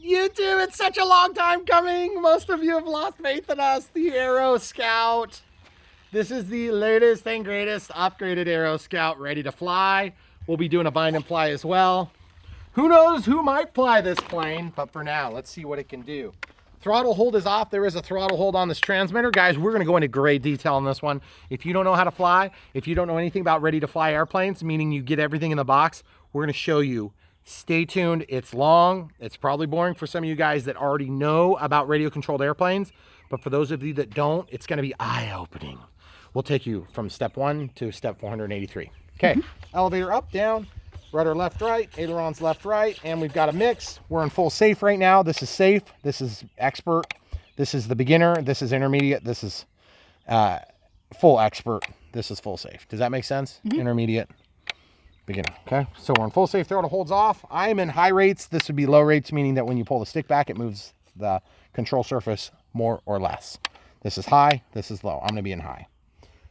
YouTube, it's such a long time coming. Most of you have lost faith in us. The AeroScout. This is the latest and greatest upgraded AeroScout, ready to fly. We'll be doing a bind and fly as well. Who knows who might fly this plane, but for now, let's see what it can do. Throttle hold is off. There is a throttle hold on this transmitter. Guys, we're gonna go into great detail on this one. If you don't know how to fly, if you don't know anything about ready to fly airplanes, meaning you get everything in the box, we're gonna show you. Stay tuned. It's long. It's probably boring for some of you guys that already know about radio controlled airplanes, but for those of you that don't, it's gonna be eye-opening. We'll take you from step 1 to step 483. Okay, elevator up, down, rudder left, right, ailerons left, right, and we've got a mix. We're in full safe right now. This is safe. This is expert. This is the beginner. This is intermediate. This is full expert. This is full safe. Does that make sense? Intermediate, beginner. Okay, so we're in full safe. Throttle holds off. I am in high rates. This would be low rates, meaning that when you pull the stick back, it moves the control surface more or less. This is high. This is low. I'm going to be in high.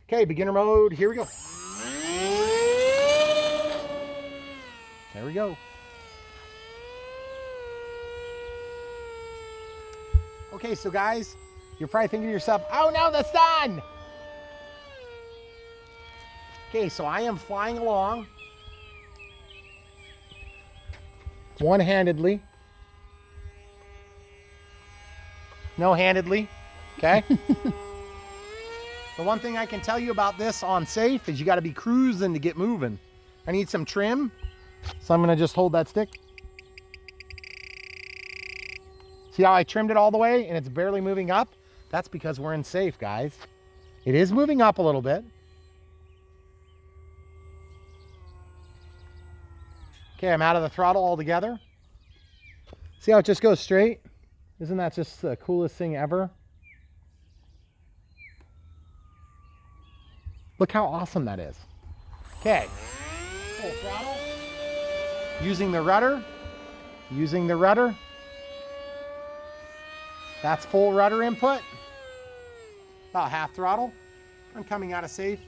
Okay, beginner mode. Here we go. There we go. Okay, so guys, you're probably thinking to yourself, oh no, that's done. Okay, so I am flying along one-handedly. No-handedly, okay? The one thing I can tell you about this on safe is you got to be cruising to get moving. I need some trim. So I'm going to just hold that stick. See how I trimmed it all the way and it's barely moving up? That's because we're in safe, guys. It is moving up a little bit. Okay, I'm out of the throttle altogether. See how it just goes straight? Isn't that just the coolest thing ever? Look how awesome that is. Okay, full throttle. Using the rudder, using the rudder. That's full rudder input. About half throttle. I'm coming out of safe.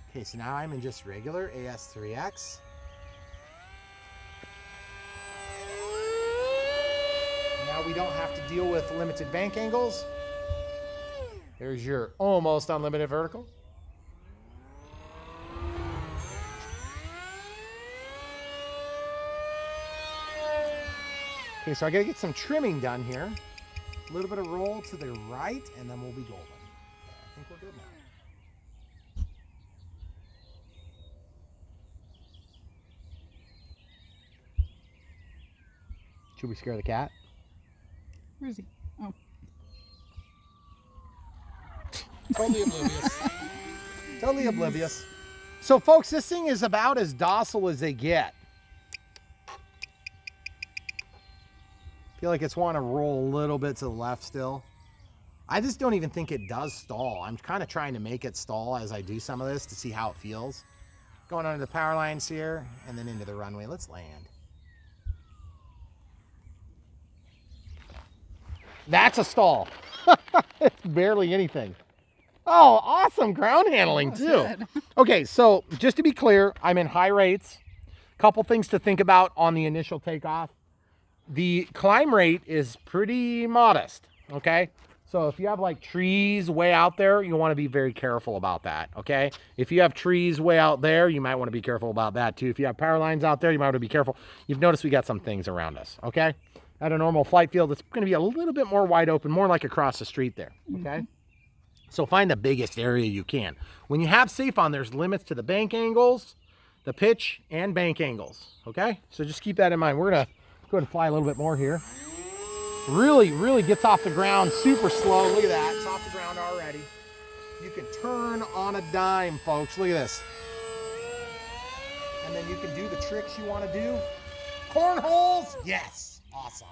Okay, so now I'm in just regular AS3X. Now we don't have to deal with limited bank angles. There's your almost unlimited vertical. Okay, so I gotta get some trimming done here. A little bit of roll to the right, and then we'll be golden. Okay, I think we're good now. Should we scare the cat? Where is he? Oh. Totally oblivious. Totally oblivious. So folks, this thing is about as docile as they get. Feel like it's wanting to roll a little bit to the left still. I just don't even think it does stall. I'm kind of trying to make it stall as I do some of this to see how it feels. Going under the power lines here and then into the runway. Let's land. That's a stall. It's barely anything. Oh, awesome ground handling too. Good. Okay, so just to be clear, I'm in high rates. Couple things to think about on the initial takeoff. The climb rate is pretty modest, okay? So if you have like trees way out there, you want to be very careful about that, okay? If you have trees way out there, you might want to be careful about that too. If you have power lines out there, you might want to be careful. You've noticed we got some things around us, okay? At a normal flight field, it's going to be a little bit more wide open, more like across the street there, okay? So find the biggest area you can. When you have safe on, there's limits to the bank angles, the pitch, and bank angles, okay? So just keep that in mind. We're going to go ahead and fly a little bit more here. Really gets off the ground super slow. Look at that, it's off the ground already. You can turn on a dime, folks. Look at this. And then you can do the tricks you want to do. Cornholes, yes, awesome.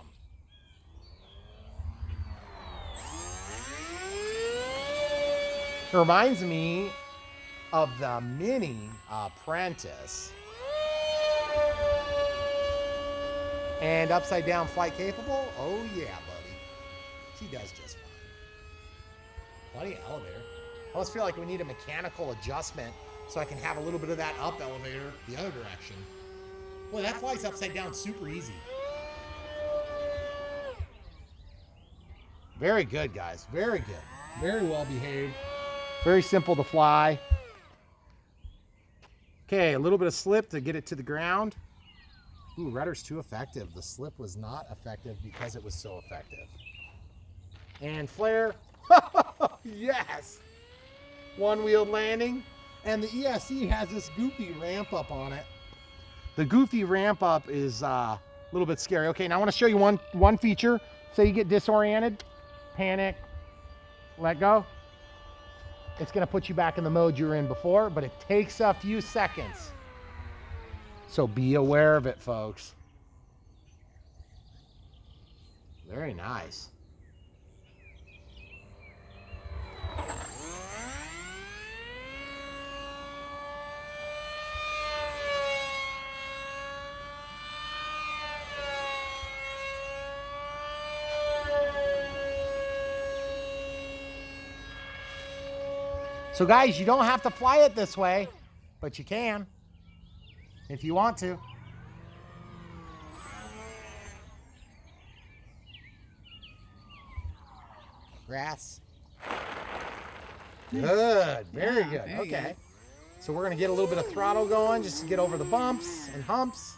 It reminds me of the Mini Apprentice. And upside down flight capable? Oh yeah, buddy. She does just fine. Plenty of elevator. I almost feel like we need a mechanical adjustment so I can have a little bit of that up elevator the other direction. Boy, that flies upside down super easy. Very good, guys. Very good. Very well behaved. Very simple to fly. Okay, a little bit of slip to get it to the ground. Ooh, rudder's too effective. The slip was not effective because it was so effective. And flare. Yes! One-wheeled landing. And the ESC has this goofy ramp up on it. The goofy ramp up is a little bit scary. Okay, now I want to show you one feature. Say you get disoriented, panic, let go. It's going to put you back in the mode you were in before, but it takes a few seconds. So be aware of it, folks. Very nice. So guys, you don't have to fly it this way, but you can if you want to. Grass. Good, very good. Okay. So we're gonna get a little bit of throttle going just to get over the bumps and humps.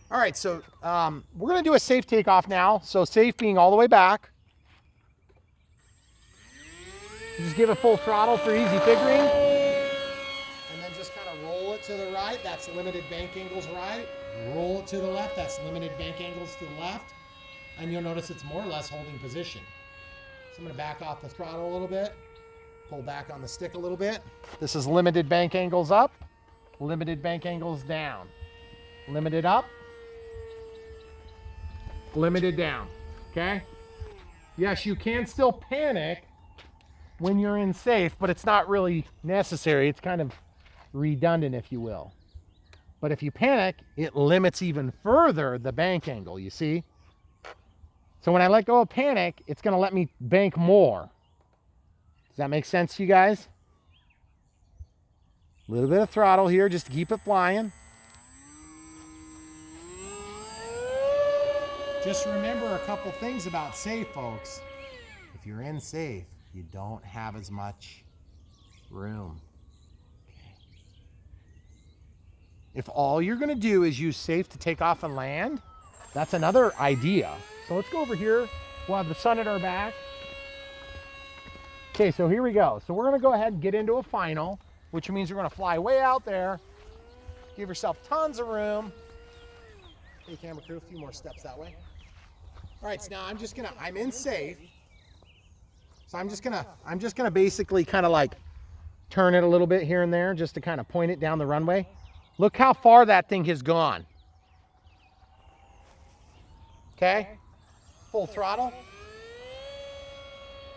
All right, so we're gonna do a safe takeoff now. So safe being all the way back. Just give it full throttle for easy figuring. And then just kind of roll it to the right. That's limited bank angles right. Roll it to the left. That's limited bank angles to the left. And you'll notice it's more or less holding position. So I'm going to back off the throttle a little bit. Pull back on the stick a little bit. This is limited bank angles up. Limited bank angles down. Limited up. Limited down. Okay? Yes, you can still panic when you're in safe, but it's not really necessary. It's kind of redundant, if you will. But if you panic, it limits even further the bank angle, you see? So when I let go of panic, it's gonna let me bank more. Does that make sense to you guys? A little bit of throttle here just to keep it flying. Just remember a couple things about safe, folks. If you're in safe, you don't have as much room. Okay. If all you're gonna do is use safe to take off and land, that's another idea. So let's go over here. We'll have the sun at our back. Okay, so here we go. So we're gonna go ahead and get into a final, which means we're gonna fly way out there. Give yourself tons of room. Hey, camera crew, a few more steps that way. All right, so now I'm in safe. So I'm just gonna basically kind of like turn it a little bit here and there just to kind of point it down the runway. Look how far that thing has gone. Okay, full throttle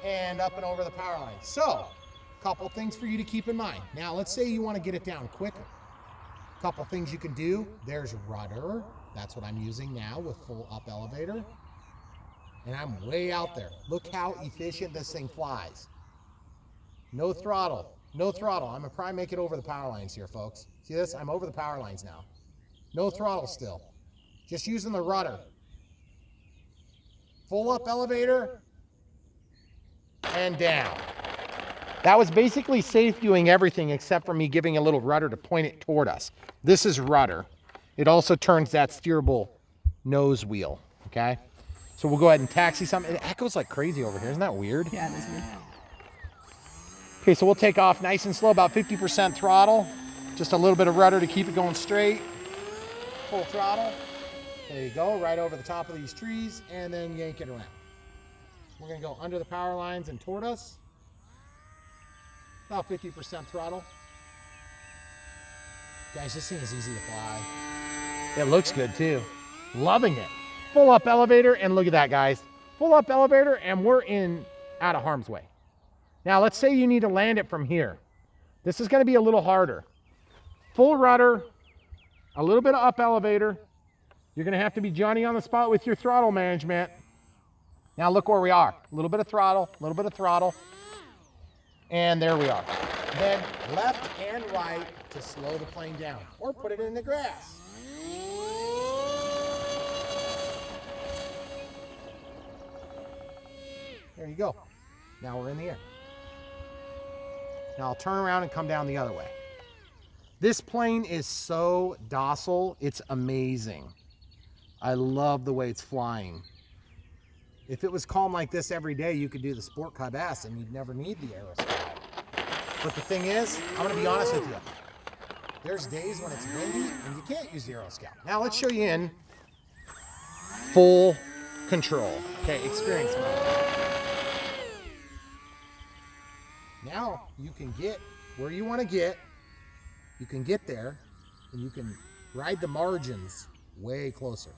and up and over the power line. So, a couple things for you to keep in mind. Now, let's say you want to get it down quicker. A couple things you can do. There's rudder. That's what I'm using now with full up elevator. And I'm way out there. Look how efficient this thing flies. No throttle, no throttle. I'm gonna probably make it over the power lines here, folks. See this? I'm over the power lines now. No throttle still. Just using the rudder. Full up elevator and down. That was basically safe doing everything except for me giving a little rudder to point it toward us. This is rudder. It also turns that steerable nose wheel, okay? So we'll go ahead and taxi something. It echoes like crazy over here. Isn't that weird? Yeah, it is weird. Okay, so we'll take off nice and slow, about 50% throttle. Just a little bit of rudder to keep it going straight. Full throttle. There you go, right over the top of these trees, and then yank it around. We're gonna go under the power lines and toward us. About 50% throttle. Guys, this thing is easy to fly. It looks good too. Loving it. Full up elevator, and look at that, guys. Full up elevator, and we're out of harm's way. Now, let's say you need to land it from here. This is gonna be a little harder. Full rudder, a little bit of up elevator. You're gonna have to be Johnny on the spot with your throttle management. Now look where we are. A little bit of throttle, a little bit of throttle. And there we are. Then left and right to slow the plane down, or put it in the grass. There you go. Now we're in the air. Now I'll turn around and come down the other way. This plane is so docile, it's amazing. I love the way it's flying. If it was calm like this every day, you could do the Sport Cub S and you'd never need the AeroScout. But the thing is, I'm gonna be honest with you. There's days when it's windy and you can't use the AeroScout. Now let's show you in full control. Okay, experience mode. Now you can get where you want to get. You can get there and you can ride the margins way closer.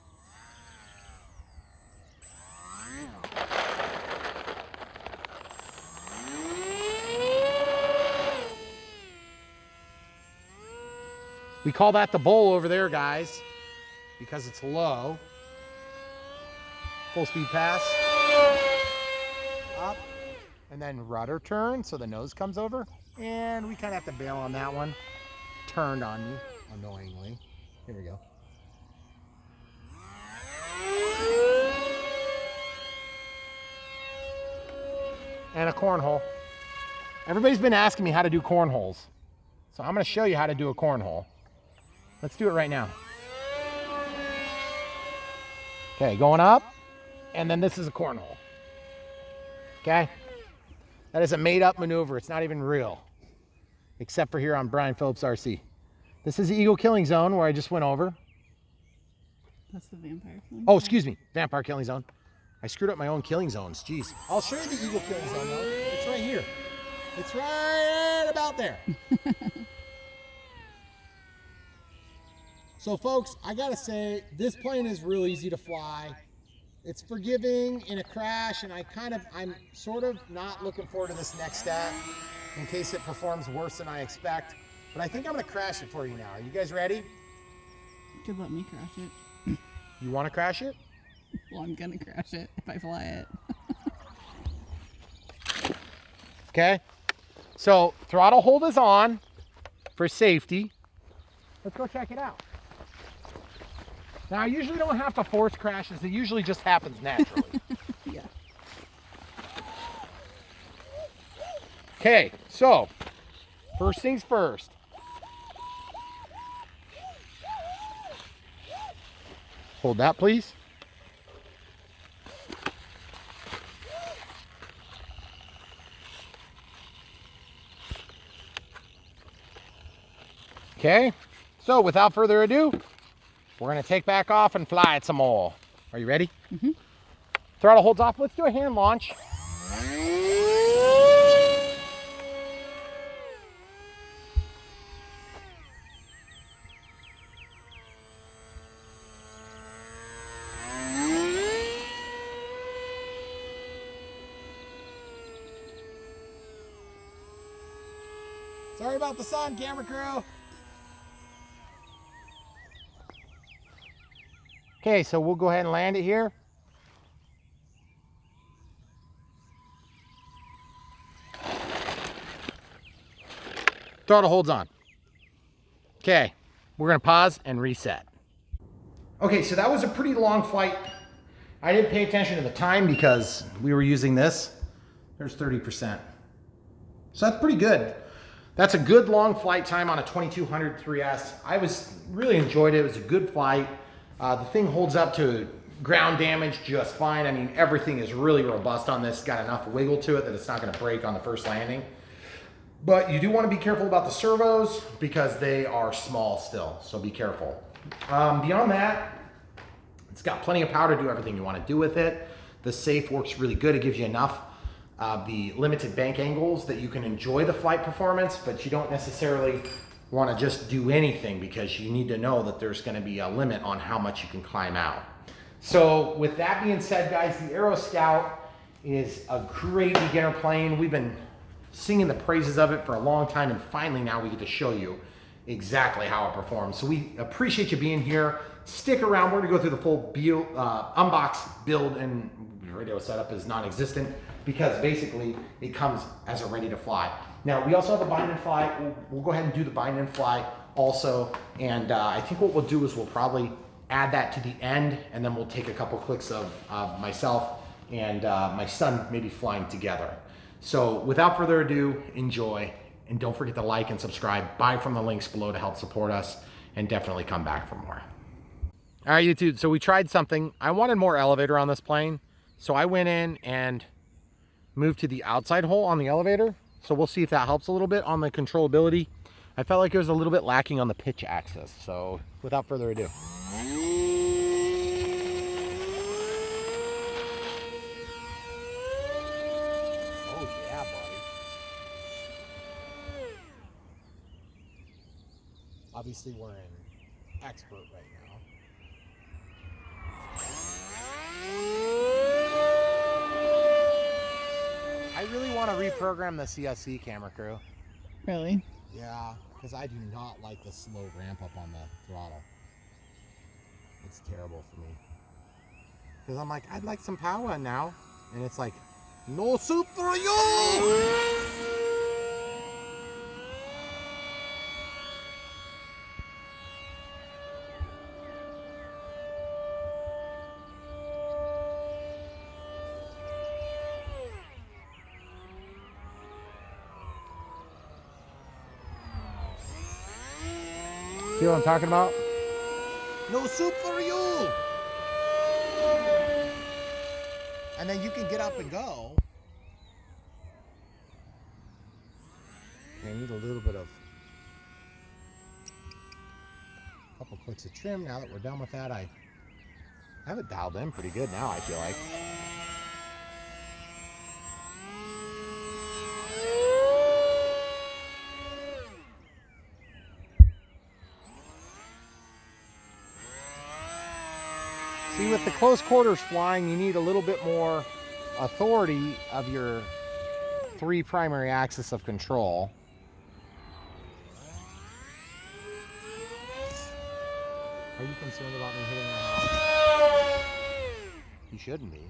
We call that the bowl over there, guys, because it's low. Full speed pass. Up. And then rudder turn, so the nose comes over. And we kind of have to bail on that one. Turned on me, annoyingly. Here we go. And a cornhole. Everybody's been asking me how to do cornholes. So I'm going to show you how to do a cornhole. Let's do it right now. Okay, going up. And then this is a cornhole. Okay? That is a made-up maneuver. It's not even real. Except for here on Brian Phillips RC. This is the Eagle Killing Zone where I just went over. That's the vampire killing Oh, excuse me. Vampire Killing Zone. I screwed up my own killing zones. Jeez. I'll show you the Eagle Killing Zone, though. It's right here. It's right about there. So, folks, I got to say, this plane is real easy to fly. It's forgiving in a crash, and I'm sort of not looking forward to this next step in case it performs worse than I expect. But I think I'm going to crash it for you now. Are you guys ready? You could let me crash it. You want to crash it? Well, I'm going to crash it if I fly it. Okay. So, throttle hold is on for safety. Let's go check it out. Now, I usually don't have to force crashes. It usually just happens naturally. Yeah. Okay, so first things first. Hold that, please. Okay, so without further ado, we're going to take back off and fly it some more. Are you ready? Mm-hmm. Throttle holds off. Let's do a hand launch. Sorry about the sun, camera crew. Okay, so we'll go ahead and land it here. Throttle holds on. Okay, we're gonna pause and reset. Okay, so that was a pretty long flight. I didn't pay attention to the time because we were using this. There's 30%. So that's pretty good. That's a good long flight time on a 2200 3S. I really enjoyed it. It was a good flight. The thing holds up to ground damage just fine. I mean, everything is really robust on this. Got enough wiggle to it that it's not gonna break on the first landing. But you do wanna be careful about the servos because they are small still, so be careful. Beyond that, it's got plenty of power to do everything you wanna do with it. The safe works really good. It gives you enough the limited bank angles that you can enjoy the flight performance, but you don't necessarily want to just do anything because you need to know that there's going to be a limit on how much you can climb out. So with that being said, guys, the AeroScout is a great beginner plane. We've been singing the praises of it for a long time, and finally now we get to show you exactly how it performs. So we appreciate you being here. Stick around. We're going to go through the full unbox build, and radio setup is non-existent because basically it comes as a ready to fly. Now we also have a bind and fly. We'll go ahead and do the bind and fly also, and I think what we'll do is we'll probably add that to the end, and then we'll take a couple clicks of myself and my son may be flying together. So without further ado, enjoy, and don't forget to like and subscribe. Buy from the links below to help support us, and definitely come back for more. All right, YouTube, so we tried something. I wanted more elevator on this plane, so I went in and moved to the outside hole on the elevator. So we'll see if that helps a little bit on the controllability. I felt like it was a little bit lacking on the pitch axis. So without further ado. Oh yeah, buddy. Obviously we're in expert right now. I really want to reprogram the CSC camera crew. Really? Yeah, because I do not like the slow ramp up on the throttle. It's terrible for me. Because I'm like, I'd like some power now. And it's like, no soup for you! See what I'm talking about? No soup for you! And then you can get up and go. I need a little bit of, a couple clicks of trim. Now that we're done with that, I have it dialed in pretty good now, I feel like. See, with the close quarters flying, you need a little bit more authority of your 3 primary axis of control. Are you concerned about me hitting the house? You shouldn't be.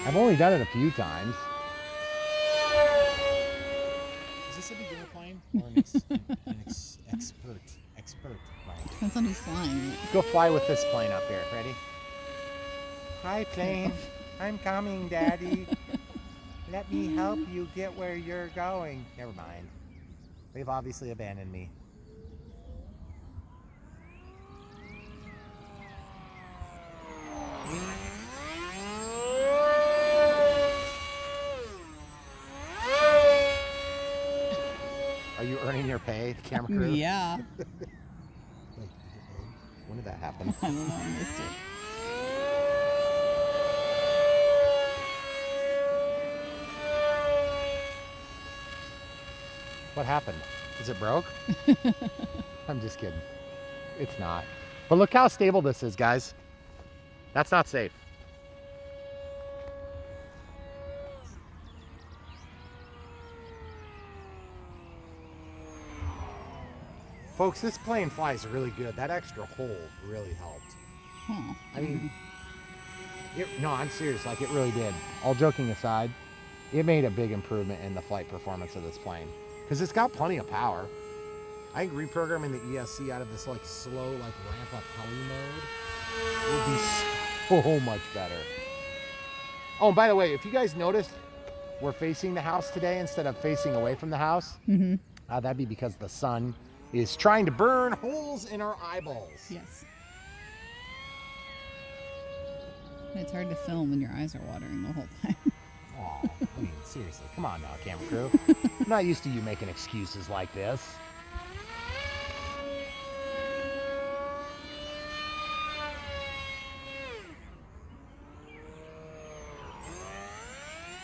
I've only done it a few times. Is this a beginner plane or an expert plane? Depends on who's flying it. Let's go fly with this plane up here. Ready? Hi, plane. I'm coming, Daddy. Let me help you get where you're going. Never mind. They've obviously abandoned me. Are you earning your pay, camera crew? Yeah. Wait, when did that happen? I don't know, I missed it. What happened? Is it broke? I'm just kidding. It's not. But look how stable this is, guys. That's not safe. Folks, this plane flies really good. That extra hole really helped. Huh. I mean, no, I'm serious. Like, it really did. All joking aside, it made a big improvement in the flight performance of this plane. Because it's got plenty of power. I think reprogramming the ESC out of this, like, slow, like, ramp-up heli mode would be so much better. Oh, and by the way, if you guys noticed, we're facing the house today instead of facing away from the house. Mm-hmm. That'd be because the sun is trying to burn holes in our eyeballs. Yes. It's hard to film when your eyes are watering the whole time. Aw, I mean, seriously, come on now, camera crew. I'm not used to you making excuses like this.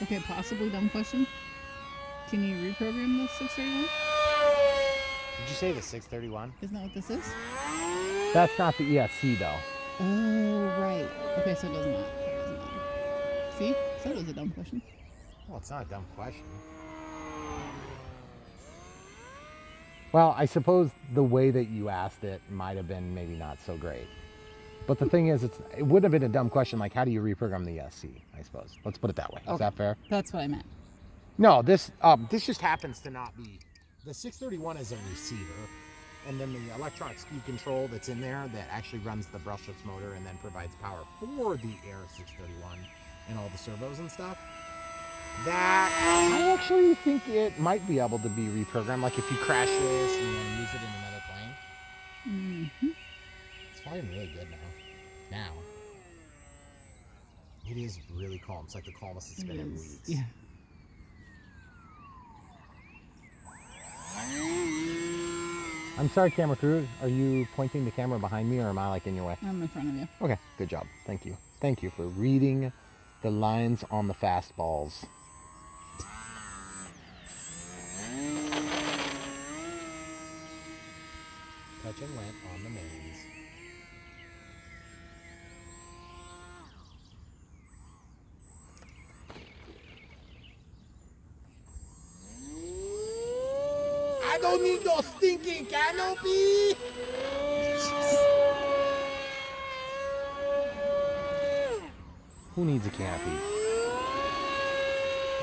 Okay, possibly dumb question. Can you reprogram the 631? Did you say the 631? Isn't that what this is? That's not the ESC though. Oh, right. Okay, so it does not. It doesn't matter. See? So it was a dumb question. Well, it's not a dumb question. Well, I suppose the way that you asked it might have been maybe not so great. But the thing is, it wouldn't have been a dumb question like, how do you reprogram the ESC, I suppose. Let's put it that way. Is that fair? That's what I meant. No, this just happens to not be. The 631 is a receiver, and then the electronic speed control that's in there that actually runs the brushless motor and then provides power for the Aero 631 and all the servos and stuff, that I actually think it might be able to be reprogrammed. Like if you crash this and you want to use it in another plane. It's flying really good now. It is really calm. It's like the calmest it's been in weeks. Yeah. I'm sorry, camera crew. Are you pointing the camera behind me, or am I like in your way? I'm in front of you. Okay, good job. Thank you. Thank you for reading the lines on the fastballs. Touch and went on the mains. I don't need no stinking canopy! Who needs a canopy? I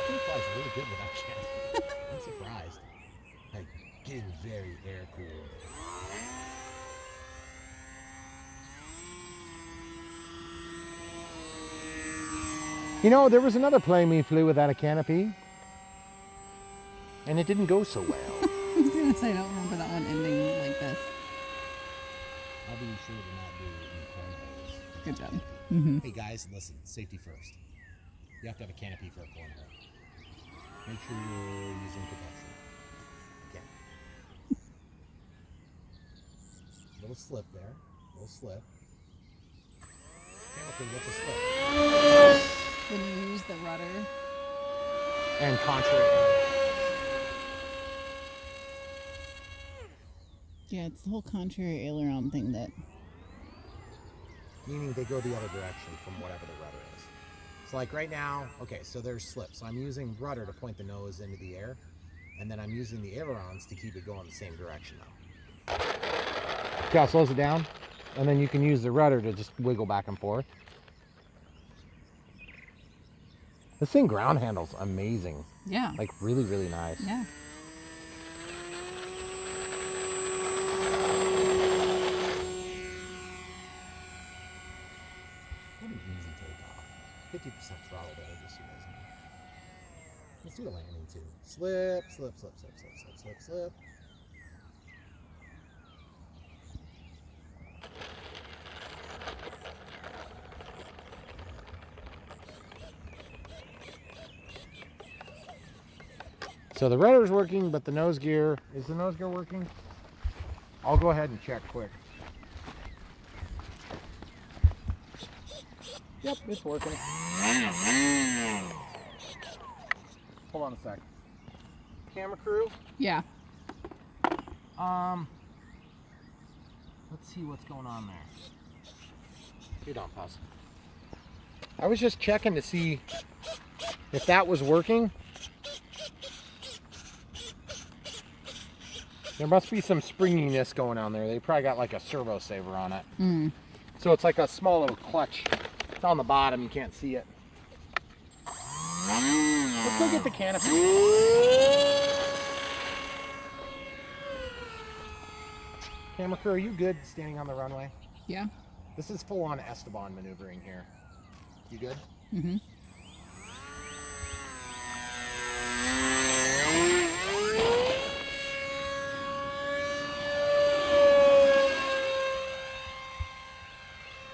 think it flies really good without canopy. I'm surprised. Like, getting very air cooled. You know, there was another plane we flew without a canopy, and it didn't go so well. I was gonna say, I don't remember that one ending like this. I'll be sure to not do it in cornholes. Good job. Hey guys, listen, safety first. You have to have a canopy for a cornhole. Make sure you're using protection. Okay. Little slip there. Little slip. Canopy, what's a slip? When you use the rudder. And contrary. Yeah, it's the whole contrary aileron thing that. Meaning they go the other direction from whatever the rudder is. So like right now, okay, so there's slip. So I'm using rudder to point the nose into the air, and then I'm using the ailerons to keep it going the same direction now. See how it slows it down? And then you can use the rudder to just wiggle back and forth. This thing ground handles amazing. Yeah. Like really, really nice. Yeah. What an easy takeoff. 50% throttle there, just so you guys know. Let's do the landing too. Slip, slip, slip, slip, slip, slip, slip, slip. So the rudder's working, but the nose gear, is the nose gear working? I'll go ahead and check quick. Yep, it's working. Hold on a sec. Camera crew? Yeah. Let's see what's going on there. You're done, pause. I was just checking to see if that was working. There must be some springiness going on there. They probably got like a servo saver on it. So it's like a small little clutch. It's on the bottom, you can't see it. Let's go get the canopy. Camera crew, are you good standing on the runway? Yeah. This is full on Esteban maneuvering here. You good? Mm-hmm.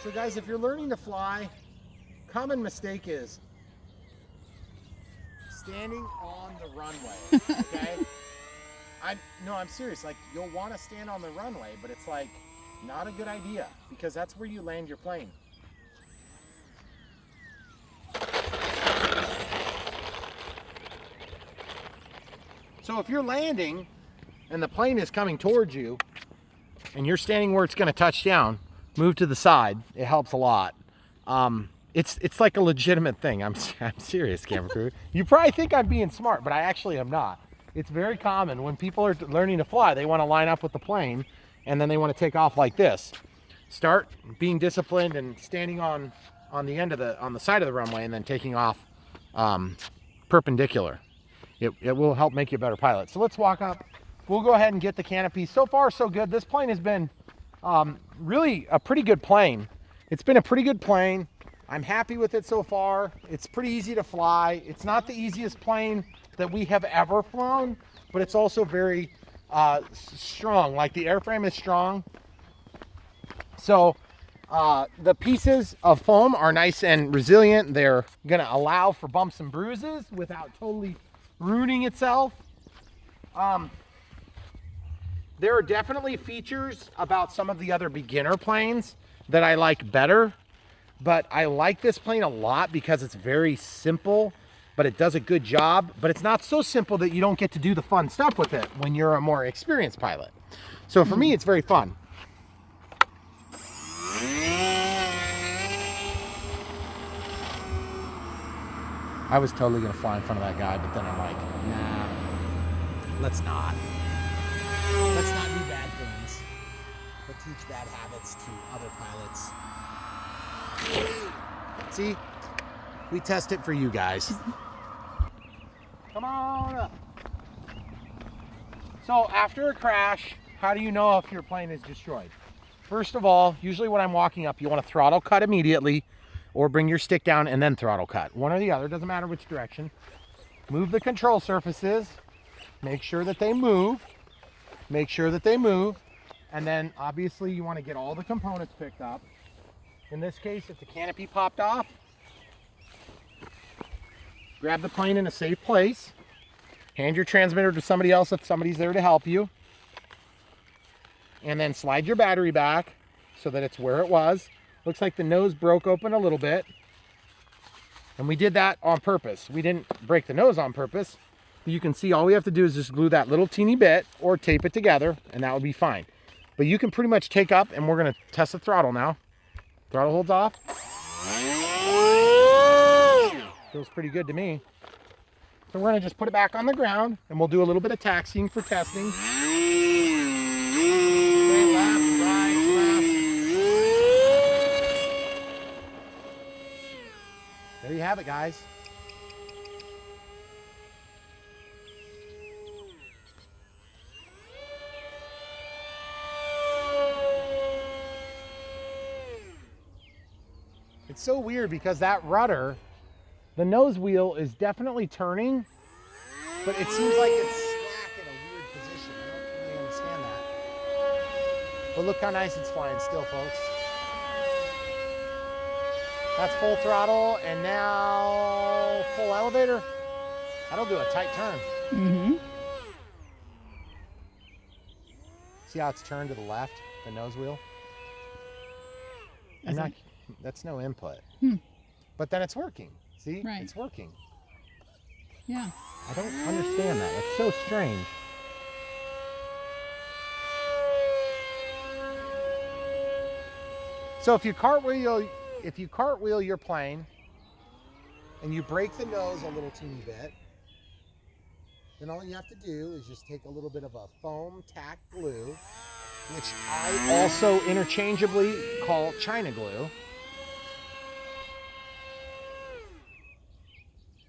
So guys, if you're learning to fly, common mistake is standing on the runway, okay? I'm serious, like you'll want to stand on the runway, but it's like not a good idea because that's where you land your plane. So if you're landing and the plane is coming towards you and you're standing where it's going to touch down, move to the side. It helps a lot. It's like a legitimate thing. I'm serious, camera crew. You probably think I'm being smart, but I actually am not. It's very common when people are learning to fly, they want to line up with the plane and then they want to take off like this. Start being disciplined and standing on the end of on the side of the runway and then taking off perpendicular. It will help make you a better pilot. So let's walk up. We'll go ahead and get the canopy. So far, so good. This plane has been really a pretty good plane. It's been a pretty good plane. I'm happy with it so far. It's pretty easy to fly. It's not the easiest plane that we have ever flown, but it's also very strong. Like the airframe is strong. So the pieces of foam are nice and resilient. They're gonna allow for bumps and bruises without totally ruining itself. There are definitely features about some of the other beginner planes that I like better, but I like this plane a lot because it's very simple, but it does a good job. But it's not so simple that you don't get to do the fun stuff with it when you're a more experienced pilot. So for me, it's very fun. I was totally gonna fly in front of that guy, but then I'm like, nah, let's not. Let's not do bad things, but teach bad habits to other pilots. See, we test it for you guys. Come on up. So after a crash, how do you know if your plane is destroyed? First of all, usually when I'm walking up, you want to throttle cut immediately or bring your stick down and then throttle cut. One or the other, doesn't matter which direction. Move the control surfaces, make sure that they move. Make sure that they move, and then obviously you want to get all the components picked up. In this case, if the canopy popped off, grab the plane in a safe place, hand your transmitter to somebody else if somebody's there to help you, and then slide your battery back so that it's where it was. Looks like the nose broke open a little bit, and we did that on purpose. We didn't break the nose on purpose. You can see all we have to do is just glue that little teeny bit or tape it together, and that would be fine. But you can pretty much take up, and we're gonna test the throttle now. Throttle holds off. Feels pretty good to me. So we're gonna just put it back on the ground, and we'll do a little bit of taxiing for testing. Straight left, right, left. There you have it, guys. It's so weird because that rudder, the nose wheel is definitely turning, but it seems like it's slack in a weird position. I don't really understand that. But look how nice it's flying still, folks. That's full throttle, and now full elevator. That'll do a tight turn. Mm-hmm. See how it's turned to the left, the nose wheel? That's no input. But then it's working. See? Right. It's working. Yeah. I don't understand that. It's so strange. So if you cartwheel your plane and you break the nose a little teeny bit, then all you have to do is just take a little bit of a foam tack glue, which I also interchangeably call China glue.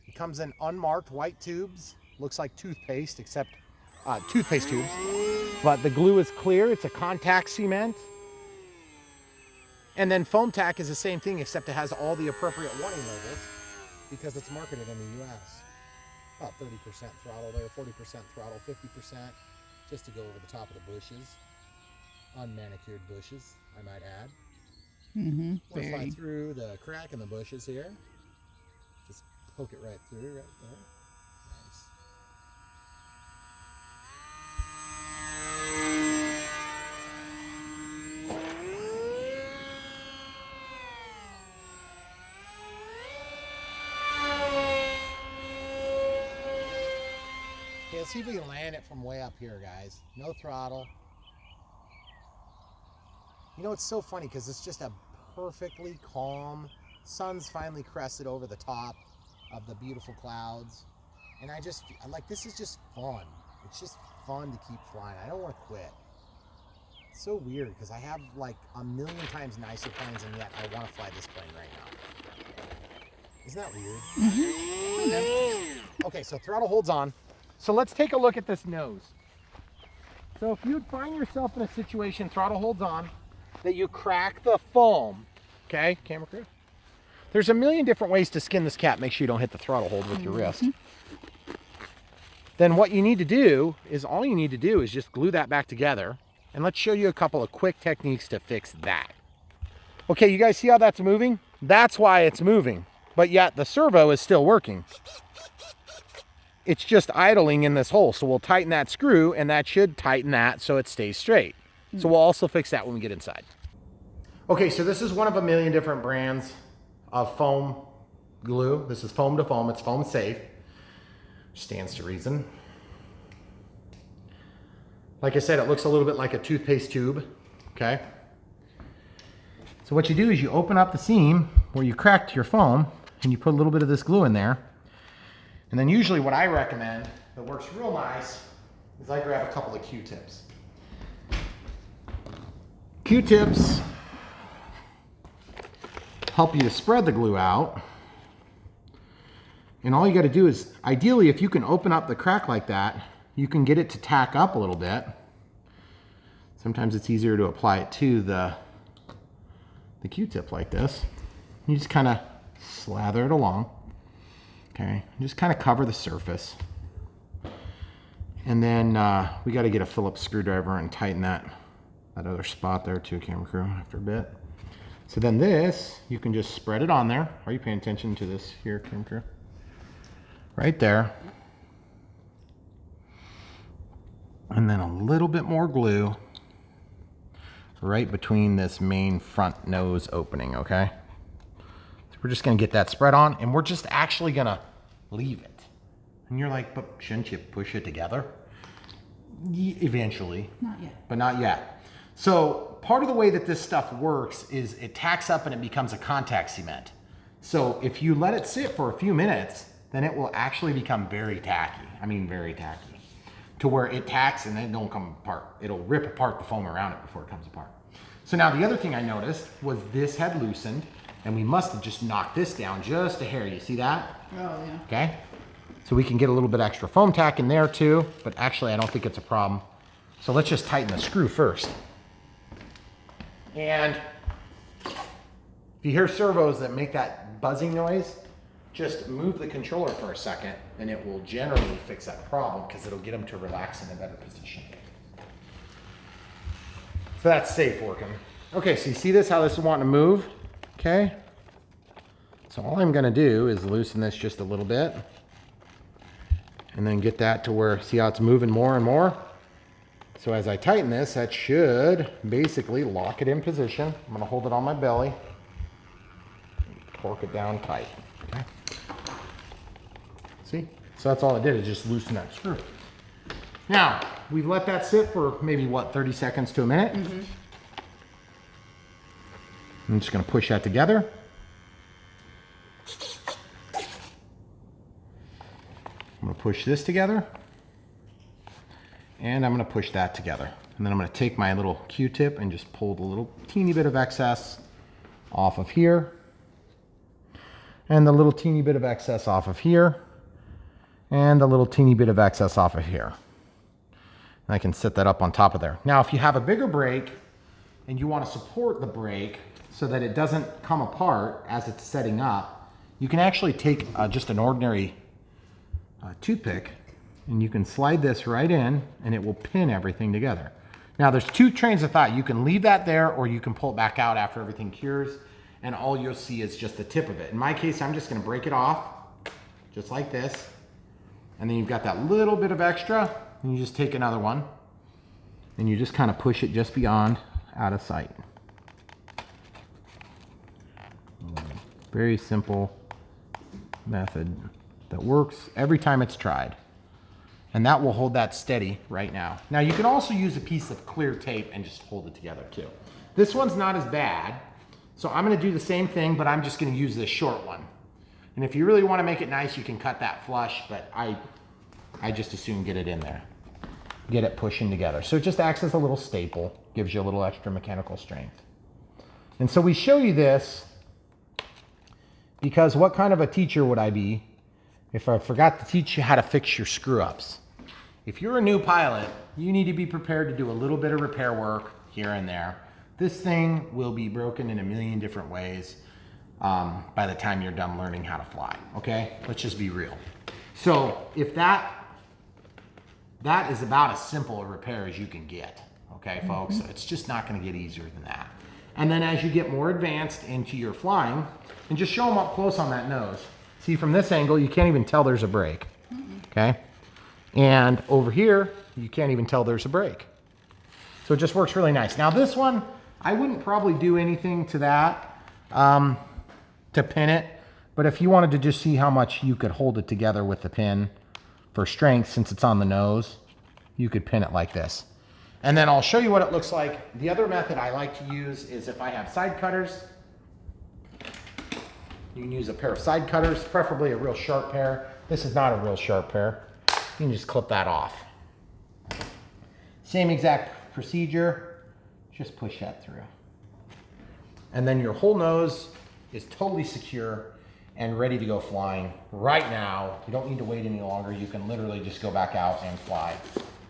It comes in unmarked white tubes. Looks like toothpaste, except toothpaste tubes. But the glue is clear. It's a contact cement. And then foam tack is the same thing, except it has all the appropriate warning labels because it's marketed in the US. About 30% throttle there, 40% throttle, 50% just to go over the top of the bushes. Unmanicured bushes, I might add. Mm-hmm. We'll fly through the crack in the bushes here. Just poke it right through, right there. Nice. Okay, let's see if we can land it from way up here, guys. No throttle. You know, it's so funny because it's just a perfectly calm, sun's finally crested over the top of the beautiful clouds. And I like, this is just fun. It's just fun to keep flying. I don't want to quit. It's so weird because I have like a million times nicer planes and yet I want to fly this plane right now. Isn't that weird? Mm-hmm. Okay, so throttle holds on. So let's take a look at this nose. So if you find yourself in a situation, throttle holds on, that you crack the foam, okay, camera crew? There's a million different ways to skin this cat. Make sure you don't hit the throttle hold with your wrist. Then what you need to do is, all you need to do is just glue that back together. And let's show you a couple of quick techniques to fix that. Okay, you guys see how that's moving? That's why it's moving, but yet the servo is still working. It's just idling in this hole. So we'll tighten that screw, and that should tighten that so it stays straight. So we'll also fix that when we get inside. Okay, so this is one of a million different brands of foam glue. This is foam to foam. It's foam safe. Stands to reason. Like I said, it looks a little bit like a toothpaste tube, okay? So what you do is you open up the seam where you cracked your foam, and you put a little bit of this glue in there. And then usually what I recommend that works real nice is I grab a couple of Q-tips. Q-tips help you to spread the glue out. And all you got to do is, ideally, if you can open up the crack like that, you can get it to tack up a little bit. Sometimes it's easier to apply it to the Q-tip like this. You just kind of slather it along. Okay, just kind of cover the surface. And then we got to get a Phillips screwdriver and tighten that other spot there too, camera crew, after a bit. So then this, you can just spread it on there. Are you paying attention to this here, camera crew? Right there. And then a little bit more glue right between this main front nose opening, okay? So we're just gonna get that spread on, and we're just actually gonna leave it. And you're like, but shouldn't you push it together? Eventually. Not yet. But not yet. So part of the way that this stuff works is it tacks up and it becomes a contact cement. So if you let it sit for a few minutes, then it will actually become very tacky. I mean, very tacky. To where it tacks and then it don't come apart. It'll rip apart the foam around it before it comes apart. So now the other thing I noticed was this had loosened, and we must have just knocked this down just a hair. You see that? Oh, yeah. Okay. So we can get a little bit extra foam tack in there too, but actually I don't think it's a problem. So let's just tighten the screw first. And if you hear servos that make that buzzing noise, just move the controller for a second and it will generally fix that problem because it'll get them to relax in a better position. So that's safe working. Okay, so you see this, how this is wanting to move? Okay. So all I'm gonna do is loosen this just a little bit and then get that to where, see how it's moving more and more? So as I tighten this, that should basically lock it in position. I'm gonna hold it on my belly, torque it down tight, okay? See? So that's all I did, is just loosen that screw. Now, we've let that sit for maybe, what, 30 seconds to a minute? Mm-hmm. I'm just gonna push that together. I'm gonna push this together. And I'm gonna push that together. And then I'm gonna take my little Q-tip and just pull the little teeny bit of excess off of here. And the little teeny bit of excess off of here. And the little teeny bit of excess off of here. And I can set that up on top of there. Now, if you have a bigger brake and you wanna support the brake so that it doesn't come apart as it's setting up, you can actually take just an ordinary toothpick, and you can slide this right in and it will pin everything together. Now there's two trains of thought. You can leave that there or you can pull it back out after everything cures and all you'll see is just the tip of it. In my case, I'm just gonna break it off just like this. And then you've got that little bit of extra and you just take another one and you just kind of push it just beyond out of sight. Very simple method that works every time it's tried. And that will hold that steady right now. Now you can also use a piece of clear tape and just hold it together too. This one's not as bad. So I'm gonna do the same thing, but I'm just gonna use this short one. And if you really wanna make it nice, you can cut that flush, but I just as soon get it in there. Get it pushing together. So it just acts as a little staple, gives you a little extra mechanical strength. And so we show you this because what kind of a teacher would I be if I forgot to teach you how to fix your screw ups? If you're a new pilot, you need to be prepared to do a little bit of repair work here and there. This thing will be broken in a million different ways. by the time you're done learning how to fly, okay? Let's just be real. So if that is about as simple a repair as you can get, okay, folks? It's just not gonna get easier than that. And then as you get more advanced into your flying, and just show them up close on that nose. See, from this angle, you can't even tell there's a brake, okay? And over here, you can't even tell there's a brake. So it just works really nice. Now this one, I wouldn't probably do anything to that to pin it, but if you wanted to just see how much you could hold it together with the pin for strength, since it's on the nose, you could pin it like this. And then I'll show you what it looks like. The other method I like to use is if I have side cutters, you can use a pair of side cutters, preferably a real sharp pair. This is not a real sharp pair. You can just clip that off. Same exact procedure, just push that through. And then your whole nose is totally secure and ready to go flying right now. You don't need to wait any longer. You can literally just go back out and fly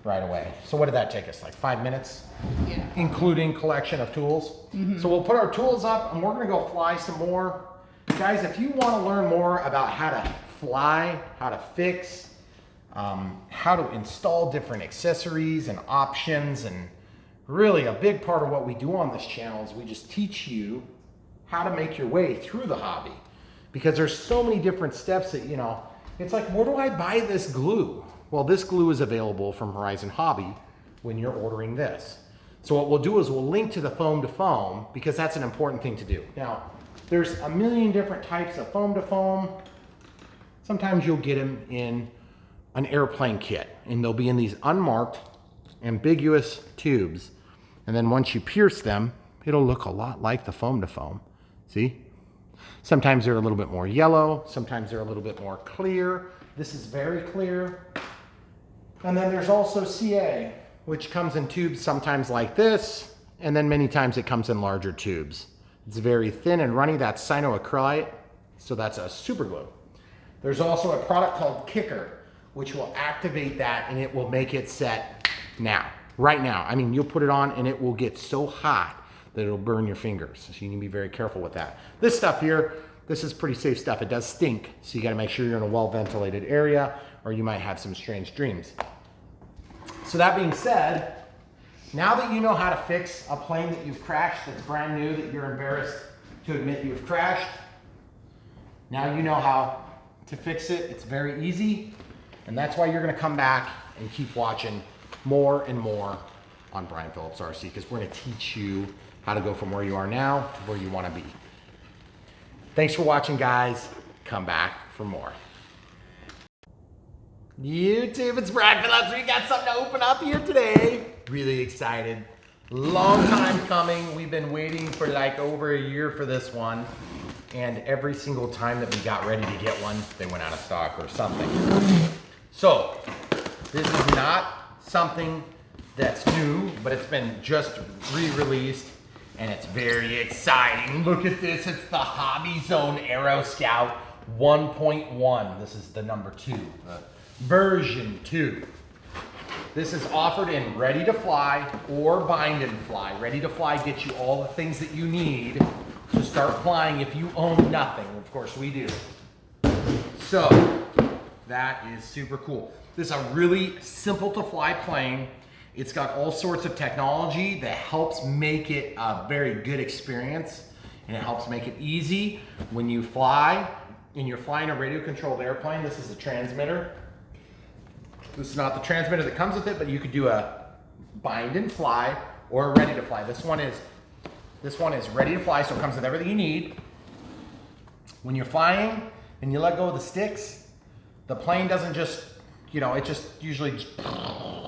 right away. So what did that take us, like 5 minutes? Yeah. Including collection of tools. So we'll put our tools up and we're gonna go fly some more. Guys, if you wanna learn more about how to fly, how to fix, how to install different accessories and options, and really a big part of what we do on this channel is we just teach you how to make your way through the hobby. Because there's so many different steps that, you know, it's like, where do I buy this glue? Well, this glue is available from Horizon Hobby when you're ordering this. So what we'll do is we'll link to the foam to foam, because that's an important thing to do. Now, there's a million different types of foam to foam. Sometimes you'll get them in an airplane kit, and they'll be in these unmarked, ambiguous tubes. And then once you pierce them, it'll look a lot like the foam to foam. See? Sometimes they're a little bit more yellow, sometimes they're a little bit more clear. This is very clear. And then there's also CA, which comes in tubes sometimes like this, and then many times it comes in larger tubes. It's very thin and runny. That's cyanoacrylate, so that's a super glue. There's also a product called Kicker, which will activate that and it will make it set now, right now. I mean, you'll put it on and it will get so hot that it'll burn your fingers. So you need to be very careful with that. This stuff here, this is pretty safe stuff. It does stink, so you gotta make sure you're in a well-ventilated area or you might have some strange dreams. So that being said, now that you know how to fix a plane that you've crashed that's brand new, that you're embarrassed to admit you've crashed, now you know how to fix it. It's very easy, and that's why you're gonna come back and keep watching more and more on Brian Phillips RC, because we're gonna teach you how to go from where you are now to where you wanna be. Thanks for watching, guys. Come back for more. YouTube, it's Brian Phillips. We got something to open up here today. Really excited. Long time coming. We've been waiting for like over a year for this one. And every single time that we got ready to get one, they went out of stock or something. So, this is not something that's new, but it's been just re-released and it's very exciting. Look at this, it's the HobbyZone AeroScout 1.1. This is the number 2, version 2. This is offered in ready to fly or bind and fly. Ready to fly gets you all the things that you need to start flying if you own nothing. Of course we do. So that is super cool. This is a really simple to fly plane. It's got all sorts of technology that helps make it a very good experience, and it helps make it easy when you fly and you're flying a radio controlled airplane. This is a transmitter. This is not the transmitter that comes with it, but you could do a bind and fly or a ready to fly. This one is ready to fly, so it comes with everything you need. When you're flying and you let go of the sticks, the plane doesn't just, you know, it just usually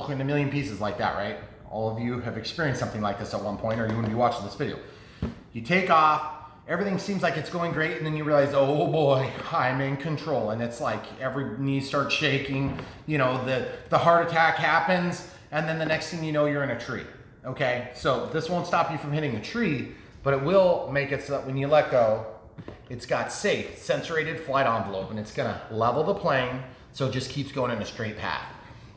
in a million pieces like that, right? All of you have experienced something like this at one point, or you wouldn't be watching this video. You take off, everything seems like it's going great, and then you realize, oh boy, I'm in control. And it's like every knee starts shaking, you know, the heart attack happens, and then the next thing you know, you're in a tree, okay? So this won't stop you from hitting a tree, but it will make it so that when you let go, it's got safe, sensor-rated flight envelope, and it's gonna level the plane so it just keeps going in a straight path.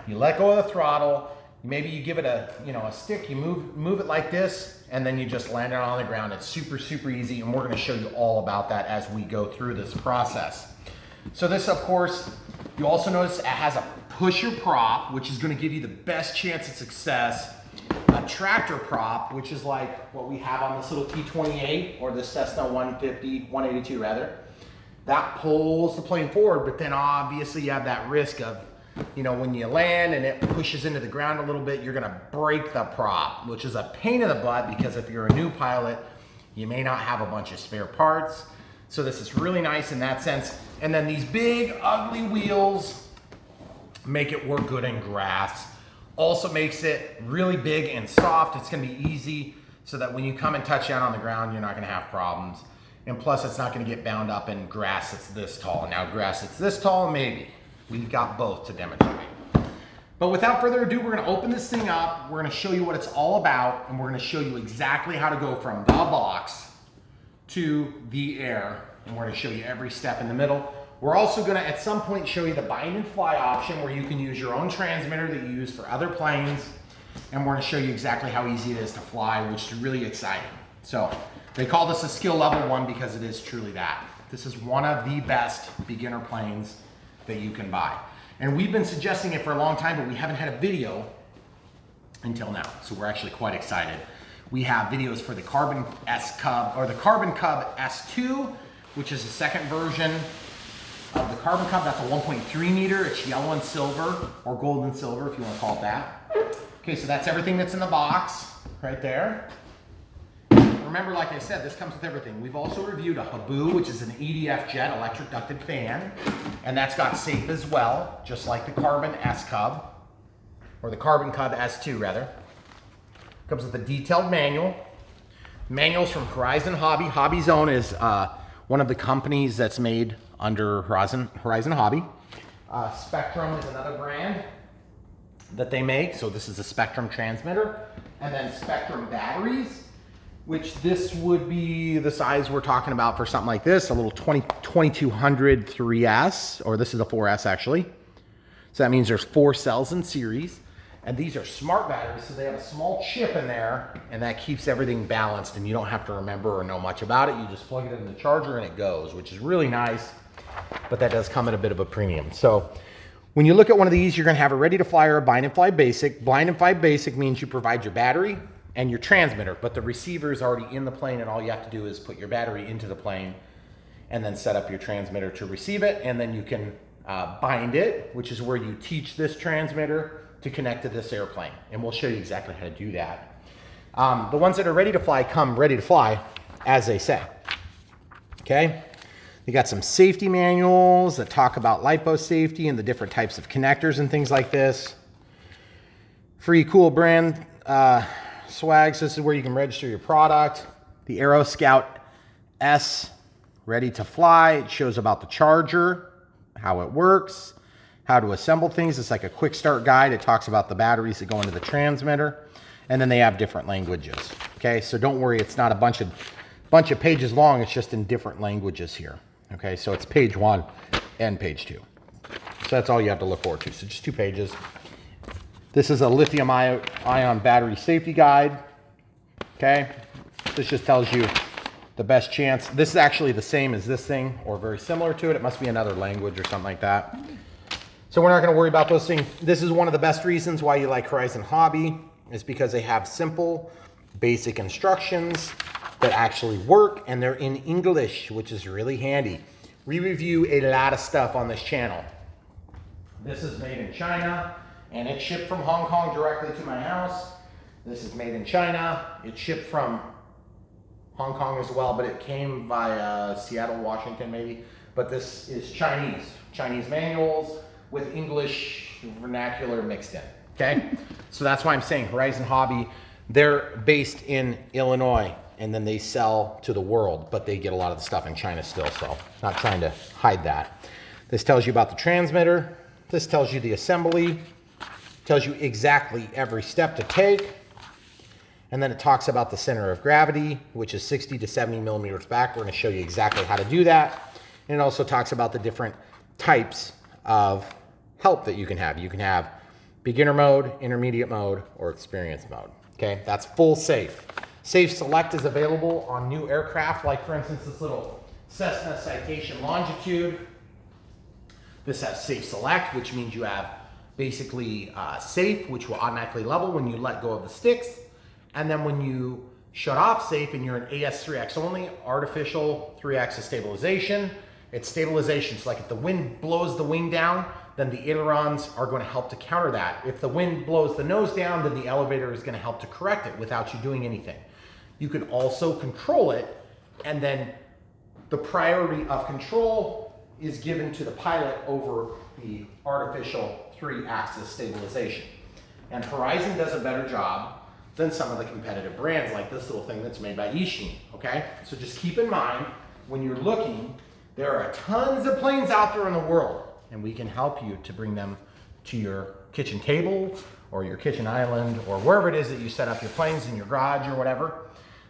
You let go of the throttle, maybe you give it a, a stick, you move it like this, and then you just land it on the ground. It's super, super easy, and we're gonna show you all about that as we go through this process. So this, of course, you also notice it has a pusher prop, which is gonna give you the best chance of success. A tractor prop, which is like what we have on this little T-28 or the Cessna 182 rather. That pulls the plane forward, but then obviously you have that risk of, when you land and it pushes into the ground a little bit, you're gonna break the prop, which is a pain in the butt because if you're a new pilot, you may not have a bunch of spare parts. So this is really nice in that sense. And then these big, ugly wheels make it work good in grass. Also makes it really big and soft. It's gonna be easy so that when you come and touch down on the ground, you're not gonna have problems. And plus it's not gonna get bound up in grass that's this tall. Now grass that's this tall, maybe. We've got both to demonstrate. But without further ado, we're gonna open this thing up. We're gonna show you what it's all about, and we're gonna show you exactly how to go from the box to the air. And we're gonna show you every step in the middle. We're also gonna, at some point, show you the bind and fly option where you can use your own transmitter that you use for other planes. And we're gonna show you exactly how easy it is to fly, which is really exciting. So they call this a skill level 1 because it is truly that. This is one of the best beginner planes that you can buy. And we've been suggesting it for a long time, but we haven't had a video until now. So we're actually quite excited. We have videos for the Carbon S Cub, or the Carbon Cub S2, which is the second version of the Carbon Cub. That's a 1.3 meter. It's yellow and silver, or gold and silver if you want to call it that. Okay, so that's everything that's in the box right there. Remember, like I said, this comes with everything. We've also reviewed a Habu, which is an EDF jet, electric ducted fan, and that's got safe as well, just like the Carbon S Cub, or the Carbon Cub S2 rather. Comes with a detailed manual. Manuals from Horizon Hobby. HobbyZone is one of the companies that's made under Horizon Hobby. Spectrum is another brand that they make. So this is a Spectrum transmitter. And then Spectrum batteries, which this would be the size we're talking about for something like this, a little 2200 3S, or this is a 4S actually. So that means there's 4 cells in series. And these are smart batteries, so they have a small chip in there, and that keeps everything balanced, and you don't have to remember or know much about it. You just plug it in the charger and it goes, which is really nice, but that does come at a bit of a premium. So when you look at one of these, you're gonna have a ready to fly or a bind and fly basic. Bind and fly basic means you provide your battery and your transmitter, but the receiver is already in the plane, and all you have to do is put your battery into the plane and then set up your transmitter to receive it, and then you can bind it, which is where you teach this transmitter to connect to this airplane, and we'll show you exactly how to do that. The ones that are ready to fly come ready to fly, as they say. Okay, you got some safety manuals that talk about lipo safety and the different types of connectors and things like this. Free cool brand swags. This is where you can register your product. The AeroScout S ready to fly. It shows about the charger, how it works, how to assemble things. It's like a quick start guide. It talks about the batteries that go into the transmitter, and then they have different languages. Okay, so don't worry, it's not a bunch of pages long. It's just in different languages here. Okay, so it's page 1 and page 2. So that's all you have to look forward to. So just 2 pages. This is a lithium-ion battery safety guide. Okay, this just tells you the best chance. This is actually the same as this thing, or very similar to it. It must be another language or something like that. So we're not going to worry about those things. This is one of the best reasons why you like Horizon Hobby, is because they have simple, basic instructions that actually work, and they're in English, which is really handy. We review a lot of stuff on this channel. This is made in China, and it's shipped from Hong Kong directly to my house. This is made in China. It's shipped from Hong Kong as well, but it came via Seattle, Washington maybe. But this is Chinese manuals with English vernacular mixed in, okay? So that's why I'm saying Horizon Hobby, they're based in Illinois, and then they sell to the world, but they get a lot of the stuff in China still, so not trying to hide that. This tells you about the transmitter. This tells you the assembly, tells you exactly every step to take. And then it talks about the center of gravity, which is 60 to 70 millimeters back. We're going to show you exactly how to do that. And it also talks about the different types of help that you can have. You can have beginner mode, intermediate mode, or experience mode. Okay, that's full safe. Safe select is available on new aircraft, like for instance, this little Cessna Citation Longitude. This has safe select, which means you have basically safe, which will automatically level when you let go of the sticks. And then when you shut off safe and you're in AS3X only, artificial 3-axis stabilization. It's stabilization, so like if the wind blows the wing down, then the ailerons are going to help to counter that. If the wind blows the nose down, then the elevator is going to help to correct it without you doing anything. You can also control it, and then the priority of control is given to the pilot over the artificial 3-axis stabilization. And Horizon does a better job than some of the competitive brands, like this little thing that's made by Ishin, okay? So just keep in mind, when you're looking, there are tons of planes out there in the world, and we can help you to bring them to your kitchen table or your kitchen island or wherever it is that you set up your planes, in your garage or whatever.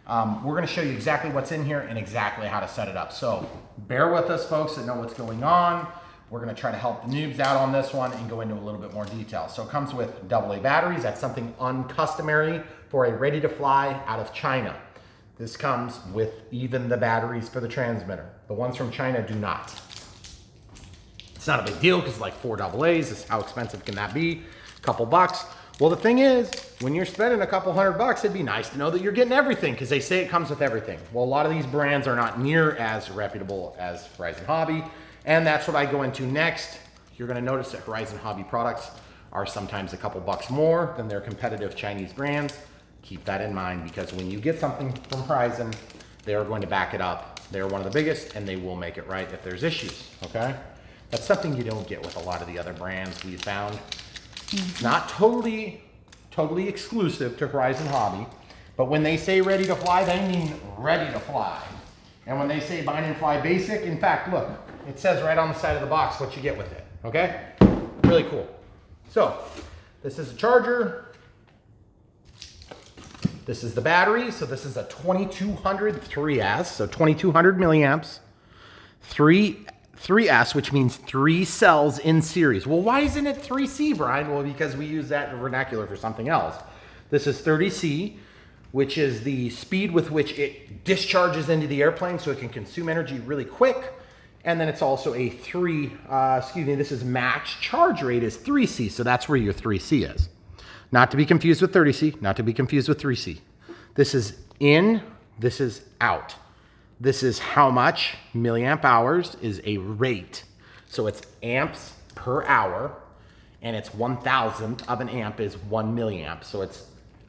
We're gonna show you exactly what's in here and exactly how to set it up. So bear with us, folks that know what's going on. We're gonna try to help the noobs out on this one and go into a little bit more detail. So it comes with AA batteries. That's something uncustomary for a ready to fly out of China. This comes with even the batteries for the transmitter. The ones from China do not. It's not a big deal because it's like 4 AA's. This, how expensive can that be? A couple bucks. Well, the thing is, when you're spending a couple $100, it'd be nice to know that you're getting everything because they say it comes with everything. Well, a lot of these brands are not near as reputable as Horizon Hobby, and that's what I go into next. You're gonna notice that Horizon Hobby products are sometimes a couple bucks more than their competitive Chinese brands. Keep that in mind because when you get something from Horizon, they are going to back it up. They're one of the biggest and they will make it right if there's issues, okay? That's something you don't get with a lot of the other brands we've found. It's not totally exclusive to Horizon Hobby, but when they say ready to fly, they mean ready to fly. And when they say bind and fly basic, in fact, look, it says right on the side of the box what you get with it, okay? Really cool. So, this is a charger. This is the battery. So this is a 2200 3S, so 2200 milliamps. 3S, which means 3 cells in series. Well, why isn't it 3C, Brian? Well, because we use that in vernacular for something else. This is 30C, which is the speed with which it discharges into the airplane so it can consume energy really quick. And then it's also a this is max charge rate is 3C, so that's where your 3C is. Not to be confused with 30C, not to be confused with 3C. This is in, this is out. This is how much milliamp hours is a rate. So it's amps per hour, and it's 1,000th of an amp is 1 milliamp. So it's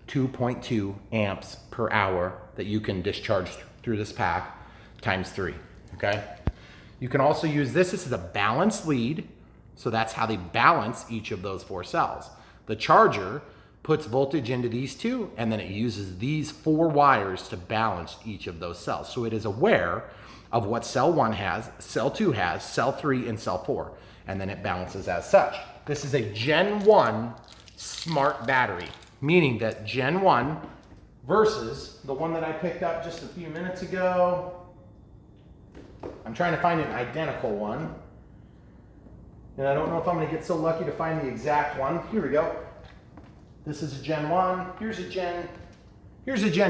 2.2 amps per hour that you can discharge through this pack times 3, okay? You can also use this. This is a balanced lead, so that's how they balance each of those 4 cells. The charger puts voltage into these 2, and then it uses these 4 wires to balance each of those cells. So it is aware of what cell 1 has, cell 2 has, cell 3, and cell 4, and then it balances as such. This is a Gen 1 smart battery, meaning that Gen 1 versus the one that I picked up just a few minutes ago. I'm trying to find an identical one, and I don't know if I'm going to get so lucky to find the exact one. Here we go. This is a Gen 1. Here's a Gen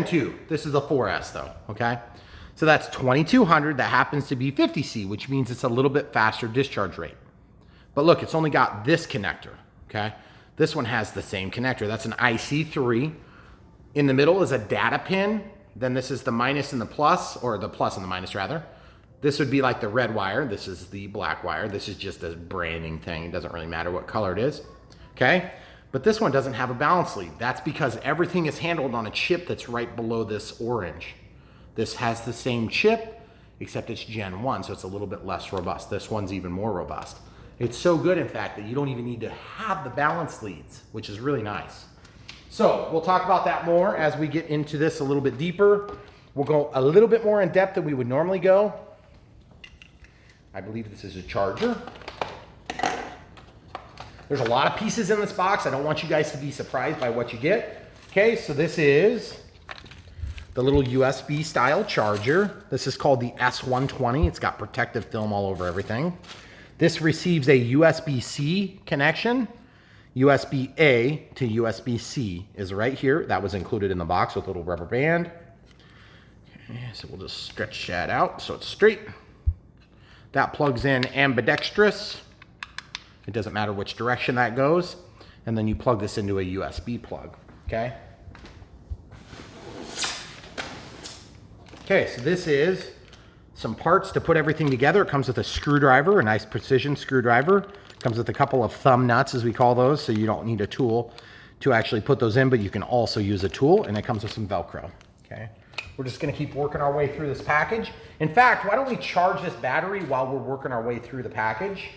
2. This is a 4S though, okay? So that's 2200. That happens to be 50C, which means it's a little bit faster discharge rate. But look, it's only got this connector, okay? This one has the same connector. That's an IC3. In the middle is a data pin. Then this is the minus and the plus, or the plus and the minus rather. This would be like the red wire. This is the black wire. This is just a branding thing. It doesn't really matter what color it is, okay? But this one doesn't have a balance lead. That's because everything is handled on a chip that's right below this orange. This has the same chip, except it's Gen 1, so it's a little bit less robust. This one's even more robust. It's so good, in fact, that you don't even need to have the balance leads, which is really nice. So we'll talk about that more as we get into this a little bit deeper. We'll go a little bit more in depth than we would normally go. I believe this is a charger. There's a lot of pieces in this box. I don't want you guys to be surprised by what you get. Okay, so this is the little USB style charger. This is called the S120. It's got protective film all over everything. This receives a USB-C connection. USB-A to USB-C is right here. That was included in the box with a little rubber band. Okay, so we'll just stretch that out so it's straight. That plugs in ambidextrous. It doesn't matter which direction that goes. And then you plug this into a USB plug, okay? Okay, so this is some parts to put everything together. It comes with a screwdriver, a nice precision screwdriver. Comes with a couple of thumb nuts, as we call those, so you don't need a tool to actually put those in, but you can also use a tool, and it comes with some Velcro, okay? We're just gonna keep working our way through this package. In fact, why don't we charge this battery while we're working our way through the package?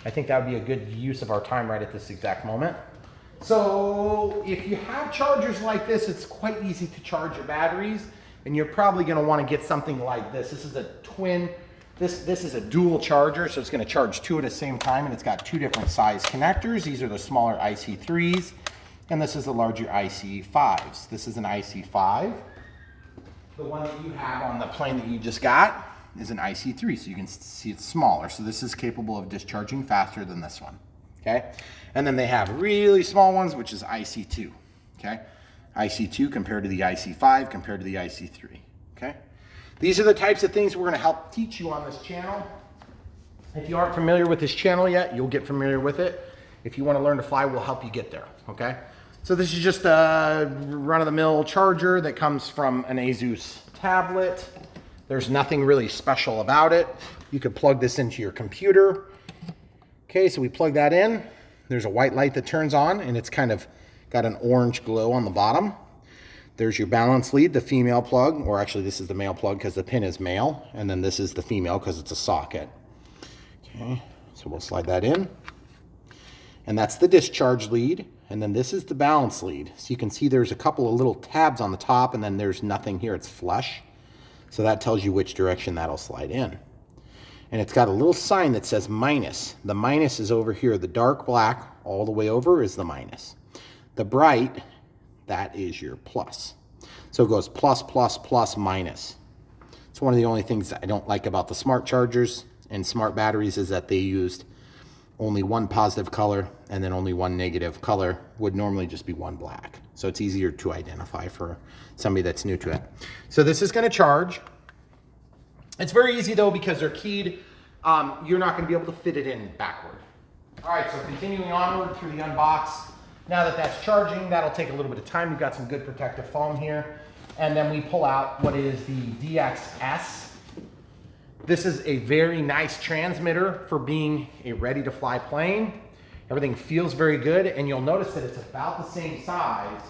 I think that would be a good use of our time right at this exact moment. So if you have chargers like this, it's quite easy to charge your batteries, and you're probably gonna wanna get something like this. This is a twin, this is a dual charger, so it's gonna charge two at the same time, and it's got two different size connectors. These are the smaller IC3s, and this is the larger IC5s. This is an IC5. The one that you have on the plane that you just got is an IC3, so you can see it's smaller. So this is capable of discharging faster than this one, okay? And then they have really small ones, which is IC2, okay? IC2 compared to the IC5 compared to the IC3, okay? These are the types of things we're gonna help teach you on this channel. If you aren't familiar with this channel yet, you'll get familiar with it. If you wanna learn to fly, we'll help you get there, okay? So this is just a run-of-the-mill charger that comes from an ASUS tablet. There's nothing really special about it. You could plug this into your computer. Okay, so we plug that in. There's a white light that turns on, and it's kind of got an orange glow on the bottom. There's your balance lead, the female plug, or actually this is the male plug because the pin is male, and then this is the female because it's a socket. Okay, so we'll slide that in. And that's the discharge lead, and then this is the balance lead. So you can see there's a couple of little tabs on the top, and then there's nothing here, it's flush. So that tells you which direction that'll slide in. And it's got a little sign that says minus. The minus is over here. The dark black all the way over is the minus. The bright, that is your plus. So it goes plus, plus, plus, minus. It's one of the only things I don't like about the smart chargers and smart batteries is that they used only one positive color and then only one negative color. Would normally just be one black. So it's easier to identify for somebody that's new to it. So this is gonna charge. It's very easy though because they're keyed. You're not gonna be able to fit it in backward. All right, so continuing onward through the unbox. Now that that's charging, that'll take a little bit of time. We've got some good protective foam here. And then we pull out what is the DXS. This is a very nice transmitter for being a ready to fly plane. Everything feels very good, and you'll notice that it's about the same size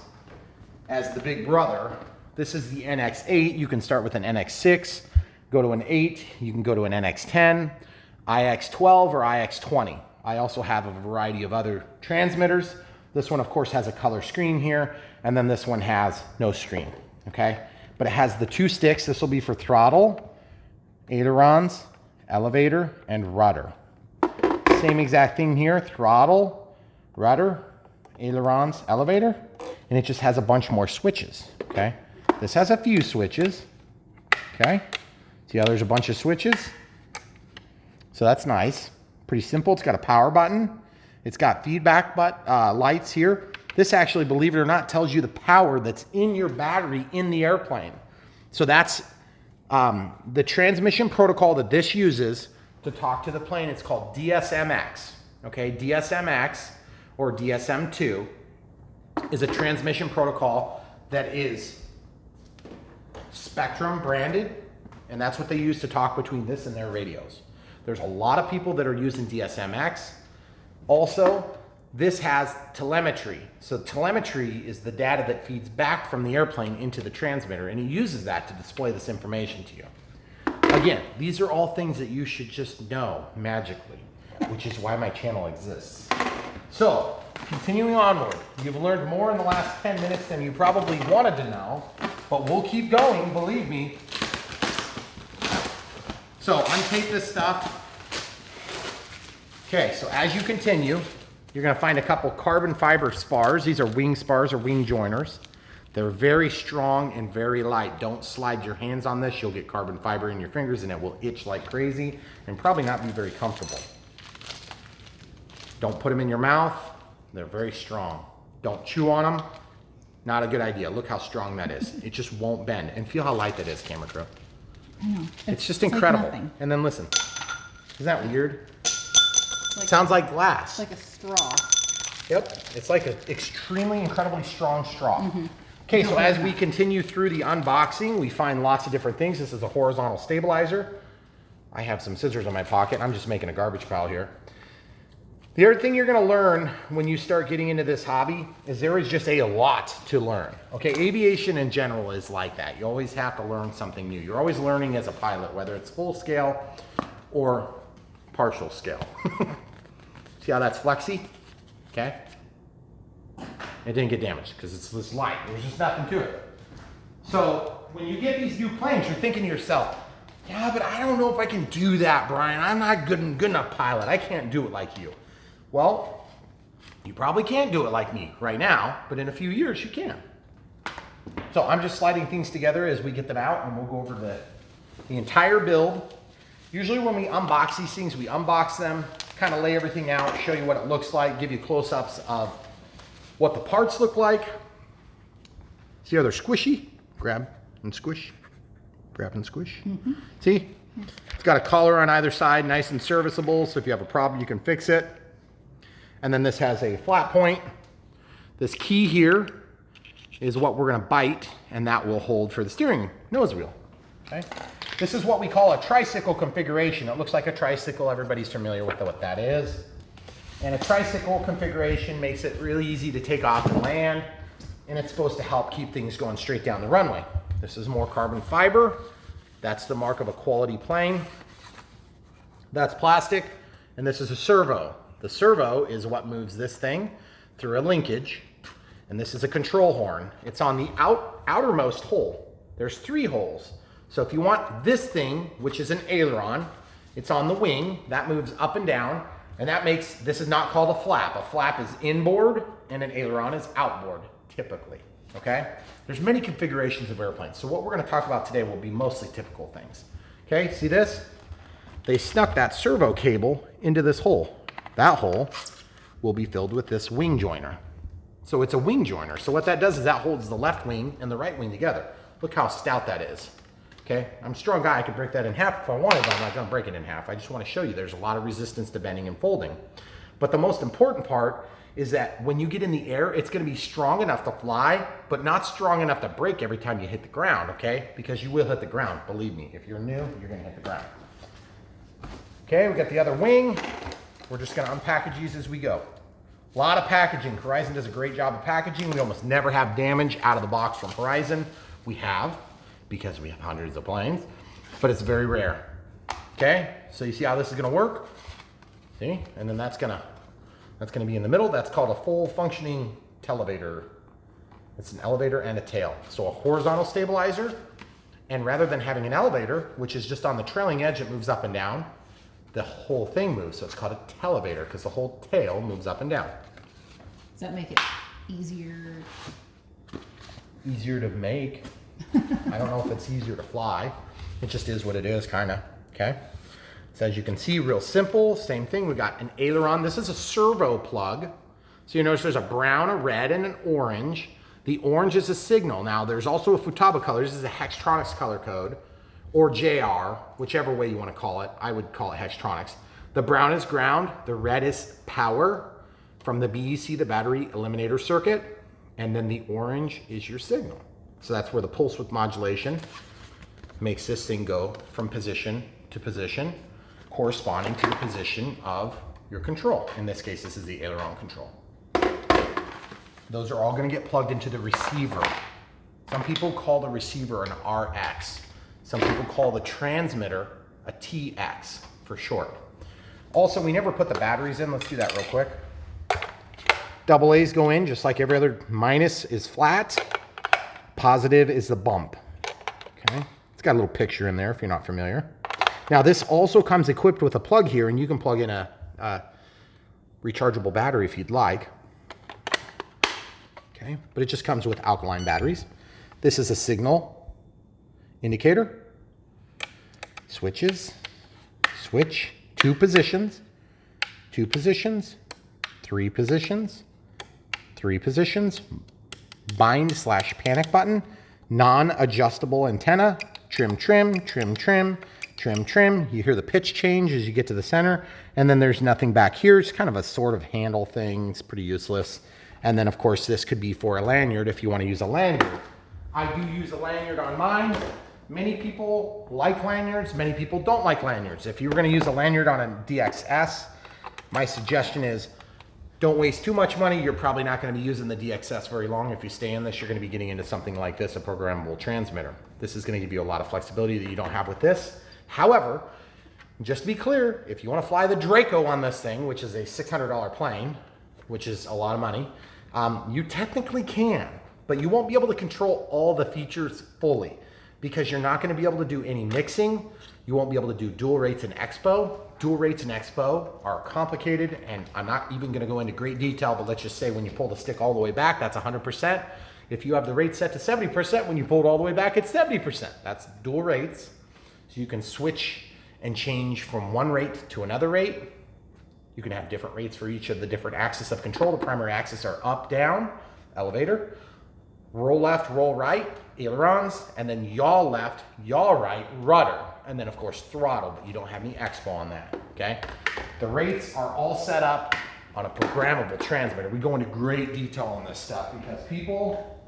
as the big brother. This is the NX8. You can start with an NX6, go to an 8, you can go to an NX10, IX12, or IX20. I also have a variety of other transmitters. This one, of course, has a color screen here, and then this one has no screen, okay? But it has the two sticks. This will be for throttle, ailerons, elevator, and rudder. Same exact thing here, throttle, rudder, ailerons, elevator, and it just has a bunch more switches, okay? This has a few switches, okay? See how there's a bunch of switches? So that's nice. Pretty simple. It's got a power button. It's got feedback lights here. This actually, believe it or not, tells you the power that's in your battery in the airplane. So that's the transmission protocol that this uses to talk to the plane. It's called DSMX, okay? DSMX, or DSM2, is a transmission protocol that is Spectrum branded, and that's what they use to talk between this and their radios. There's a lot of people that are using DSMX. Also, this has telemetry. So telemetry is the data that feeds back from the airplane into the transmitter, and it uses that to display this information to you. Again, these are all things that you should just know magically, which is why my channel exists. So, continuing onward, you've learned more in the last 10 minutes than you probably wanted to know, but we'll keep going, believe me. So, untape this stuff. Okay, so as you continue, you're gonna find a couple carbon fiber spars. These are wing spars or wing joiners. They're very strong and very light. Don't slide your hands on this. You'll get carbon fiber in your fingers and it will itch like crazy and probably not be very comfortable. Don't put them in your mouth. They're very strong. Don't chew on them. Not a good idea. Look how strong that is. It just won't bend. And feel how light that is, camera crew. I know. It's just incredible. Like nothing. And then listen. Isn't that weird? Like, Sounds like glass. like a straw. Yep. It's like an extremely, incredibly strong straw. Okay, so as we continue through the unboxing, we find lots of different things. This is a horizontal stabilizer. I have some scissors in my pocket. I'm just making a garbage pile here. The other thing you're gonna learn when you start getting into this hobby is there is just a lot to learn. Okay, aviation in general is like that. You always have to learn something new. You're always learning as a pilot, whether it's full scale or partial scale. See how that's flexy? Okay. It didn't get damaged because it's this light. There's just nothing to it. So when you get these new planes, you're thinking to yourself, yeah, but I don't know if I can do that, Brian. I'm not good enough pilot. I can't do it like you. Well, you probably can't do it like me right now, but in a few years you can. So I'm just sliding things together as we get them out, and we'll go over the entire build. Usually when we unbox these things, we unbox them, kind of lay everything out, show you what it looks like, give you close-ups of what the parts look like. See how they're squishy? Grab and squish. Grab and squish. See? It's got a collar on either side, nice and serviceable, so if you have a problem, you can fix it. And then this has a flat point. This key here is what we're gonna bite, and that will hold for the steering nose wheel, okay? This is what we call a tricycle configuration. It looks like a tricycle. Everybody's familiar with what that is. And a tricycle configuration makes it really easy to take off and land, and it's supposed to help keep things going straight down the runway. This is more carbon fiber. That's the mark of a quality plane. That's plastic, and this is a servo. The servo is what moves this thing through a linkage, and this is a control horn. It's on the outermost hole. There's 3 holes. So if you want this thing, which is an aileron, it's on the wing, that moves up and down, and that makes, this is not called a flap. A flap is inboard, and an aileron is outboard, typically, okay? There's many configurations of airplanes, so what we're gonna talk about today will be mostly typical things. Okay, see this? They snuck that servo cable into this hole. That hole will be filled with this wing joiner. So it's a wing joiner. So what that does is that holds the left wing and the right wing together. Look how stout that is. Okay, I'm a strong guy, I could break that in half if I wanted, but I'm not gonna break it in half. I just wanna show you there's a lot of resistance to bending and folding. But the most important part is that when you get in the air, it's gonna be strong enough to fly, but not strong enough to break every time you hit the ground, okay? Because you will hit the ground, believe me. If you're new, you're gonna hit the ground. Okay, we got the other wing. We're just gonna unpackage these as we go. A lot of packaging. Horizon does a great job of packaging. We almost never have damage out of the box from Horizon. We have, because we have hundreds of planes, but it's very rare. Okay, so you see how this is gonna work? See, and then that's gonna be in the middle. That's called a full functioning televator. It's an elevator and a tail. So a horizontal stabilizer, and rather than having an elevator, which is just on the trailing edge, it moves up and down, the whole thing moves. So it's called a televator because the whole tail moves up and down. Does that make it easier? Easier to make. I don't know if it's easier to fly. It just is what it is, kind of, okay? So as you can see, real simple, same thing. We got an aileron. This is a servo plug. So you notice there's a brown, a red, and an orange. The orange is a signal. Now there's also a Futaba color. This is a Hextronics color code, or JR, whichever way you want to call it. I would call it Hextronics. The brown is ground. The red is power from the BEC, the battery eliminator circuit. And then the orange is your signal. So that's where the pulse width modulation makes this thing go from position to position, corresponding to the position of your control. In this case, this is the aileron control. Those are all gonna get plugged into the receiver. Some people call the receiver an RX. Some people call the transmitter a TX for short. Also, we never put the batteries in. Let's do that real quick. Double A's go in just like every other. Minus is flat. Positive is the bump. Okay, it's got a little picture in there if you're not familiar. Now this also comes equipped with a plug here, and you can plug in a rechargeable battery if you'd like. Okay, but it just comes with alkaline batteries. This is a signal indicator. Switches, switch, 2 positions, 2 positions, 3 positions, 3 positions, bind/panic button, non-adjustable antenna, trim, trim, trim, trim, trim, trim. You hear the pitch change as you get to the center, and then there's nothing back here. It's kind of a sort of handle thing. It's pretty useless. And then of course this could be for a lanyard if you want to use a lanyard. I do use a lanyard on mine. Many people like lanyards, many people don't like lanyards. If you were going to use a lanyard on a DXS, my suggestion is don't waste too much money. You're probably not going to be using the DXS very long. If you stay in this, you're going to be getting into something like this, a programmable transmitter. This is going to give you a lot of flexibility that you don't have with this. However, just to be clear, if you want to fly the Draco on this thing, which is a $600 plane, which is a lot of money, you technically can, but you won't be able to control all the features fully because you're not going to be able to do any mixing. You won't be able to do dual rates in Expo. Dual rates in Expo are complicated, and I'm not even going to go into great detail, but let's just say when you pull the stick all the way back, that's 100%. If you have the rate set to 70%, when you pull it all the way back, it's 70%. That's dual rates. So you can switch and change from one rate to another rate. You can have different rates for each of the different axes of control. The primary axes are up, down, elevator, roll left, roll right, ailerons, and then yaw left, yaw right, rudder, and then of course throttle, but you don't have any expo on that, okay? The rates are all set up on a programmable transmitter. We go into great detail on this stuff because people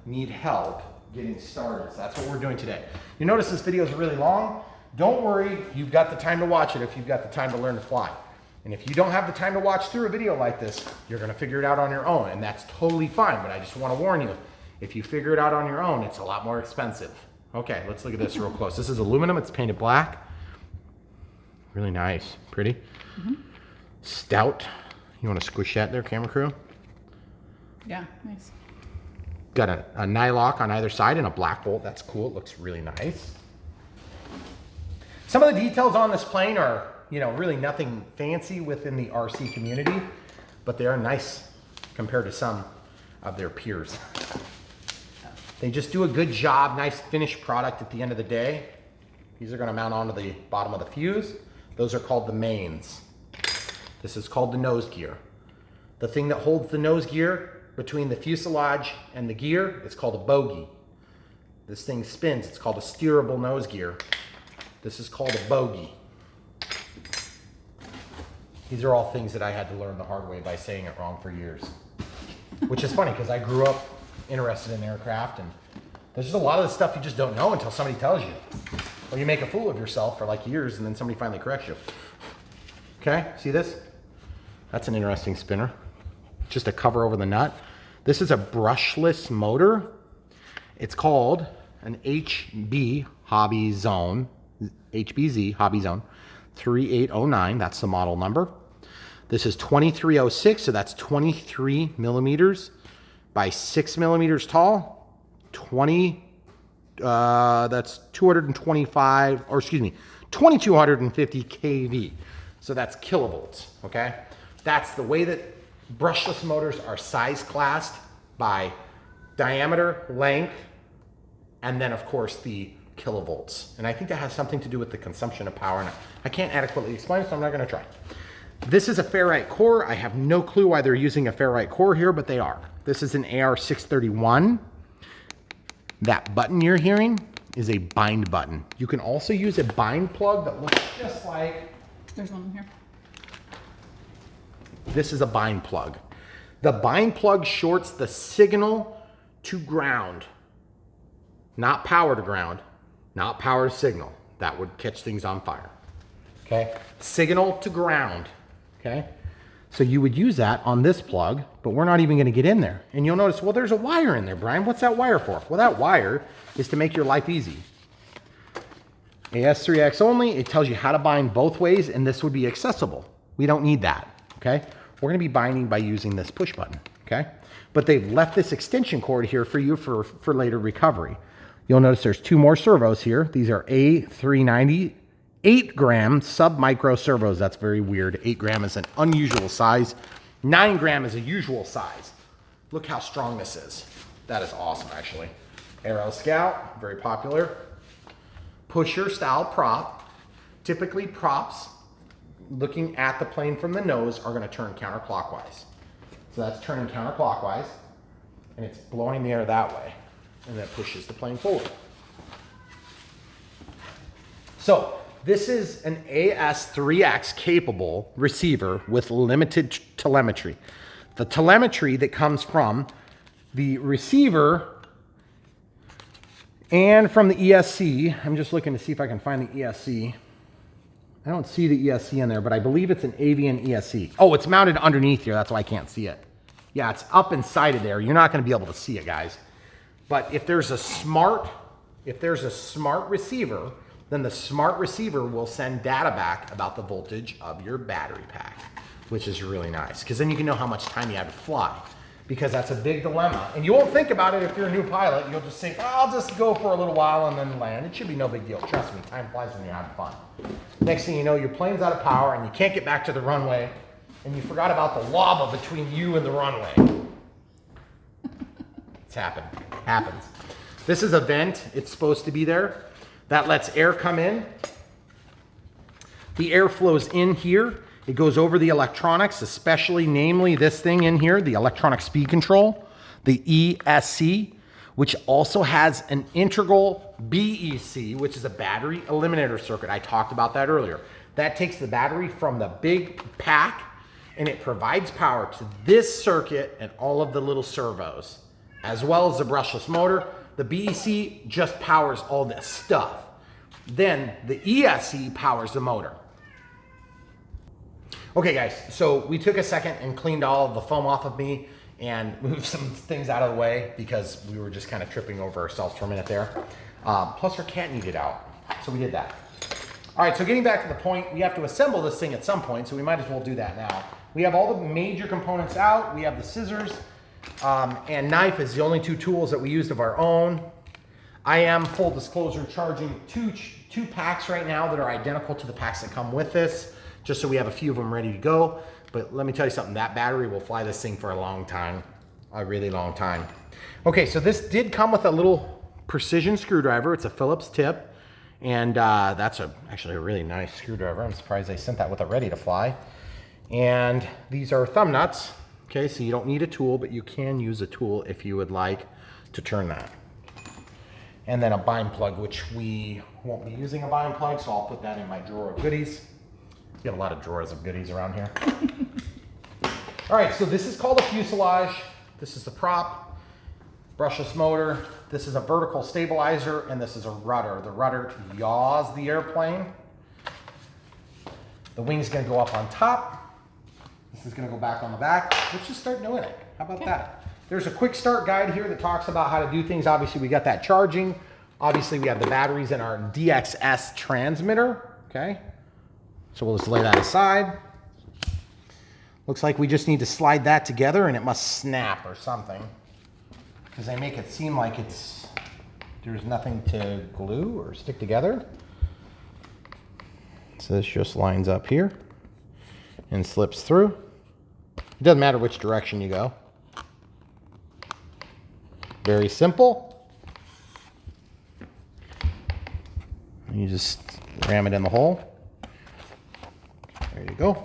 need help getting started. So that's what we're doing today. You notice this video is really long. Don't worry, you've got the time to watch it if you've got the time to learn to fly. And if you don't have the time to watch through a video like this, you're gonna figure it out on your own, and that's totally fine, but I just wanna warn you, if you figure it out on your own, it's a lot more expensive. Okay, let's look at this real close. This is aluminum, it's painted black. Really nice, pretty. Stout. You wanna squish that there, camera crew? Yeah, nice. Got a nylock on either side and a black bolt. That's cool, it looks really nice. Some of the details on this plane are, you know, really nothing fancy within the RC community, but they are nice compared to some of their peers. They just do a good job, nice finished product at the end of the day. These are gonna mount onto the bottom of the fuse. Those are called the mains. This is called the nose gear. The thing that holds the nose gear between the fuselage and the gear is called a bogie. This thing spins, it's called a steerable nose gear. This is called a bogie. These are all things that I had to learn the hard way by saying it wrong for years. Which is funny because I grew up interested in aircraft, and there's just a lot of the stuff you just don't know until somebody tells you. Or you make a fool of yourself for like years and then somebody finally corrects you. Okay, see this? That's an interesting spinner. Just a cover over the nut. This is a brushless motor. It's called an HB HobbyZone, HBZ HobbyZone 3809. That's the model number. This is 2306, so that's 23 millimeters by 6 millimeters tall. That's 225, or excuse me, 2250 kV. So that's kilovolts, okay? That's the way that brushless motors are size classed by diameter, length, and then of course the kilovolts. And I think that has something to do with the consumption of power. And I can't adequately explain it, so I'm not gonna try. This is a ferrite core. I have no clue why they're using a ferrite core here, but they are. This is an AR631. That button you're hearing is a bind button. You can also use a bind plug that looks just like... There's one in here. This is a bind plug. The bind plug shorts the signal to ground. Not power to ground, not power to signal. That would catch things on fire. Okay? Signal to ground. Okay? So you would use that on this plug, but we're not even gonna get in there. And you'll notice, well, there's a wire in there, Brian. What's that wire for? Well, that wire is to make your life easy. AS3X only, it tells you how to bind both ways, and this would be accessible. We don't need that, okay? We're gonna be binding by using this push button, okay? But they've left this extension cord here for you for later recovery. You'll notice there's 2 more servos here. These are A390 8-gram sub-micro servos. That's very weird. 8 gram is an unusual size. 9 gram is a usual size. Look how strong this is. That is awesome, actually. AeroScout, very popular. Pusher style prop. Typically props looking at the plane from the nose are gonna turn counterclockwise. So that's turning counterclockwise, and it's blowing the air that way, and that pushes the plane forward. So this is an AS3X capable receiver with limited telemetry. The telemetry that comes from the receiver and from the ESC, I'm just looking to see if I can find the ESC. I don't see the ESC in there, but I believe it's an Avian ESC. Oh, it's mounted underneath here. That's why I can't see it. Yeah, it's up inside of there. You're not going to be able to see it, guys. But if there's a smart receiver, then the smart receiver will send data back about the voltage of your battery pack, which is really nice, because then you can know how much time you have to fly, because that's a big dilemma. And you won't think about it if you're a new pilot. You'll just think, oh, I'll just go for a little while and then land. It should be no big deal. Trust me, time flies when you're having fun. Next thing you know, your plane's out of power and you can't get back to the runway, and you forgot about the lava between you and the runway. It's happened. Happens. This is a vent. It's supposed to be there. That lets air come in. The air flows in here. It goes over the electronics, especially namely this thing in here, the electronic speed control, the ESC, which also has an integral BEC, which is a battery eliminator circuit. I talked about that earlier. That takes the battery from the big pack and it provides power to this circuit and all of the little servos, as well as the brushless motor. The BEC just powers all this stuff. Then the ESC powers the motor. Okay guys, so we took a second and cleaned all of the foam off of me and moved some things out of the way because we were just kind of tripping over ourselves for a minute there. Plus our cat needed out, so we did that. All right, so getting back to the point, we have to assemble this thing at some point, so we might as well do that now. We have all the major components out. We have the scissors and knife is the only two tools that we used of our own. I am, full disclosure, charging two packs right now that are identical to the packs that come with this, just so we have a few of them ready to go. But let me tell you something, that battery will fly this thing for a long time, a really long time. Okay, so this did come with a little precision screwdriver. It's a Phillips tip, and that's actually a really nice screwdriver. I'm surprised they sent that with it ready to fly. And these are thumb nuts. Okay, so you don't need a tool, but you can use a tool if you would like to turn that. And then a bind plug, which we won't be using a bind plug, so I'll put that in my drawer of goodies. We have a lot of drawers of goodies around here. All right, so this is called a fuselage. This is the prop, brushless motor. This is a vertical stabilizer, and this is a rudder. The rudder yaws the airplane. The wing's gonna go up on top. This is gonna go back on the back. Let's just start doing it. How about that? There's a quick start guide here that talks about how to do things. Obviously, we got that charging. Obviously, we have the batteries in our DXS transmitter, okay? So we'll just lay that aside. Looks like we just need to slide that together and it must snap or something, because they make it seem like there's nothing to glue or stick together. So this just lines up here and slips through. It doesn't matter which direction you go. Very simple. You just ram it in the hole. There you go.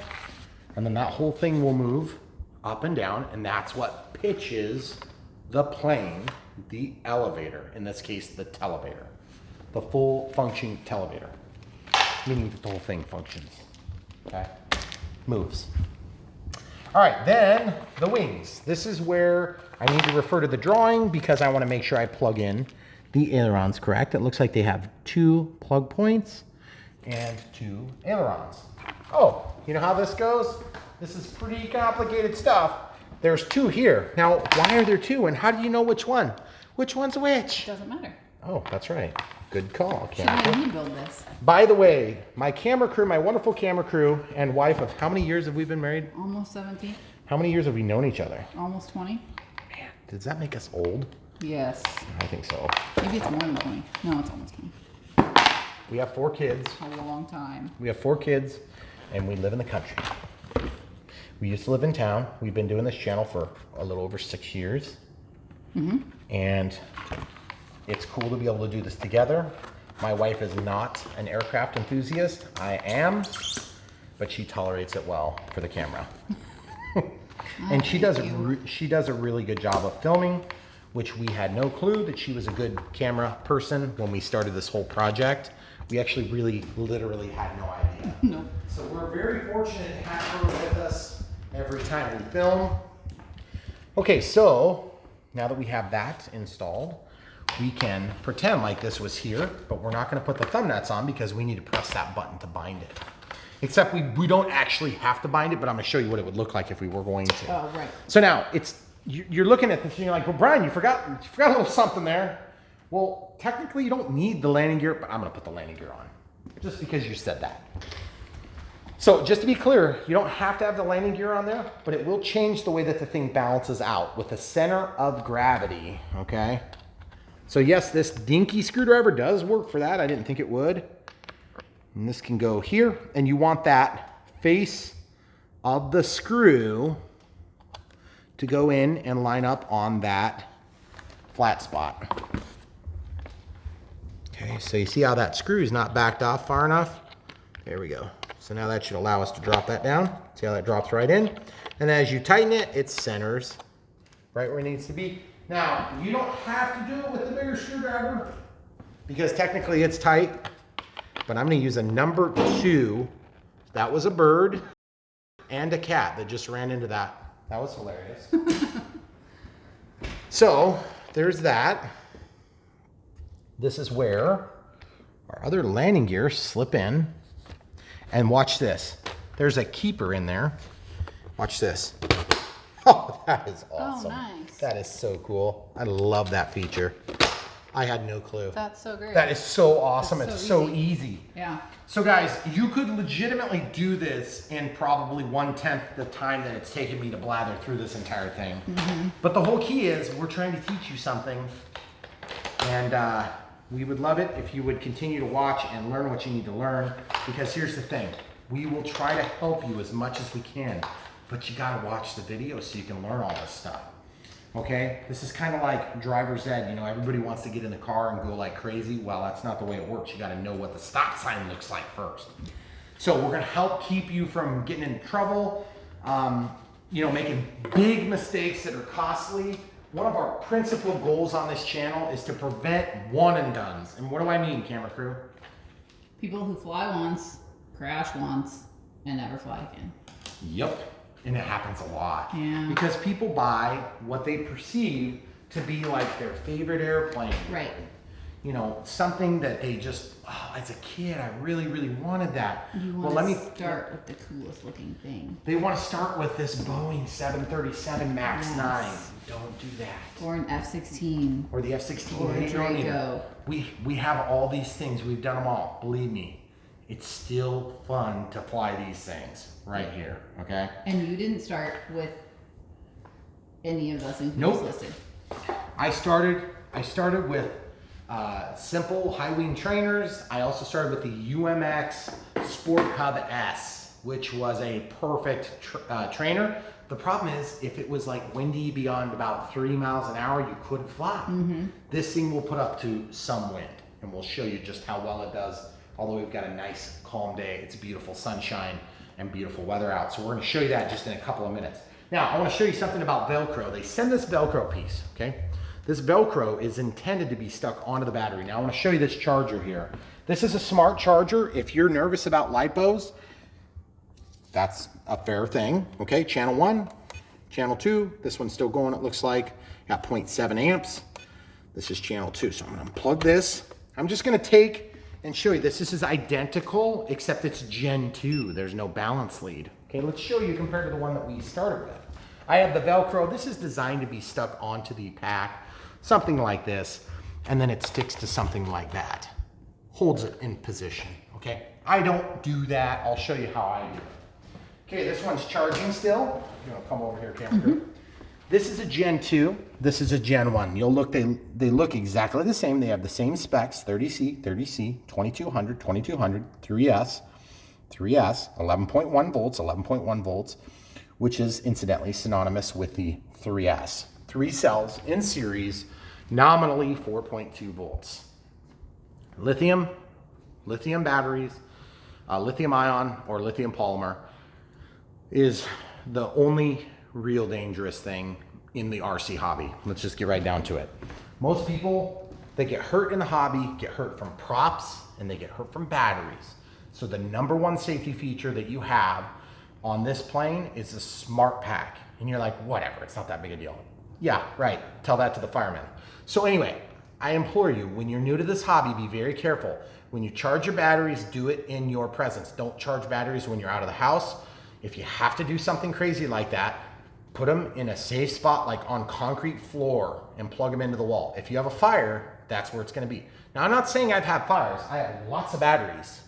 And then that whole thing will move up and down, and that's what pitches the plane, the elevator, in this case, the televator, the full function televator, meaning that the whole thing functions, okay? Moves. All right, then the wings. This is where I need to refer to the drawing because I want to make sure I plug in the ailerons correct. It looks like they have 2 plug points and 2 ailerons. Oh, you know how this goes? This is pretty complicated stuff. There's 2 here. Now, why are there 2 and how do you know which one? Which one's which? Doesn't matter. Oh, that's right. Good call, Should I rebuild this? By the way, my camera crew, my wonderful camera crew and wife of how many years have we been married? Almost 17. How many years have we known each other? Almost 20. Man, does that make us old? Yes. I think so. Maybe it's more than 20. No, it's almost 20. We have 4 kids. A long time. We have 4 kids and we live in the country. We used to live in town. We've been doing this channel for a little over 6 years. Mm-hmm. And it's cool to be able to do this together. My wife is not an aircraft enthusiast. I am, but she tolerates it well for the camera. And she does a really good job of filming, which we had no clue that she was a good camera person when we started this whole project. We actually really literally had no idea. Nope. So we're very fortunate to have her with us every time we film. Okay, so now that we have that installed, we can pretend like this was here, but we're not gonna put the thumb nuts on because we need to press that button to bind it. Except we don't actually have to bind it, but I'm gonna show you what it would look like if we were going to. Oh, right. So now you're looking at this and you're like, well, Brian, you forgot a little something there. Well, technically you don't need the landing gear, but I'm gonna put the landing gear on just because you said that. So just to be clear, you don't have to have the landing gear on there, but it will change the way that the thing balances out with the center of gravity, okay? So yes, this dinky screwdriver does work for that. I didn't think it would. And this can go here, and you want that face of the screw to go in and line up on that flat spot. Okay, so you see how that screw is not backed off far enough? There we go. So now that should allow us to drop that down. See how that drops right in? And as you tighten it, it centers right where it needs to be. Now, you don't have to do it with the bigger screwdriver because technically it's tight, but I'm gonna use a number 2. That was a bird and a cat that just ran into that. That was hilarious. So there's that. This is where our other landing gears slip in. And watch this. There's a keeper in there. Watch this. Oh, that is awesome. Oh, nice. That is so cool. I love that feature. I had no clue. That's so great. That is so awesome. That's it's so so easy. Yeah. So guys, you could legitimately do this in probably 1/10 the time that it's taken me to blather through this entire thing. But the whole key is we're trying to teach you something, and we would love it if you would continue to watch and learn what you need to learn, because here's the thing. We will try to help you as much as we can, but you gotta watch the video so you can learn all this stuff. Okay? This is kind of like driver's ed. You know, everybody wants to get in the car and go like crazy. Well, that's not the way it works. You gotta know what the stop sign looks like first. So we're gonna help keep you from getting in trouble, you know, making big mistakes that are costly. One of our principal goals on this channel is to prevent one and dones. And what do I mean, camera crew? People who fly once, crash once, and never fly again. Yep. And it happens a lot. Yeah. Because people buy what they perceive to be like their favorite airplane. Right. You know, something that they just, oh, as a kid, I really, really wanted that. You want to start with the coolest looking thing. They want to start with this Boeing 737 MAX 9. Don't do that. Or an F-16. Or the F-16. Or a Draco. We have all these things. We've done them all. Believe me, it's still fun to fly these things right here. Okay. And you didn't start with any of those things Nope. listed. I started with simple high wing trainers. I also started with the UMX Sport Cub S, which was a perfect trainer. The problem is, if it was like windy beyond about 3 miles an hour, you couldn't fly. This thing will put up to some wind, and we'll show you just how well it does. Although we've got a nice calm day, it's beautiful sunshine and beautiful weather out. So we're gonna show you that just in a couple of minutes. Now, I wanna show you something about Velcro. They send this Velcro piece, okay? This Velcro is intended to be stuck onto the battery. Now, I wanna show you this charger here. This is a smart charger. If you're nervous about lipos, that's a fair thing, okay? Channel 1, channel 2, this one's still going, it looks like. Got 0.7 amps. This is channel 2, so I'm gonna unplug this. I'm just gonna take and show you this. This is identical, except it's Gen 2. There's no balance lead. Okay, let's show you compared to the one that we started with. I have the Velcro. This is designed to be stuck onto the pack, something like this, and then it sticks to something like that. Holds it in position, okay? I don't do that. I'll show you how I do it. Okay, this one's charging still. You know, come over here, camera crew. This is a Gen 2. This is a Gen 1. You'll look, they look exactly the same. They have the same specs, 30C, 30C, 2200, 2200, 3S, 11.1 volts, 11.1 volts, which is incidentally synonymous with the 3S. 3 cells in series, nominally 4.2 volts. Lithium batteries, lithium ion or lithium polymer is the only real dangerous thing in the RC hobby. Let's just get right down to it. Most people, they get hurt in the hobby, get hurt from props, and they get hurt from batteries. So the number one safety feature that you have on this plane is a smart pack. And you're like, whatever, it's not that big a deal. Yeah, right, tell that to the firemen. So anyway, I implore you, when you're new to this hobby, be very careful. When you charge your batteries, do it in your presence. Don't charge batteries when you're out of the house. If you have to do something crazy like that, put them in a safe spot, like on concrete floor, and plug them into the wall. If you have a fire, that's where it's gonna be. Now, I'm not saying I've had fires. I have lots of batteries.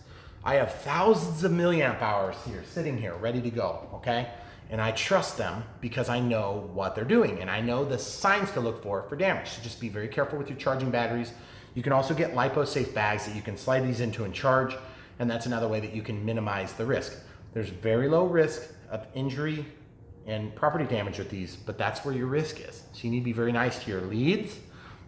I have thousands of milliamp hours here, sitting here, ready to go, okay? And I trust them because I know what they're doing, and I know the signs to look for damage. So just be very careful with your charging batteries. You can also get lipo-safe bags that you can slide these into and charge, and that's another way that you can minimize the risk. There's very low risk of injury and property damage with these, but that's where your risk is. So you need to be very nice to your leads,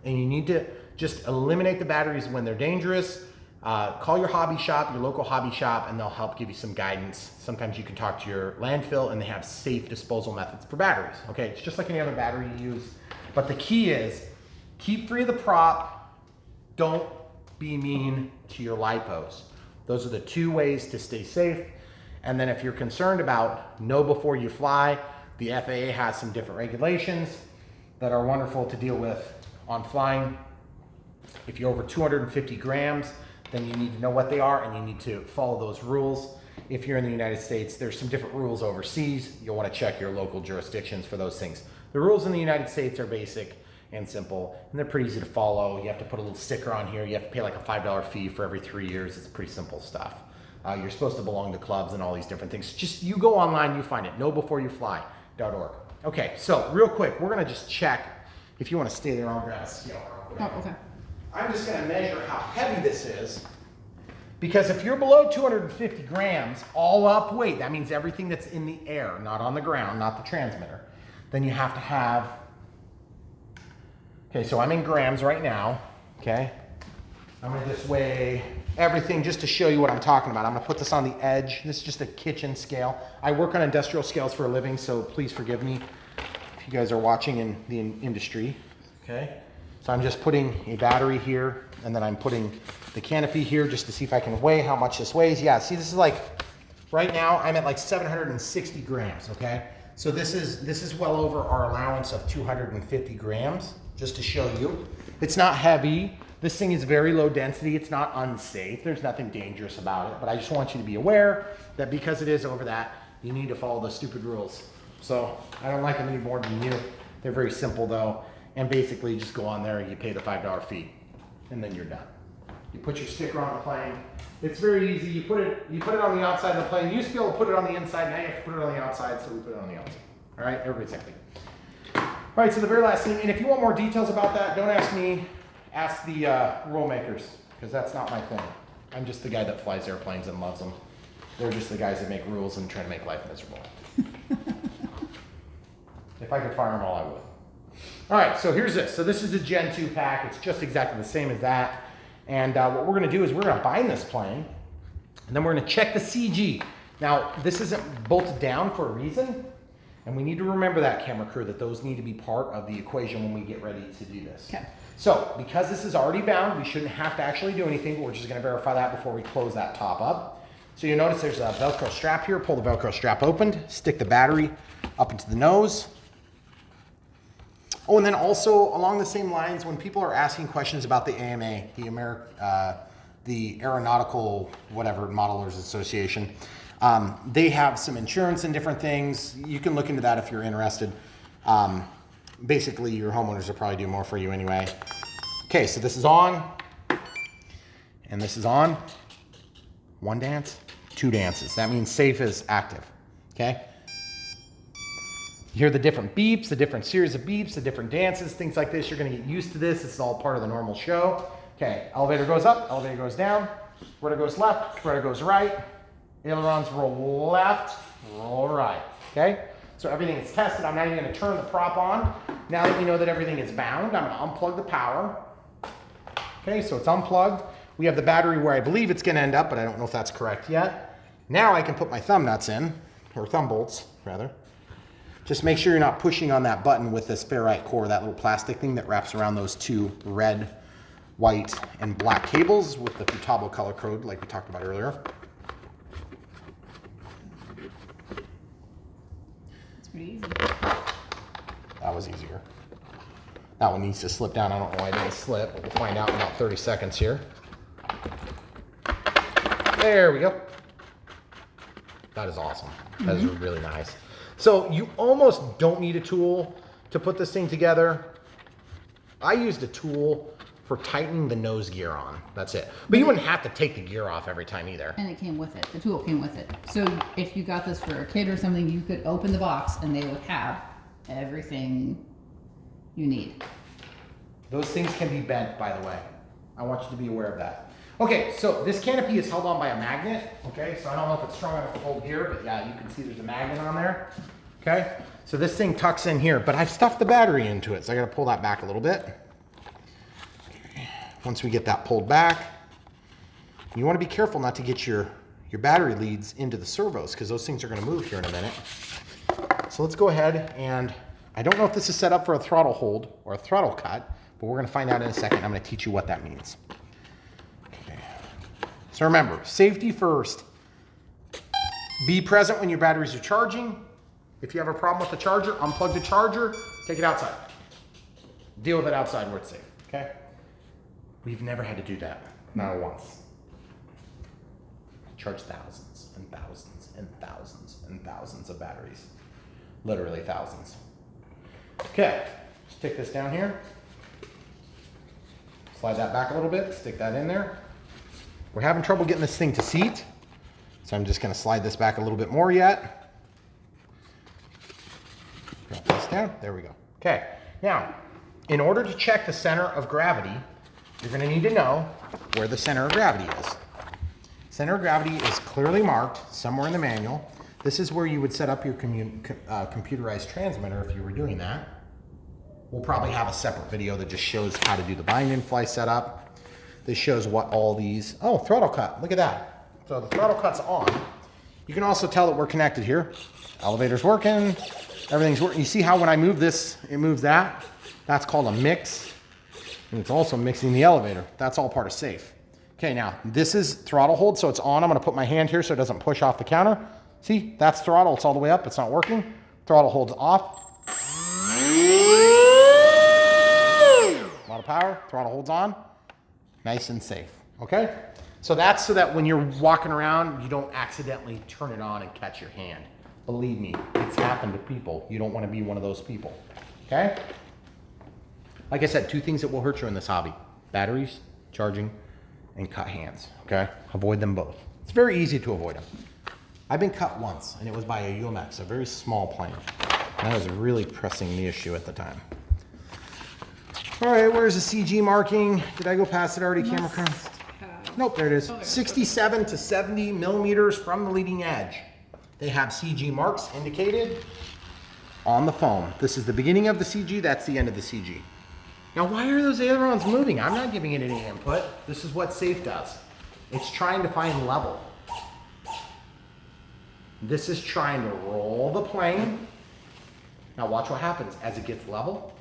and you need to just eliminate the batteries when they're dangerous. Call your hobby shop, your local hobby shop, and they'll help give you some guidance. Sometimes you can talk to your landfill, and they have safe disposal methods for batteries. Okay, it's just like any other battery you use. But the key is, keep free of the prop. Don't be mean to your lipos. Those are the two ways to stay safe. And then if you're concerned about know before you fly, the FAA has some different regulations that are wonderful to deal with on flying. If you're over 250 grams, then you need to know what they are and you need to follow those rules. If you're in the United States, there's some different rules overseas. You'll want to check your local jurisdictions for those things. The rules in the United States are basic and simple, and they're pretty easy to follow. You have to put a little sticker on here. You have to pay like a $5 fee for every 3 years. It's pretty simple stuff. You're supposed to belong to clubs and all these different things. Just you go online, you find it. knowbeforeyouFly.org. Okay, so real quick, we're gonna just check. If you want to stay there, I'll grab a scale real quick. Oh, okay. I'm just gonna measure how heavy this is, because if you're below 250 grams, all up weight, that means everything that's in the air, not on the ground, not the transmitter, then you have to have, okay, so I'm in grams right now, okay? I'm gonna just weigh everything just to show you what I'm talking about. I'm gonna put this on the edge. This is just a kitchen scale. I work on industrial scales for a living, so please forgive me if you guys are watching in the industry, okay? So I'm just putting a battery here, and then I'm putting the Canopy here just to see if I can weigh how much this weighs. Yeah, see, this is like, right now I'm at like 760 grams, okay? So this is well over our allowance of 250 grams, just to show you. It's not heavy. This thing is very low density. It's not unsafe. There's nothing dangerous about it, but I just want you to be aware that because it is over that, you need to follow the stupid rules. So I don't like them any more than you. They're very simple though. And basically you just go on there and you pay the $5 fee and then you're done. You put your sticker on the plane. It's very easy. You put it on the outside of the plane. You used to be able to put it on the inside. Now you have to put it on the outside, so we put it on the outside. All right, everybody's happy. All right, so the very last thing, and if you want more details about that, don't ask me, ask the rule makers, because that's not my thing. I'm just the guy that flies airplanes and loves them. They're just the guys that make rules and try to make life miserable. If I could fire them all, I would. All right, so here's this. So this is the Gen 2 pack. It's just exactly the same as that. And what we're gonna do is we're gonna bind this plane, and then we're gonna check the CG. Now, this isn't bolted down for a reason, and we need to remember that, camera crew, that those need to be part of the equation when we get ready to do this. Okay. So, because this is already bound, we shouldn't have to actually do anything, but we're just gonna verify that before we close that top up. So you'll notice there's a Velcro strap here. Pull the Velcro strap open, stick the battery up into the nose. Oh, and then also along the same lines, when people are asking questions about the AMA, the Aeronautical whatever Modelers Association, they have some insurance and different things. You can look into that if you're interested. Basically, your homeowners will probably do more for you anyway. Okay, so this is on, and this is on. 1 dance, 2 dances. That means safe is active, okay? You hear the different beeps, the different series of beeps, the different dances, things like this. You're gonna get used to this. This is all part of the normal show. Okay, elevator goes up, elevator goes down, rudder goes left, rudder goes right, ailerons roll left, roll right, okay? So everything is tested. I'm not even gonna turn the prop on. Now that we know that everything is bound, I'm gonna unplug the power. Okay, so it's unplugged. We have the battery where I believe it's gonna end up, but I don't know if that's correct yet. Now I can put my thumb nuts in, or thumb bolts, rather. Just make sure you're not pushing on that button with this ferrite core, that little plastic thing that wraps around those two red, white, and black cables with the Futabo color code like we talked about earlier. It's pretty easy. That was easier. That one needs to slip down. I don't know why it didn't slip, but we'll find out in about 30 seconds here. There we go. That is awesome. That is really nice. So you almost don't need a tool to put this thing together. I used a tool for tightening the nose gear on. That's it. But you wouldn't have to take the gear off every time either. And it came with it. The tool came with it. So if you got this for a kid or something, you could open the box and they would have everything you need. Those things can be bent, by the way. I want you to be aware of that. Okay, so this canopy is held on by a magnet. Okay, so I don't know if it's strong enough to hold here, but yeah, you can see there's a magnet on there. Okay, so this thing tucks in here, but I've stuffed the battery into it, so I gotta pull that back a little bit. Okay. Once we get that pulled back, you wanna be careful not to get your battery leads into the servos, because those things are gonna move here in a minute. So let's go ahead and, I don't know if this is set up for a throttle hold or a throttle cut, but we're gonna find out in a second. I'm gonna teach you what that means. Okay. So remember, safety first. Be present when your batteries are charging. If you have a problem with the charger, unplug the charger, take it outside. Deal with it outside where it's safe, okay? We've never had to do that, not once. Charge thousands and thousands and thousands and thousands of batteries. Literally thousands. Okay, stick this down here. Slide that back a little bit, stick that in there. We're having trouble getting this thing to seat, so I'm just gonna slide this back a little bit more yet. Drop this down, there we go. Okay, now, in order to check the center of gravity, you're gonna need to know where the center of gravity is. Center of gravity is clearly marked somewhere in the manual. This is where you would set up your computerized transmitter if you were doing that. We'll probably have a separate video that just shows how to do the bind and fly setup. This shows what all these, oh, throttle cut, look at that. So the throttle cut's on. You can also tell that we're connected here. Elevator's working, everything's working. You see how when I move this, it moves that? That's called a mix. And it's also mixing the elevator. That's all part of safe. Okay, now this is throttle hold, so it's on. I'm gonna put my hand here so it doesn't push off the counter. See, that's throttle, it's all the way up, it's not working. Throttle holds off. A lot of power, throttle holds on. Nice and safe, okay? So that's so that when you're walking around, you don't accidentally turn it on and catch your hand. Believe me, it's happened to people. You don't wanna be one of those people, okay? Like I said, two things that will hurt you in this hobby: batteries, charging, and cut hands, okay? Avoid them both. It's very easy to avoid them. I've been cut once, and it was by a UMX, a very small plane. And I was really pressing the issue at the time. All right, where's the CG marking? Did I go past it already, camera crew? Nope, there it is. 67 to 70 millimeters from the leading edge. They have CG marks indicated on the foam. This is the beginning of the CG, that's the end of the CG. Now, why are those ailerons moving? I'm not giving it any input. This is what SAFE does. It's trying to find level. This is trying to roll the plane. Now watch what happens. As it gets level,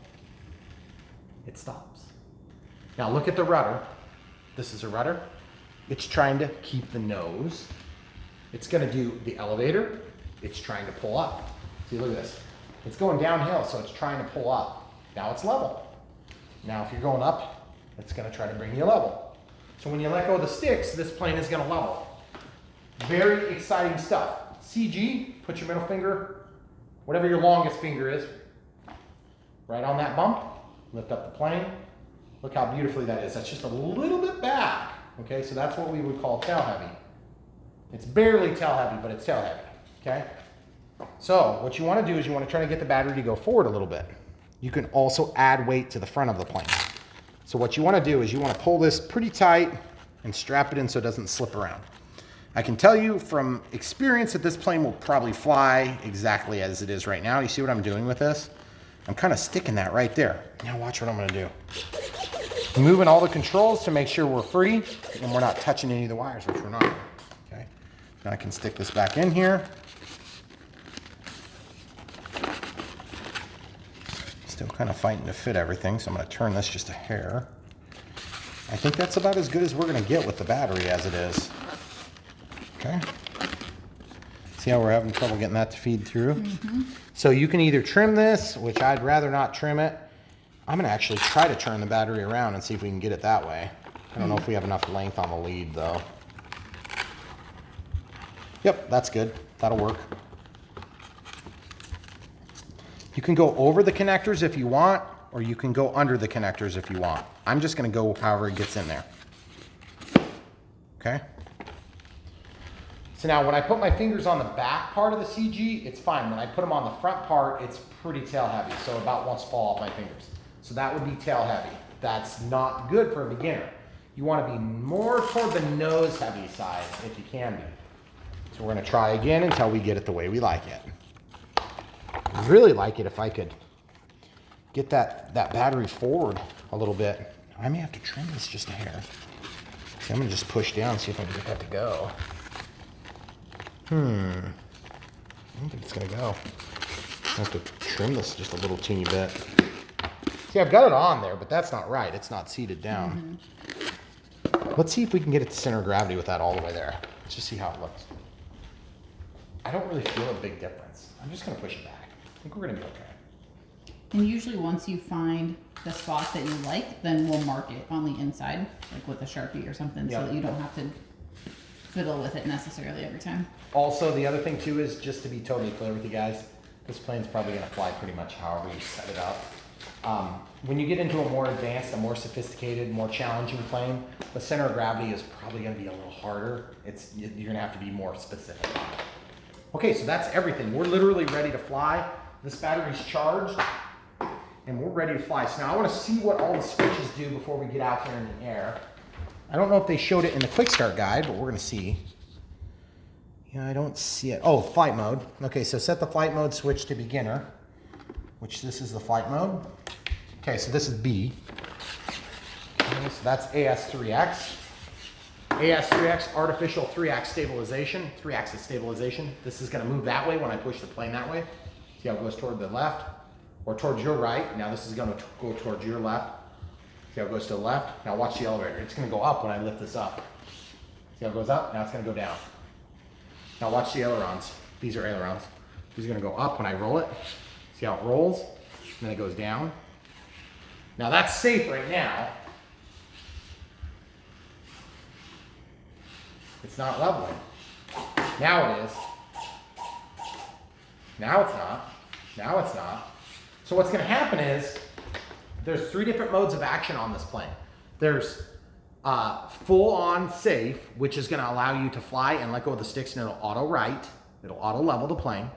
it stops. Now look at the rudder. This is a rudder. It's trying to keep the nose. It's gonna do the elevator. It's trying to pull up. See, look at this. It's going downhill, so it's trying to pull up. Now it's level. Now if you're going up, it's gonna try to bring you level. So when you let go of the sticks, this plane is gonna level. Very exciting stuff. CG, put your middle finger, whatever your longest finger is, right on that bump. Lift up the plane. Look how beautifully that is. That's just a little bit back. Okay, so that's what we would call tail heavy. It's barely tail heavy, but it's tail heavy. Okay? So what you want to do is you want to try to get the battery to go forward a little bit. You can also add weight to the front of the plane. So what you want to do is you want to pull this pretty tight and strap it in so it doesn't slip around. I can tell you from experience that this plane will probably fly exactly as it is right now. You see what I'm doing with this? I'm kind of sticking that right there. Now watch what I'm gonna do. I'm moving all the controls to make sure we're free and we're not touching any of the wires, which we're not. Okay. Now I can stick this back in here. Still kind of fighting to fit everything, so I'm going to turn this just a hair. I think that's about as good as we're going to get with the battery as it is. Okay. See how we're having trouble getting that to feed through? Mm-hmm. So you can either trim this, which I'd rather not trim it. I'm going to actually try to turn the battery around and see if we can get it that way. I don't know if we have enough length on the lead though. Yep, that's good. That'll work. You can go over the connectors if you want, or you can go under the connectors if you want. I'm just going to go however it gets in there. Okay. So now when I put my fingers on the back part of the CG, it's fine. When I put them on the front part, it's pretty tail heavy. So about wants to fall off my fingers. So that would be tail heavy. That's not good for a beginner. You want to be more toward the nose heavy side if you can be. So we're going to try again until we get it the way we like it. I'd really like it if I could get that battery forward a little bit. I may have to trim this just a hair. See, I'm going to just push down and see if I can get that to go. I don't think it's going to go. I have to trim this just a little teeny bit. See, I've got it on there, but that's not right. It's not seated down. Mm-hmm. Let's see if we can get it to center of gravity with that all the way there. Let's just see how it looks. I don't really feel a big difference. I'm just going to push it back. I think we're going to be okay. And usually once you find the spot that you like, then we'll mark it on the inside, like with a Sharpie or something, so that you don't have to fiddle with it necessarily every time. Also, the other thing too is, just to be totally clear with you guys, this plane's probably going to fly pretty much however you set it up. When you get into a more advanced, a more sophisticated, more challenging plane, the center of gravity is probably going to be a little harder. You're going to have to be more specific. Okay, so that's everything. We're literally ready to fly. This battery's charged, and we're ready to fly. So now I want to see what all the switches do before we get out here in the air. I don't know if they showed it in the quick start guide, but we're going to see. Yeah, I don't see it. Oh, flight mode. Okay, so set the flight mode switch to beginner, which this is the flight mode. Okay, so this is B. Okay, so that's AS3X. AS3X, artificial 3-axis stabilization, 3-axis stabilization. This is going to move that way when I push the plane that way. See how it goes toward the left or towards your right. Now this is going to go towards your left. See how it goes to the left? Now watch the elevator. It's going to go up when I lift this up. See how it goes up? Now it's going to go down. Now watch the ailerons. These are ailerons. These are going to go up when I roll it. See how it rolls? And then it goes down. Now that's safe right now. It's not leveling. Now it is. Now it's not. Now it's not. So what's going to happen is there's 3 different modes of action on this plane. There's full on safe, which is going to allow you to fly and let go of the sticks and it'll auto right. It'll auto level the plane.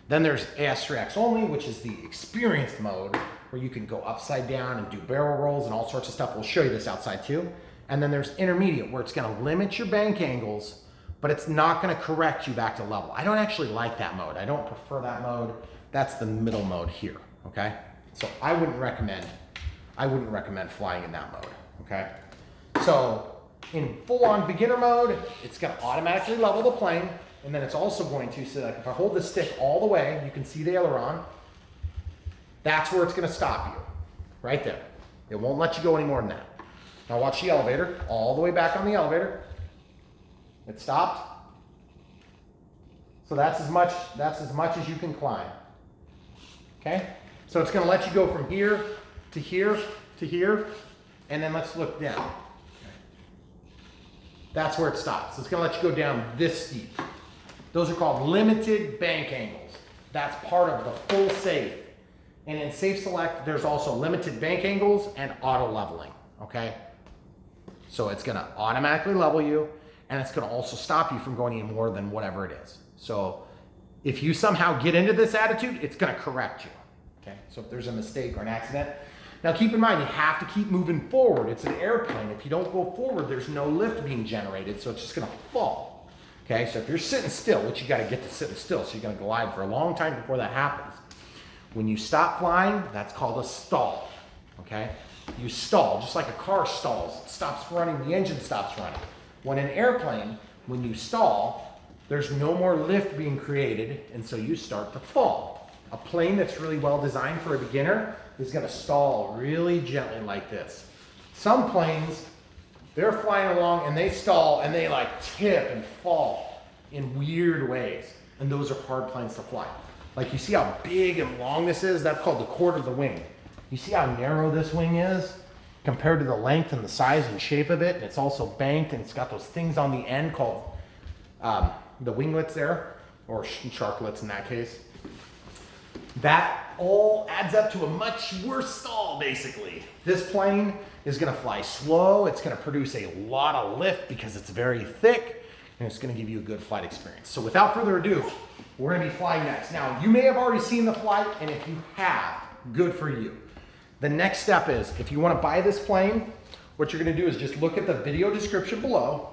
Then there's AS3X only, which is the experienced mode where you can go upside down and do barrel rolls and all sorts of stuff. We'll show you this outside too. And then there's intermediate, where it's going to limit your bank angles, but it's not going to correct you back to level. I don't actually like that mode. I don't prefer that mode. That's the middle mode here, okay? So I wouldn't recommend flying in that mode, okay? So in full-on beginner mode, it's going to automatically level the plane, and then it's also going to, so like if I hold the stick all the way, you can see the aileron, that's where it's going to stop you, right there. It won't let you go any more than that. Now watch the elevator, all the way back on the elevator. It stopped. So that's as much as you can climb. Okay? So it's going to let you go from here to here to here, and then let's look down. That's where it stops. So it's going to let you go down this steep. Those are called limited bank angles. That's part of the full safe. And in safe select, there's also limited bank angles and auto leveling. Okay? So it's going to automatically level you, and it's going to also stop you from going any more than whatever it is. So if you somehow get into this attitude, it's going to correct you. Okay? So if there's a mistake or an accident. Now keep in mind, you have to keep moving forward. It's an airplane. If you don't go forward, there's no lift being generated, so it's just going to fall. Okay? So if you're sitting still, which you got to get to sitting still, so you're going to glide for a long time before that happens. When you stop flying, that's called a stall. Okay? You stall, just like a car stalls. It stops running, the engine stops running. When an airplane, when you stall, there's no more lift being created, and so you start to fall. A plane that's really well designed for a beginner is gonna stall really gently like this. Some planes, they're flying along and they stall and they like tip and fall in weird ways. And those are hard planes to fly. Like you see how big and long this is? That's called the quarter of the wing. You see how narrow this wing is compared to the length and the size and shape of it? And it's also banked and it's got those things on the end called the winglets there, or sharklets in that case. That all adds up to a much worse stall, basically. This plane is gonna fly slow. It's gonna produce a lot of lift because it's very thick, and it's gonna give you a good flight experience. So without further ado, we're gonna be flying next. Now, you may have already seen the flight, and if you have, good for you. The next step is, if you wanna buy this plane, what you're gonna do is just look at the video description below.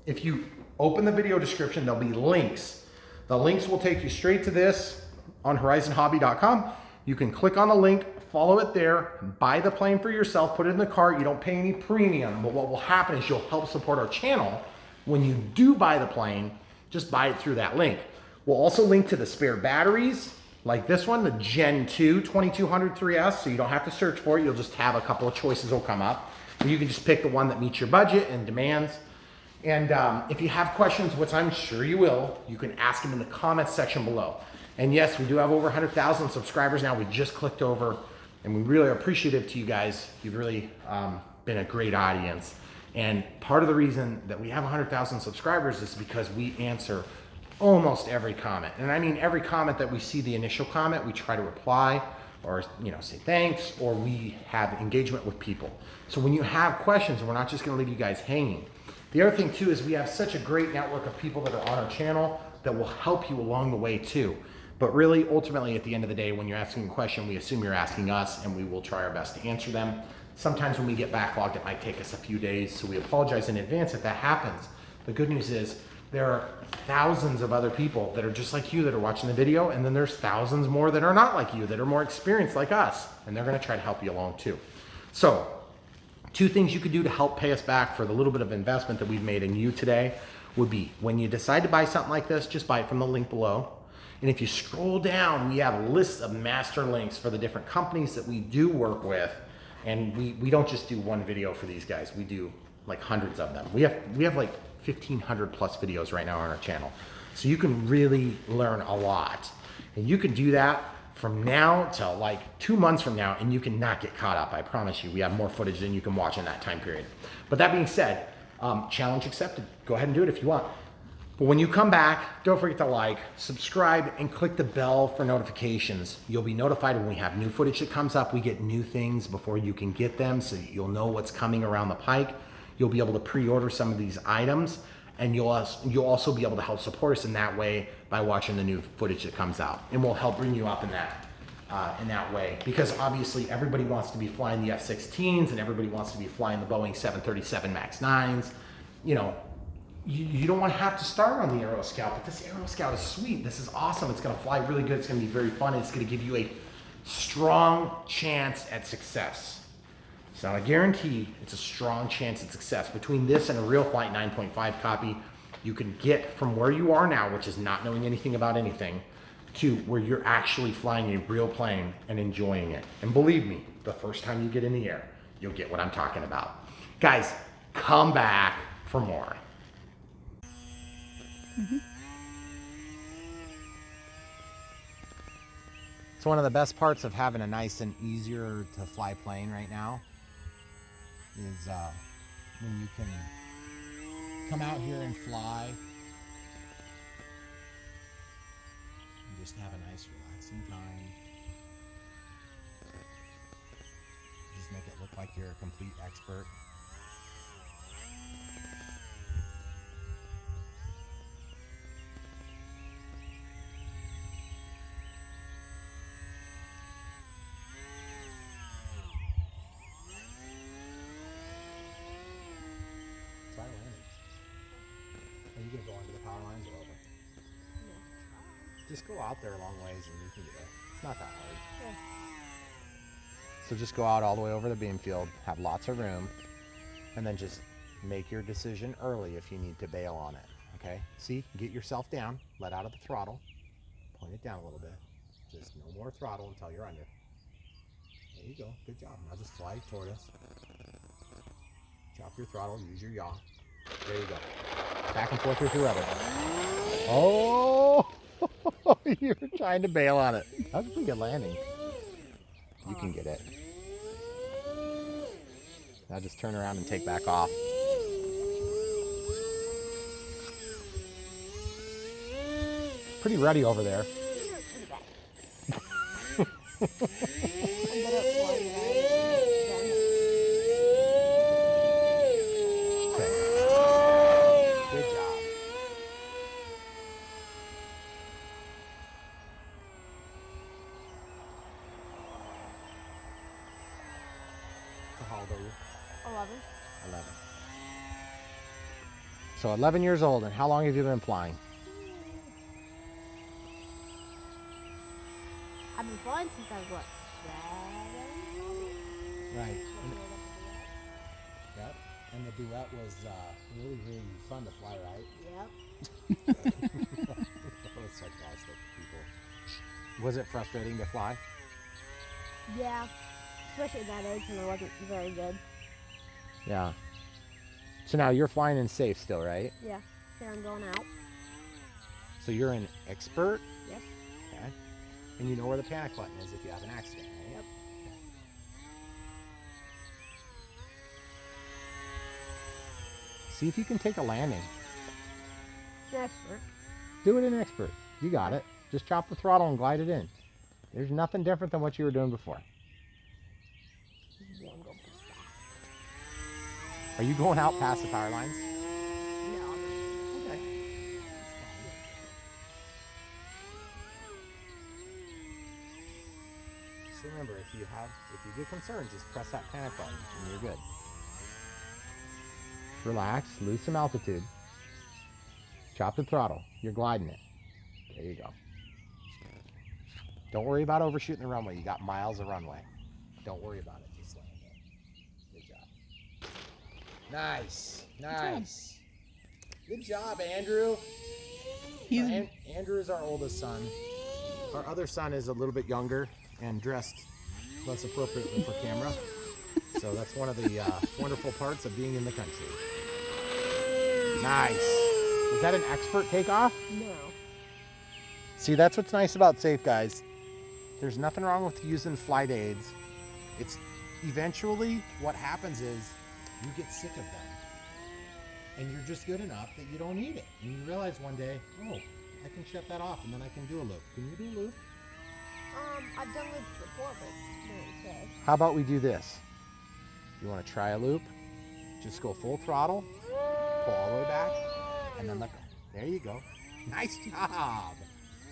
If you open the video description, there'll be links. The links will take you straight to this on horizonhobby.com. You can click on the link, follow it there, buy the plane for yourself, put it in the cart. You don't pay any premium, but what will happen is you'll help support our channel. When you do buy the plane, just buy it through that link. We'll also link to the spare batteries, like this one, the Gen 2 2200 3S, so you don't have to search for it. You'll just have a couple of choices will come up. And you can just pick the one that meets your budget and demands. And if you have questions, which I'm sure you will, you can ask them in the comments section below. And yes, we do have over 100,000 subscribers now. We just clicked over, and we really are appreciative to you guys. You've really been a great audience. And part of the reason that we have 100,000 subscribers is because we answer almost every comment. And I mean every comment that we see, the initial comment, we try to reply or say thanks, or we have engagement with people. So when you have questions, we're not just gonna leave you guys hanging. The other thing too is we have such a great network of people that are on our channel that will help you along the way too. But really, ultimately, at the end of the day, when you're asking a question, we assume you're asking us, and we will try our best to answer them. Sometimes when we get backlogged, it might take us a few days, so we apologize in advance if that happens. The good news is there are thousands of other people that are just like you that are watching the video, and then there's thousands more that are not like you, that are more experienced like us, and they're gonna try to help you along too. So, 2 things you could do to help pay us back for the little bit of investment that we've made in you today would be, when you decide to buy something like this, just buy it from the link below. And if you scroll down, we have lists of master links for the different companies that we do work with. And we don't just do one video for these guys. We do like hundreds of them. We have like 1,500 plus videos right now on our channel. So you can really learn a lot. And you can do that from now till like 2 months from now, and you cannot get caught up. I promise you, we have more footage than you can watch in that time period. But that being said, challenge accepted. Go ahead and do it if you want. But when you come back, don't forget to like, subscribe, and click the bell for notifications. You'll be notified when we have new footage that comes up. We get new things before you can get them, so you'll know what's coming around the pike. You'll be able to pre-order some of these items, and you'll also be able to help support us in that way by watching the new footage that comes out. And we'll help bring you up in that way, because obviously everybody wants to be flying the F-16s and everybody wants to be flying the Boeing 737 MAX 9s. You don't want to have to start on the AeroScout, but this AeroScout is sweet. This is awesome. It's going to fly really good. It's going to be very fun. It's going to give you a strong chance at success. It's not a guarantee. It's a strong chance at success. Between this and a real flight 9.5 copy, you can get from where you are now, which is not knowing anything about anything, to where you're actually flying a real plane and enjoying it. And believe me, the first time you get in the air, you'll get what I'm talking about. Guys, come back for more. So one of the best parts of having a nice and easier to fly plane right now is when you can come out here and fly and just have a nice relaxing time. Just make it look like you're a complete expert. Try landing. Are you gonna go under the power lines or over? Yeah. Just go out there a long ways and you can do it. It's not that hard. Yeah. So just go out all the way over the beam field, have lots of room, and then just make your decision early if you need to bail on it. Okay? See, get yourself down, let out of the throttle, point it down a little bit. Just no more throttle until you're under. There you go. Good job. Now just fly toward us. Chop your throttle. Use your yaw. There you go. Back and forth with your rudder. Oh! You're trying to bail on it. That was a pretty good landing. You can get it. Now just turn around and take back off. Pretty ruddy over there. Good job. How old are you? 11. 11. So 11 years old, and how long have you been flying? I've been flying since I was what, 7? Right. Yep. And the duet was really, really fun to fly, right? Yep. That was sarcastic, people. Was it frustrating to fly? Yeah. Especially at that age when I wasn't very good. Yeah. So now you're flying in safe still, right? Yeah. Here I'm going out. So you're an expert? Yes. Okay. And you know where the panic button is if you have an accident, right? Yep. See if you can take a landing. Expert. Do it in expert. You got it. Just chop the throttle and glide it in. There's nothing different than what you were doing before. Yeah, I'm going pretty fast. Are you going out past the power lines? No, I'm not. Okay. So remember, if you get concerned, just press that panic button and you're good. Relax, lose some altitude. Chop the throttle. You're gliding it. There you go. Don't worry about overshooting the runway. You got miles of runway. Don't worry about it. Just land it. Good job. Nice. Nice. Good job, Andrew. Andrew is our oldest son. Our other son is a little bit younger and dressed less appropriately for camera. So that's one of the wonderful parts of being in the country. Nice. Is that an expert takeoff? No. See, that's what's nice about safe, guys. There's nothing wrong with using flight aids. It's eventually what happens is you get sick of them. And you're just good enough that you don't need it. And you realize one day, oh, I can shut that off and then I can do a loop. Can you do a loop? I've done loops before, but no say. How about we do this? You want to try a loop? Just go full throttle, pull all the way back, and then let go. There you go. Nice job.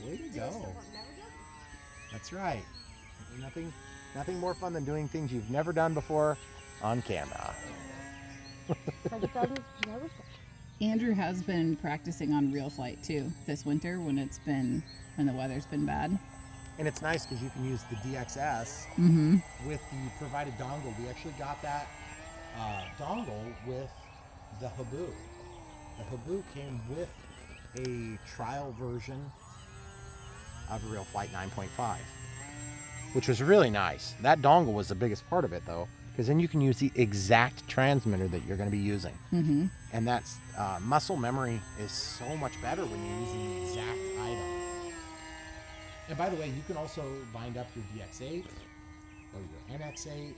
Way to go. That's right. Nothing more fun than doing things you've never done before on camera. Andrew has been practicing on real flight too this winter when the weather's been bad. And it's nice because you can use the DXS with the provided dongle. We actually got that dongle with the Haboo. The Haboo came with a trial version of Real Flight 9.5, which was really nice. That dongle was the biggest part of it though, because then you can use the exact transmitter that you're going to be using. And that's muscle memory is so much better when you're using the exact item. And by the way, you can also bind up your DX8 or your NX8,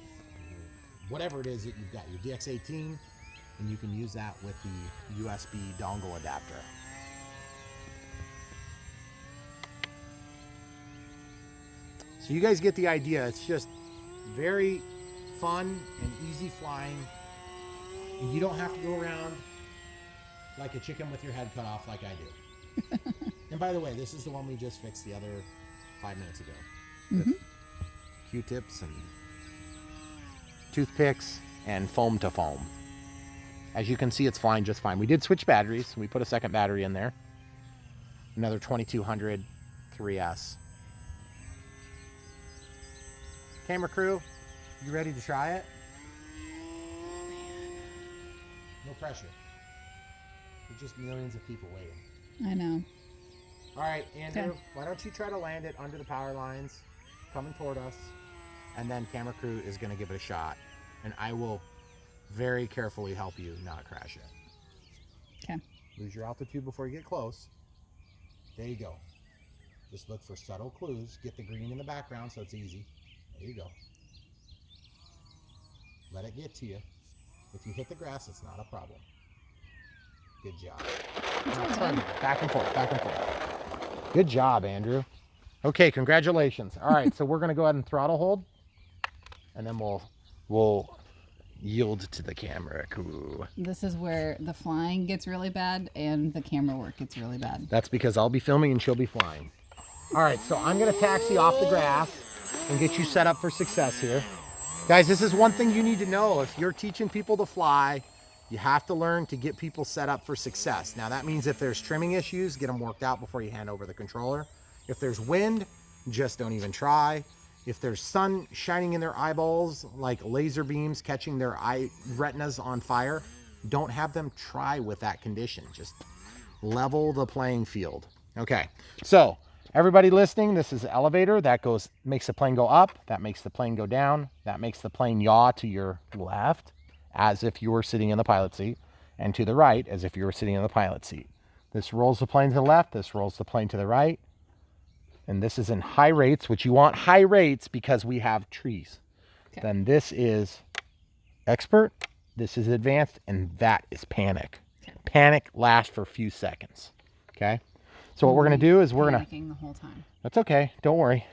whatever it is that you've got, your DX18, and you can use that with the USB dongle adapter. So you guys get the idea. It's just very fun and easy flying. And you don't have to go around like a chicken with your head cut off like I do. And by the way, this is the one we just fixed the other 5 minutes ago. With Q-tips and toothpicks and foam to foam. As you can see, it's flying just fine. We did switch batteries. We put a second battery in there. Another 2200 3S. Camera crew, you ready to try it? No pressure. There's just millions of people waiting. I know. All right, Andrew, Okay. why don't you try to land it under the power lines, coming toward us, and then camera crew is going to give it a shot, and I will very carefully help you not crash it. Okay. Lose your altitude before you get close. There you go. Just look for subtle clues. Get the green in the background so it's easy. There you go. Let it get to you. If you hit the grass, it's not a problem. Good job. Now turn it. Back and forth, back and forth. Good job, Andrew. Okay, congratulations. All right, so we're going to go ahead and throttle hold, and then we'll yield to the camera crew. This is where the flying gets really bad and the camera work gets really bad. That's because I'll be filming and she'll be flying. All right, so I'm going to taxi off the grass and get you set up for success here. Guys, this is one thing you need to know. If you're teaching people to fly, you have to learn to get people set up for success. Now, that means if there's trimming issues, get them worked out before you hand over the controller. If there's wind, just don't even try. If there's sun shining in their eyeballs, like laser beams catching their eye retinas on fire, don't have them try with that condition. Just level the playing field. Okay, so everybody listening, this is the elevator. That makes the plane go up. That makes the plane go down. That makes the plane yaw to your left, as if you were sitting in the pilot seat, and to the right, as if you were sitting in the pilot seat. This rolls the plane to the left. This rolls the plane to the right. And this is in high rates, which you want high rates because we have trees. Okay. Then this is expert, this is advanced, and that is panic. Okay. Panic lasts for a few seconds. Okay? So what we're going to do is we're going to... Panicking the whole time. That's okay. Don't worry.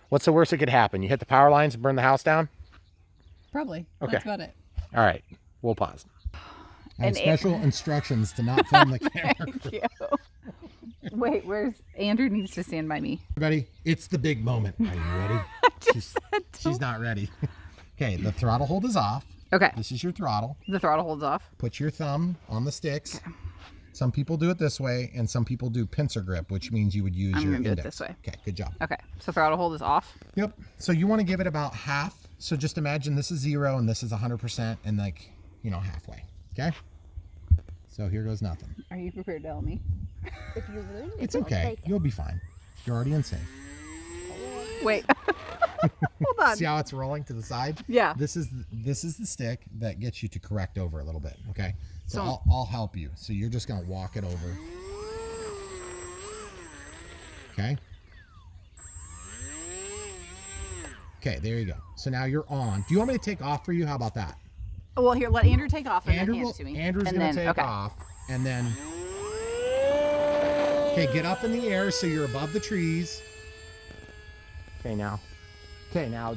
What's the worst that could happen? You hit the power lines and burn the house down? Probably. Okay. That's about it. All right. We'll pause. I have special instructions to not film the camera. Thank you. Wait, Andrew needs to stand by me. Everybody, it's the big moment. Are you ready? She's not ready. Okay, the throttle hold is off. Okay. This is your throttle. The throttle holds off. Put your thumb on the sticks. Okay. Some people do it this way, and some people do pincer grip, which means you would use your index. I'm going to do it this way. Okay, good job. Okay, so throttle hold is off. Yep. So you want to give it about half. So just imagine this is 0 and this is 100% and halfway. Okay? So here goes nothing. Are you prepared to help me? If you lose, it's okay. You'll be fine. You're already in safe. Wait. Hold on. See how it's rolling to the side? Yeah. This is the stick that gets you to correct over a little bit. Okay. So I'll help you. So you're just gonna walk it over. Okay. Okay. There you go. So now you're on. Do you want me to take off for you? How about that? Well, here, let Andrew take off and then hand it to me. Andrew's gonna take off, and then. Okay, get up in the air so you're above the trees. Okay, now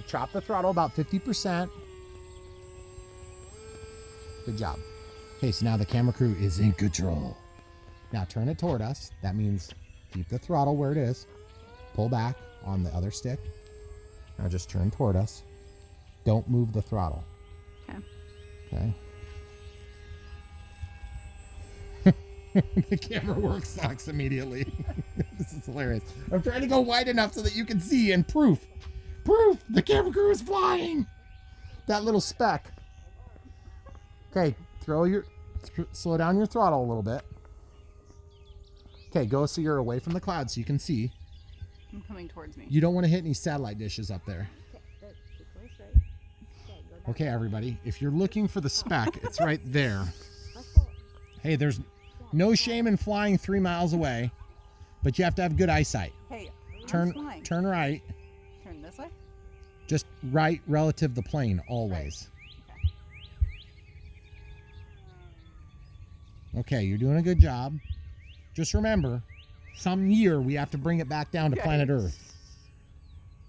chop the throttle about 50%. Good job. Okay, so now the camera crew is in control. Now turn it toward us. That means keep the throttle where it is. Pull back on the other stick. Now just turn toward us. Don't move the throttle. Okay. Okay. The camera work sucks immediately. This is hilarious. I'm trying to go wide enough so that you can see, and proof the camera crew is flying. That little speck. Okay, slow down your throttle a little bit. Okay, go so you're away from the clouds so you can see. I'm coming towards me. You don't want to hit any satellite dishes up there. Okay, everybody, if you're looking for the speck, it's right there. Hey, there's no shame in flying 3 miles away, but you have to have good eyesight. Hey, turn right. Turn this way? Just right relative to the plane, always. Right. Okay, you're doing a good job. Just remember, some year we have to bring it back down to planet Earth.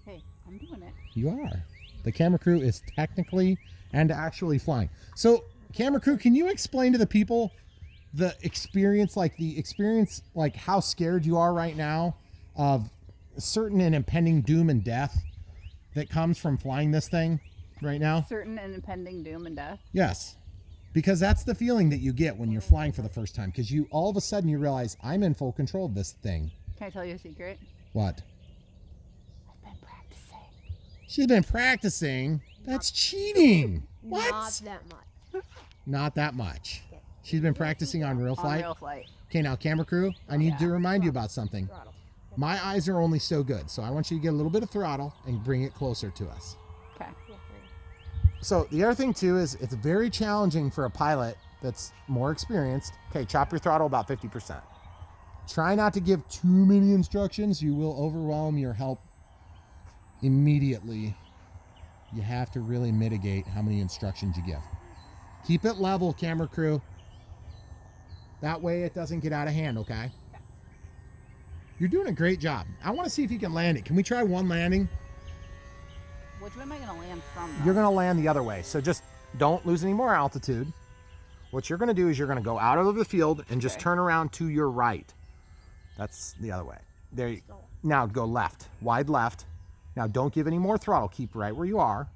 Hey, I'm doing it. You are. The camera crew is technically and actually flying. So, camera crew, can you explain to the people the experience, like how scared you are right now of certain and impending doom and death that comes from flying this thing right now? Certain and impending doom and death? Yes. Because that's the feeling that you get when you're flying for the first time. Because you all of a sudden you realize, I'm in full control of this thing. Can I tell you a secret? What? I've been practicing. She's been practicing? That's cheating. What? Not that much. Not that much. She's been practicing on real flight? On real flight. Okay, now camera crew, I need to remind you about something. Throttle. My eyes are only so good, so I want you to get a little bit of throttle and bring it closer to us. Okay. So the other thing too is it's very challenging for a pilot that's more experienced. Okay, chop your throttle about 50%. Try not to give too many instructions. You will overwhelm your help immediately. You have to really mitigate how many instructions you give. Keep it level, camera crew. That way it doesn't get out of hand, okay? You're doing a great job. I want to see if you can land it. Can we try one landing? Which way am I going to land from, though? You're going to land the other way. So just don't lose any more altitude. What you're going to do is you're going to go out of the field and just turn around to your right. That's the other way. There you go. Now go left, wide left. Now don't give any more throttle. Keep right where you are.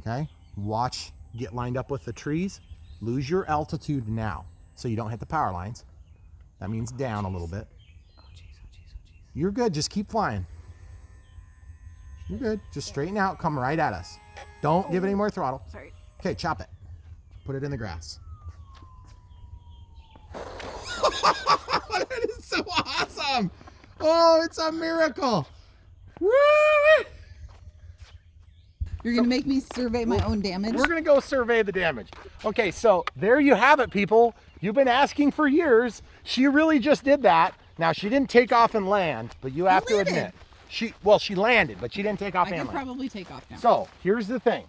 Okay? Watch, get lined up with the trees. Lose your altitude now so you don't hit the power lines. That means down a little bit. Oh, jeez, oh, jeez, oh, jeez. You're good. Just keep flying. You're good. Just straighten out. Come right at us. Don't give any more throttle. Sorry. Okay, chop it. Put it in the grass. That is so awesome. Oh, it's a miracle. Woo! You're going to make me survey my own damage? We're going to go survey the damage. Okay, so there you have it, people. You've been asking for years. She really just did that. Now, she didn't take off and land, but you have to admit. She landed, but she didn't take off and land. I can probably take off now. So, here's the thing.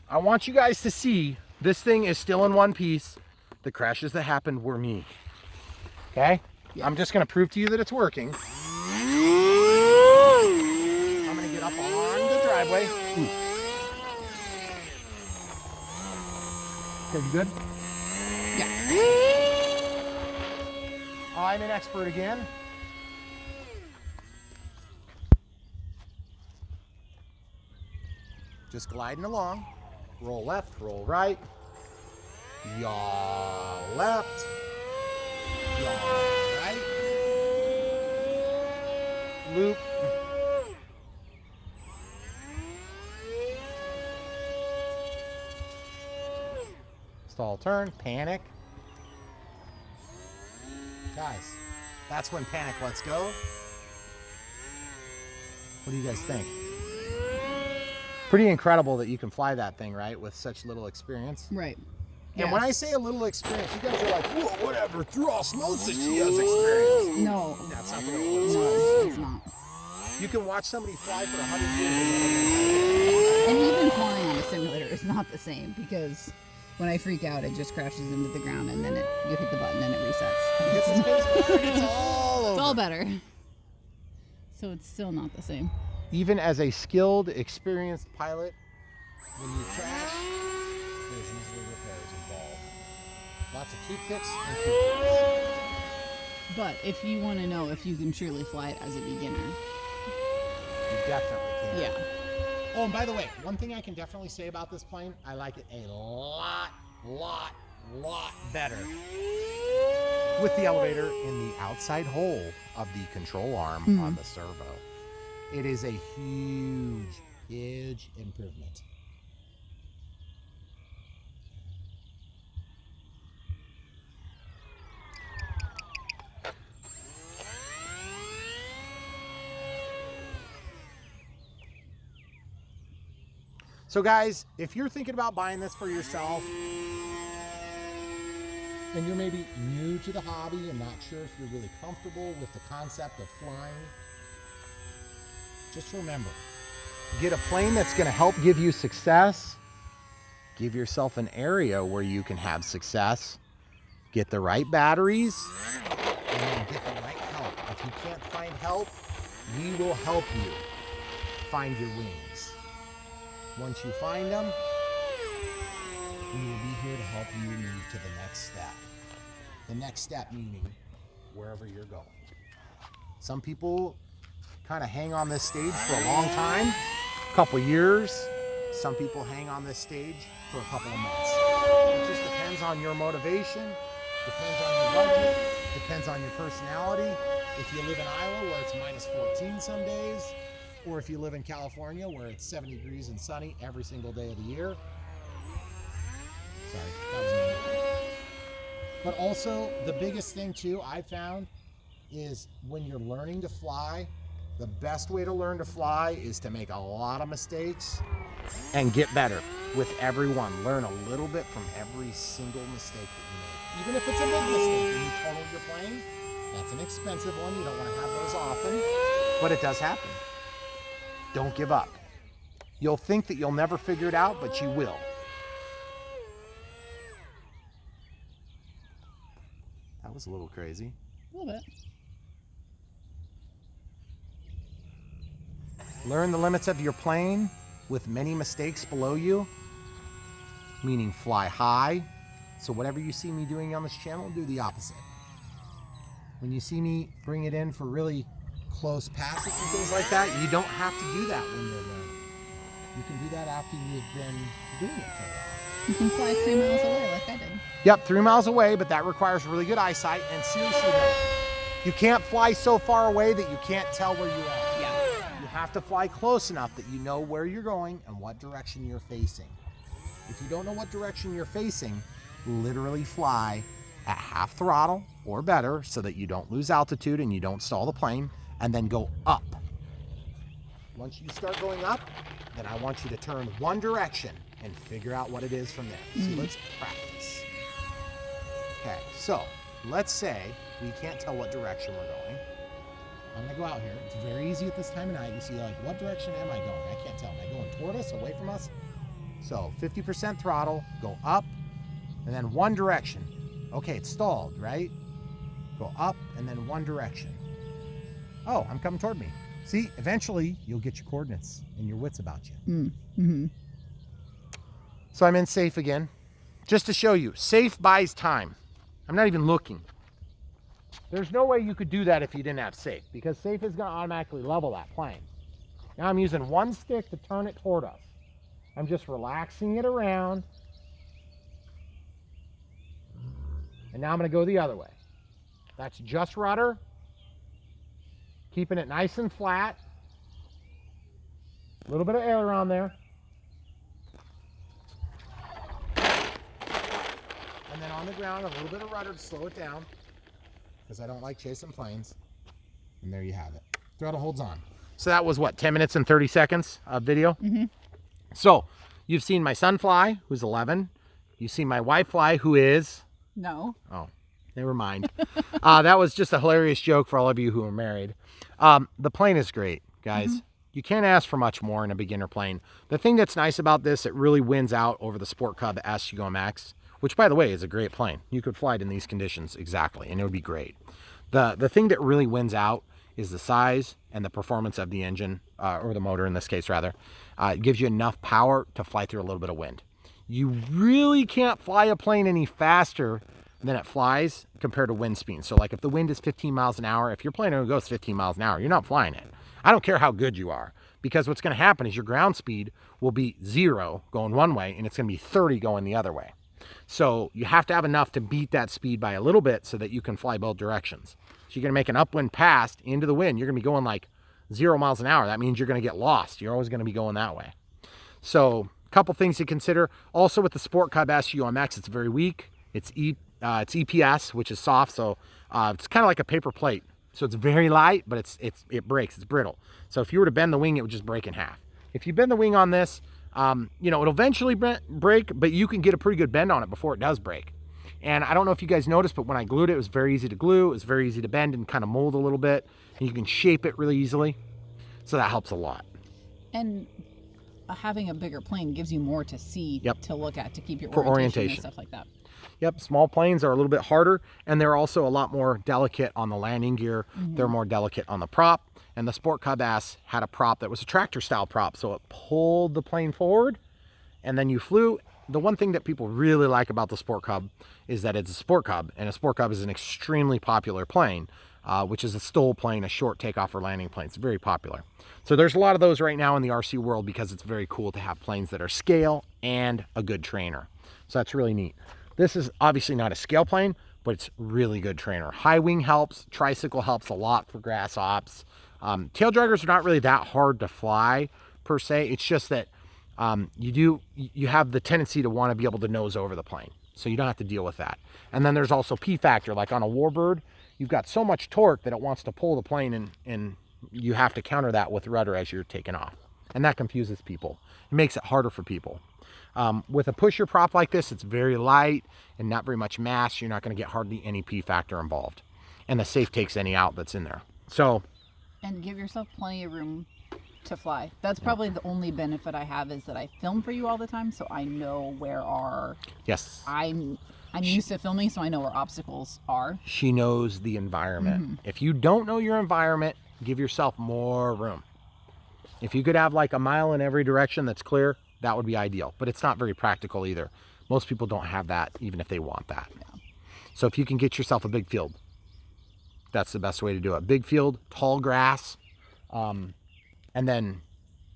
I want you guys to see this thing is still in one piece. The crashes that happened were me. Okay? Yeah. I'm just going to prove to you that it's working. I'm going to get up on the driveway. Ooh. Okay, you good? Yeah. I'm an expert again. Just gliding along. Roll left, roll right. Yaw left. Yaw right. Loop. Stall turn, panic. Guys, that's when panic lets go. What do you guys think? Pretty incredible that you can fly that thing, right, with such little experience. Right. And when I say a little experience, you guys are like, whoa, whatever, through osmosis she has experience. No. That's not the way it works. No, it's not. You can watch somebody fly for 100 years. And even flying on a simulator is not the same because when I freak out, it just crashes into the ground and then you hit the button and it resets. It's all over. It's all better. So it's still not the same. Even as a skilled, experienced pilot, when you crash, there's usually repairs involved. Lots of toothpicks and toothpicks. But if you want to know if you can truly fly it as a beginner, you definitely can. Yeah. Oh, and by the way, one thing I can definitely say about this plane, I like it a lot better with the elevator in the outside hole of the control arm on the servo. It is a huge improvement. So guys, if you're thinking about buying this for yourself, and you're maybe new to the hobby and not sure if you're really comfortable with the concept of flying, just remember, get a plane that's going to help give you success. Give yourself an area where you can have success. Get the right batteries, and then get the right help. If you can't find help, we will help you find your wings. Once you find them, we will be here to help you move to the next step. The next step meaning wherever you're going. Some people kind of hang on this stage for a long time, a couple years. Some people hang on this stage for a couple of months. It just depends on your motivation, depends on your budget, depends on your personality. If you live in Iowa where it's minus 14 some days, or if you live in California where it's 70 degrees and sunny every single day of the year. Sorry, that was me. But also the biggest thing too I found is when you're learning to fly, the best way to learn to fly is to make a lot of mistakes and get better with every one. Learn a little bit from every single mistake that you make. Even if it's a big mistake and you total your plane, that's an expensive one. You don't want to have those often, but it does happen. Don't give up. You'll think that you'll never figure it out, but you will. That was a little crazy. A little bit. Learn the limits of your plane with many mistakes below you, meaning fly high. So whatever you see me doing on this channel, do the opposite. When you see me bring it in for really close passes and things like that, you don't have to do that when you're learning. You can do that after you've been doing it for a while. You can fly 3 miles away like I did. Yep, 3 miles away, but that requires really good eyesight. And seriously though, you can't fly so far away that you can't tell where you are. Yeah. You have to fly close enough that you know where you're going and what direction you're facing. If you don't know what direction you're facing, literally fly at half throttle or better so that you don't lose altitude and you don't stall the plane, and then go up. Once you start going up, then I want you to turn one direction and figure out what it is from there. So let's practice. Okay, so let's say we can't tell what direction we're going. I'm gonna go out here. It's very easy at this time of night. You see, like, what direction am I going? I can't tell. Am I going toward us, away from us? So 50% throttle, go up, and then one direction. Okay, it's stalled, right? Go up and then one direction. Oh, I'm coming toward me. See, eventually you'll get your coordinates and your wits about you. So I'm in safe again. Just to show you, safe buys time. I'm not even looking. There's no way you could do that if you didn't have safe, because safe is gonna automatically level that plane. Now I'm using one stick to turn it toward us. I'm just relaxing it around. And now I'm gonna go the other way. That's just rudder. Keeping it nice and flat. A little bit of aileron there. And then on the ground, a little bit of rudder to slow it down, because I don't like chasing planes. And there you have it. Throttle holds on. So that was what, 10 minutes and 30 seconds of video? So you've seen my son fly, who's 11. You've seen my wife fly, who is... No. Oh, never mind. That was just a hilarious joke for all of you who are married. The plane is great, guys. You can't ask for much more in a beginner plane. The thing that's nice about this, it really wins out over the Sport Cub SUO Max, which, by the way, is a great plane. You could fly it in these conditions exactly, and it would be great. The thing that really wins out is the size and the performance of the engine, or the motor in this case, rather. It gives you enough power to fly through a little bit of wind. You really can't fly a plane any faster than it flies compared to wind speed. So like if the wind is 15 miles an hour, if your plane only goes 15 miles an hour, you're not flying it. I don't care how good you are, because what's going to happen is your ground speed will be 0 going one way and it's going to be 30 going the other way. So you have to have enough to beat that speed by a little bit so that you can fly both directions. So you're going to make an upwind pass into the wind. You're going to be going like 0 miles an hour. That means you're going to get lost. You're always going to be going that way. So a couple things to consider. Also with the Sport Cub SUO Max, it's very weak. It's EPS, which is soft, so it's kind of like a paper plate. So it's very light, but it breaks. It's brittle. So if you were to bend the wing, it would just break in half. If you bend the wing on this, you know, it'll eventually break, but you can get a pretty good bend on it before it does break. And I don't know if you guys noticed, but when I glued it, it was very easy to glue. It was very easy to bend and kind of mold a little bit. And you can shape it really easily. So that helps a lot. And having a bigger plane gives you more to see, to look at, to keep your orientation and stuff like that. Yep, small planes are a little bit harder, and they're also a lot more delicate on the landing gear. They're more delicate on the prop. And the Sport Cub S had a prop that was a tractor style prop, so it pulled the plane forward and then you flew. The one thing that people really like about the Sport Cub is that it's a Sport Cub, and a Sport Cub is an extremely popular plane, which is a STOL plane, a short takeoff or landing plane. It's very popular. So there's a lot of those right now in the RC world because it's very cool to have planes that are scale and a good trainer. So that's really neat. This is obviously not a scale plane, but it's really good trainer. High wing helps, tricycle helps a lot for grass ops. Tail draggers are not really that hard to fly per se. It's just that you have the tendency to want to be able to nose over the plane. so you don't have to deal with that. And then there's also P factor, like on a Warbird, you've got so much torque that it wants to pull the plane, and you have to counter that with rudder as you're taking off. And that confuses people. It makes it harder for people. With a pusher prop like this, it's very light and not very much mass. You're not going to get hardly any P factor involved. And the safe takes any out that's in there. So, and give yourself plenty of room to fly. That's probably the only benefit I have, is that I film for you all the time, so I know where our... Yes. I'm used to filming, so I know where obstacles are. She knows the environment. If you don't know your environment, give yourself more room. If you could have like a mile in every direction that's clear, that would be ideal. But it's not very practical either. Most people don't have that, even if they want that. Yeah. So if you can get yourself a big field, that's the best way to do it. Big field, tall grass, and then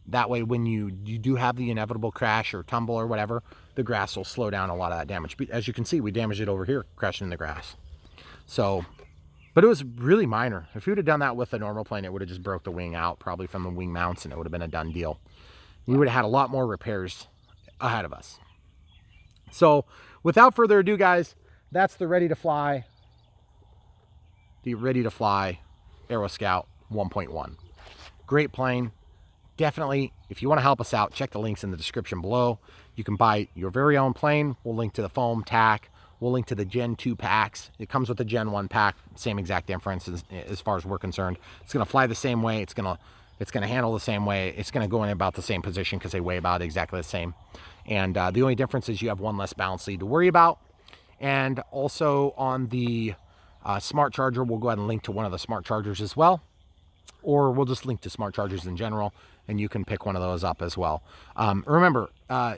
that way when you do have the inevitable crash or tumble or whatever, the grass will slow down a lot of that damage. But as you can see, we damaged it over here, crashing in the grass. So, but it was really minor. If we would have done that with a normal plane, it would have just broke the wing out, probably from the wing mounts, and it would have been a done deal. We would have had a lot more repairs ahead of us. So without further ado, guys, that's the ready to fly AeroScout 1.1. Great plane. Definitely, if you want to help us out, check the links in the description below. You can buy your very own plane. We'll link to the foam tack. We'll link to the Gen 2 packs. It comes with the Gen 1 pack, same exact difference as far as we're concerned. It's going to fly the same way. It's going to handle the same way. It's going to go in about the same position because they weigh about exactly the same. And the only difference is you have one less balance lead to worry about. And also on the smart charger, we'll go ahead and link to one of the smart chargers as well. Or we'll just link to smart chargers in general, and you can pick one of those up as well. Remember,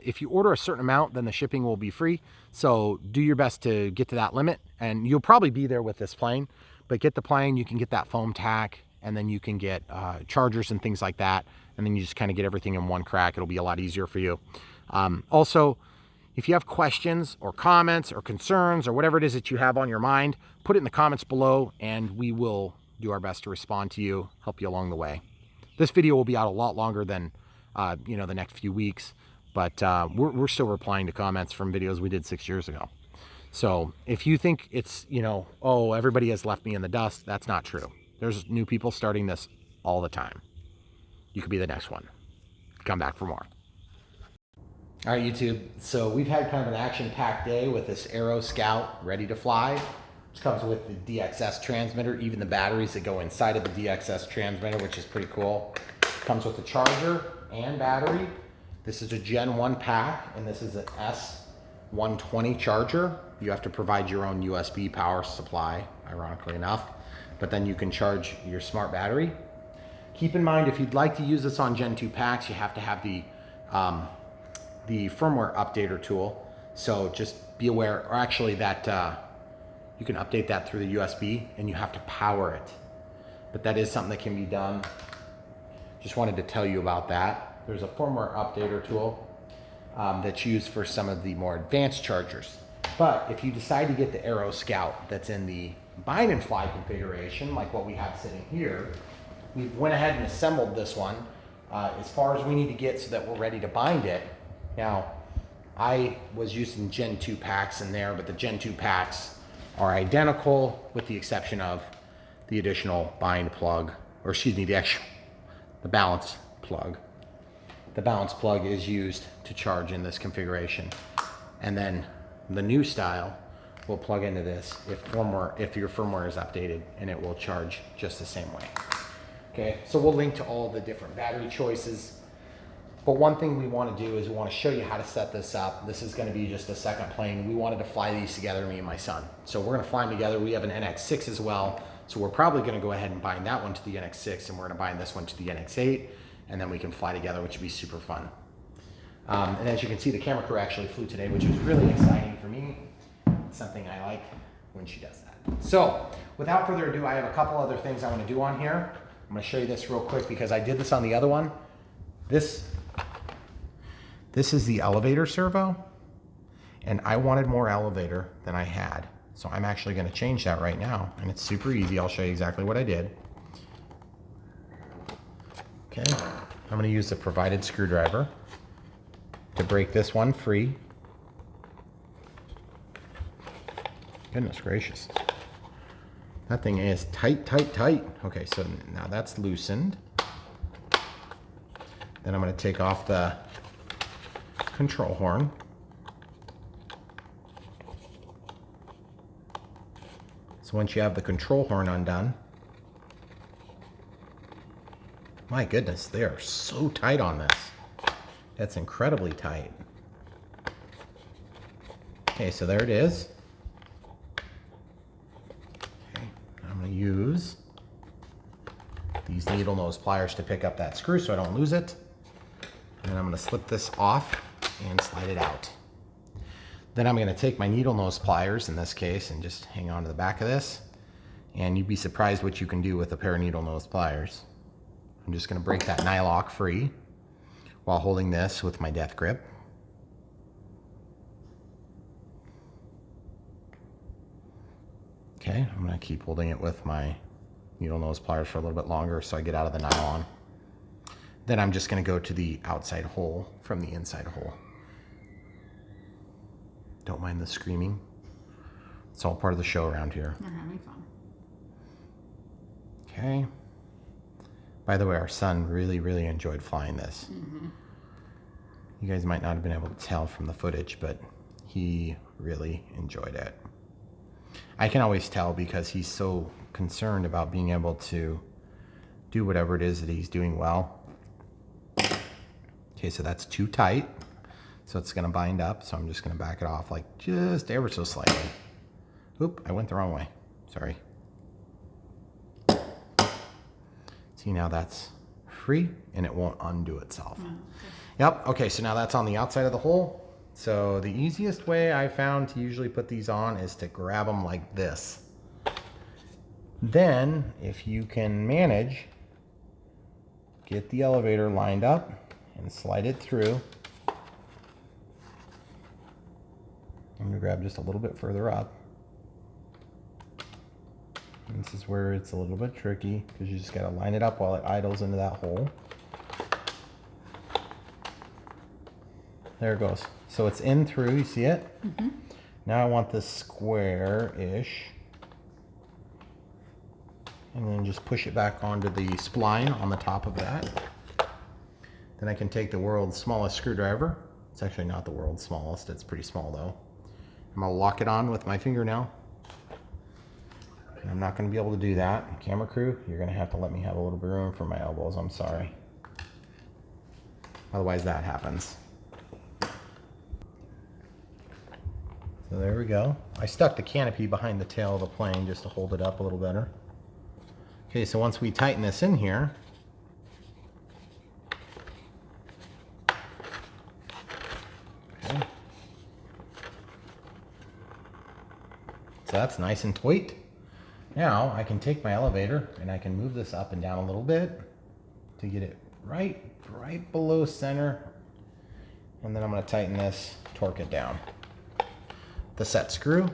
if you order a certain amount, then the shipping will be free. So do your best to get to that limit, and you'll probably be there with this plane. But get the plane, you can get that foam tack, and then you can get chargers and things like that. And then you just kind of get everything in one crack. It'll be a lot easier for you. Also, if you have questions or comments or concerns or whatever it is that you have on your mind, put it in the comments below, and we will do our best to respond to you, help you along the way. This video will be out a lot longer than, the next few weeks, but we're still replying to comments from videos we did 6 years ago. So if you think it's, oh, everybody has left me in the dust, that's not true. There's new people starting this all the time. You could be the next one. Come back for more. All right, YouTube. So we've had kind of an action-packed day with this AeroScout ready to fly. Which comes with the DXS transmitter, even the batteries that go inside of the DXS transmitter, which is pretty cool. Comes with the charger and battery. This is a Gen 1 pack, and this is an S120 charger. You have to provide your own USB power supply, ironically enough, but then you can charge your smart battery. Keep in mind, if you'd like to use this on Gen 2 packs, you have to have the firmware updater tool. So just be aware, or actually that, you can update that through the USB, and you have to power it. But that is something that can be done. Just wanted to tell you about that. There's a firmware updater tool that's used for some of the more advanced chargers. But if you decide to get the AeroScout that's in the bind and fly configuration, like what we have sitting here, we went ahead and assembled this one as far as we need to get so that we're ready to bind it. Now, I was using Gen 2 packs in there, but the Gen 2 packs are identical with the exception of the additional bind plug, or excuse me, the balance plug. The balance plug is used to charge in this configuration. And then the new style will plug into this if your firmware is updated, and it will charge just the same way. Okay, so we'll link to all the different battery choices. But one thing we want to do is we want to show you how to set this up. This is going to be just a second plane. We wanted to fly these together, me and my son. So we're going to fly them together. We have an NX6 as well. So we're probably going to go ahead and bind that one to the NX6, and we're going to bind this one to the NX8, and then we can fly together, which would be super fun. And as you can see, the camera crew actually flew today, which was really exciting for me. It's something I like when she does that. So without further ado, I have a couple other things I want to do on here. I'm going to show you this real quick because I did this on the other one. This is the elevator servo, and I wanted more elevator than I had. So I'm actually going to change that right now, and it's super easy. I'll show you exactly what I did. Okay, I'm going to use the provided screwdriver to break this one free. Goodness gracious. That thing is tight, tight, tight. Okay, so now that's loosened. Then I'm going to take off the control horn. So once you have the control horn undone, my goodness, they are so tight on this. That's incredibly tight. Okay, so there it is. Okay, I'm going to use these needle nose pliers to pick up that screw so I don't lose it. And I'm going to slip this off and slide it out. Then I'm going to take my needle nose pliers in this case and just hang on to the back of this. And you'd be surprised what you can do with a pair of needle nose pliers. I'm just going to break that nylock free while holding this with my death grip. Okay, I'm going to keep holding it with my needle nose pliers for a little bit longer so I get out of the nylon. Then I'm just going to go to the outside hole from the inside hole. Don't mind the screaming. It's all part of the show around here. We're having fun. Okay. By the way, our son really, really enjoyed flying this. Mm-hmm. You guys might not have been able to tell from the footage, but he really enjoyed it. I can always tell because he's so concerned about being able to do whatever it is that he's doing well. Okay, so that's too tight. So it's gonna bind up. So I'm just gonna back it off like just ever so slightly. Oop, I went the wrong way. Sorry. See, now that's free and it won't undo itself. Oh, okay. Yep, okay, so now that's on the outside of the hole. So the easiest way I found to usually put these on is to grab them like this. Then, if you can manage, get the elevator lined up and slide it through. I'm gonna grab just a little bit further up. And this is where it's a little bit tricky because you just gotta line it up while it idles into that hole. There it goes. So it's in through, you see it? Mm-hmm. Now I want this square-ish. And then just push it back onto the spline on the top of that. Then I can take the world's smallest screwdriver. It's actually not the world's smallest, it's pretty small though. I'm gonna lock it on with my fingernail. And I'm not gonna be able to do that. Camera crew, you're gonna have to let me have a little bit of room for my elbows, I'm sorry. Otherwise that happens. So there we go. I stuck the canopy behind the tail of the plane just to hold it up a little better. Okay, so once we tighten this in here, okay. So that's nice and tight. Now I can take my elevator and I can move this up and down a little bit to get it right below center. And then I'm going to tighten this, torque it down. The set screw.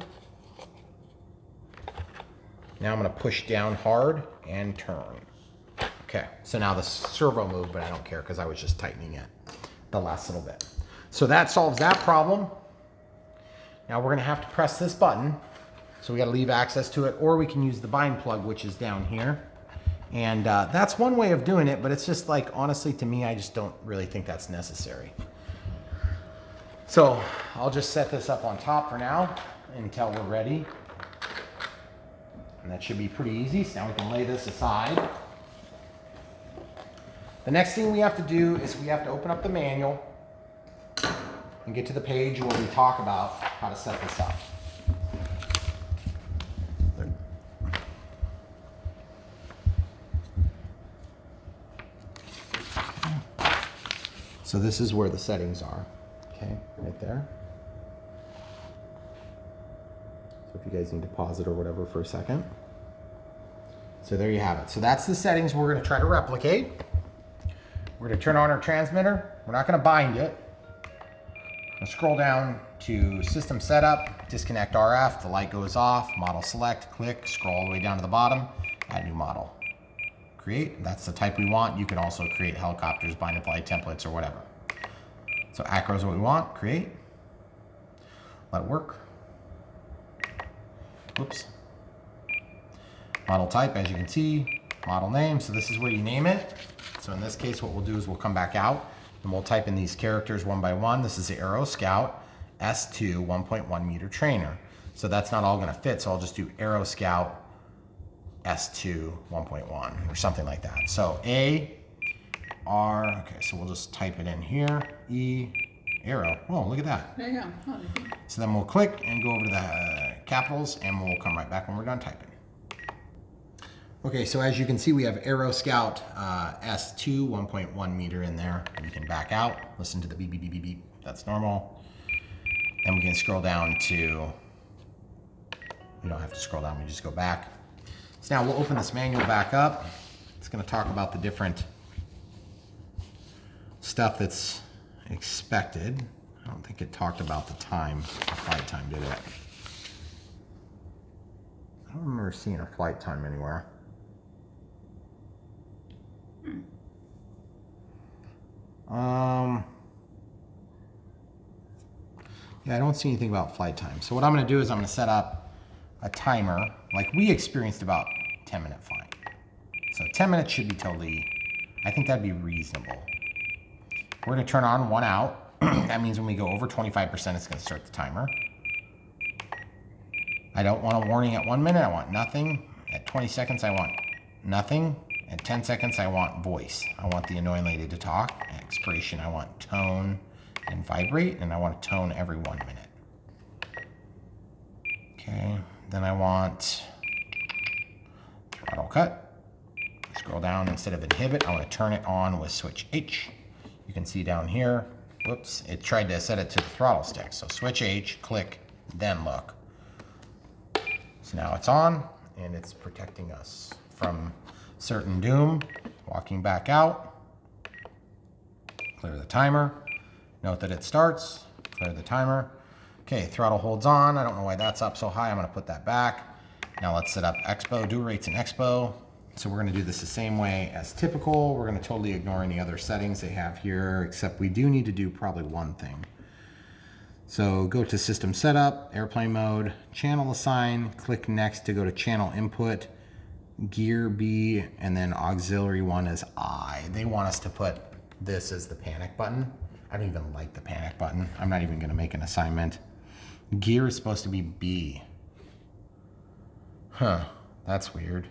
Now I'm going to push down hard and turn. Okay, so now the servo moved, but I don't care because I was just tightening it the last little bit. So that solves that problem. Now we're going to have to press this button. So we got to leave access to it, or we can use the bind plug, which is down here. And that's one way of doing it, but it's just like, honestly, to me, I just don't really think that's necessary. So I'll just set this up on top for now until we're ready. And that should be pretty easy. So now we can lay this aside. The next thing we have to do is we have to open up the manual and get to the page where we talk about how to set this up. So this is where the settings are. Okay, right there. So if you guys need to pause it or whatever for a second. So there you have it. So that's the settings we're going to try to replicate. We're going to turn on our transmitter. We're not going to bind it. I'll scroll down to system setup, disconnect RF, the light goes off, model select, click, scroll all the way down to the bottom, add new model. Create, that's the type we want. You can also create helicopters, bind and fly templates or whatever. So acro is what we want, create, let it work. Whoops. Model type, as you can see, model name. So this is where you name it. So in this case, what we'll do is we'll come back out and we'll type in these characters one by one. This is the AeroScout S2 1.1 meter trainer. So that's not all gonna fit. So I'll just do AeroScout S2 1.1 or something like that. So A, R, okay, so we'll just type it in here. E, Aero. Oh, look at that. There you go. Oh, So then we'll click and go over to the capitals and we'll come right back when we're done typing. Okay, so as you can see, we have AeroScout S2 1.1 meter in there. We can back out, listen to the beep, beep, beep, beep, beep. That's normal. Then we can scroll down to, we don't have to scroll down, we just go back. So now we'll open this manual back up. It's gonna talk about the different stuff that's expected. I don't think it talked about the time, the flight time, did it? I don't remember seeing a flight time anywhere. Yeah, I don't see anything about flight time. So what I'm gonna do is I'm gonna set up a timer, like we experienced about 10-minute flight. So 10 minutes should be totally, I think that'd be reasonable. We're gonna turn on one out. That means when we go over 25%, it's gonna start the timer. I don't want a warning at 1 minute, I want nothing. At 20 seconds, I want nothing. At 10 seconds, I want voice. I want the annoying lady to talk. At expiration, I want tone and vibrate, and I want a tone every 1 minute. Okay, then I want throttle cut. Scroll down, instead of inhibit, I want to turn it on with switch H. You can see down here, whoops, it tried to set it to the throttle stick. So switch H, click, then look. So now it's on, and it's protecting us from certain doom. Walking back out, clear the timer. Note that it starts, clear the timer. Okay, throttle holds on. I don't know why that's up so high. I'm gonna put that back. Now let's set up expo, do rates in expo. So we're gonna do this the same way as typical. We're gonna totally ignore any other settings they have here, except we do need to do probably one thing. So go to system setup, airplane mode, channel assign, click next to go to channel input, gear B, and then auxiliary one is I. They want us to put this as the panic button. I don't even like the panic button. I'm not even gonna make an assignment. Gear is supposed to be B. Huh, that's weird.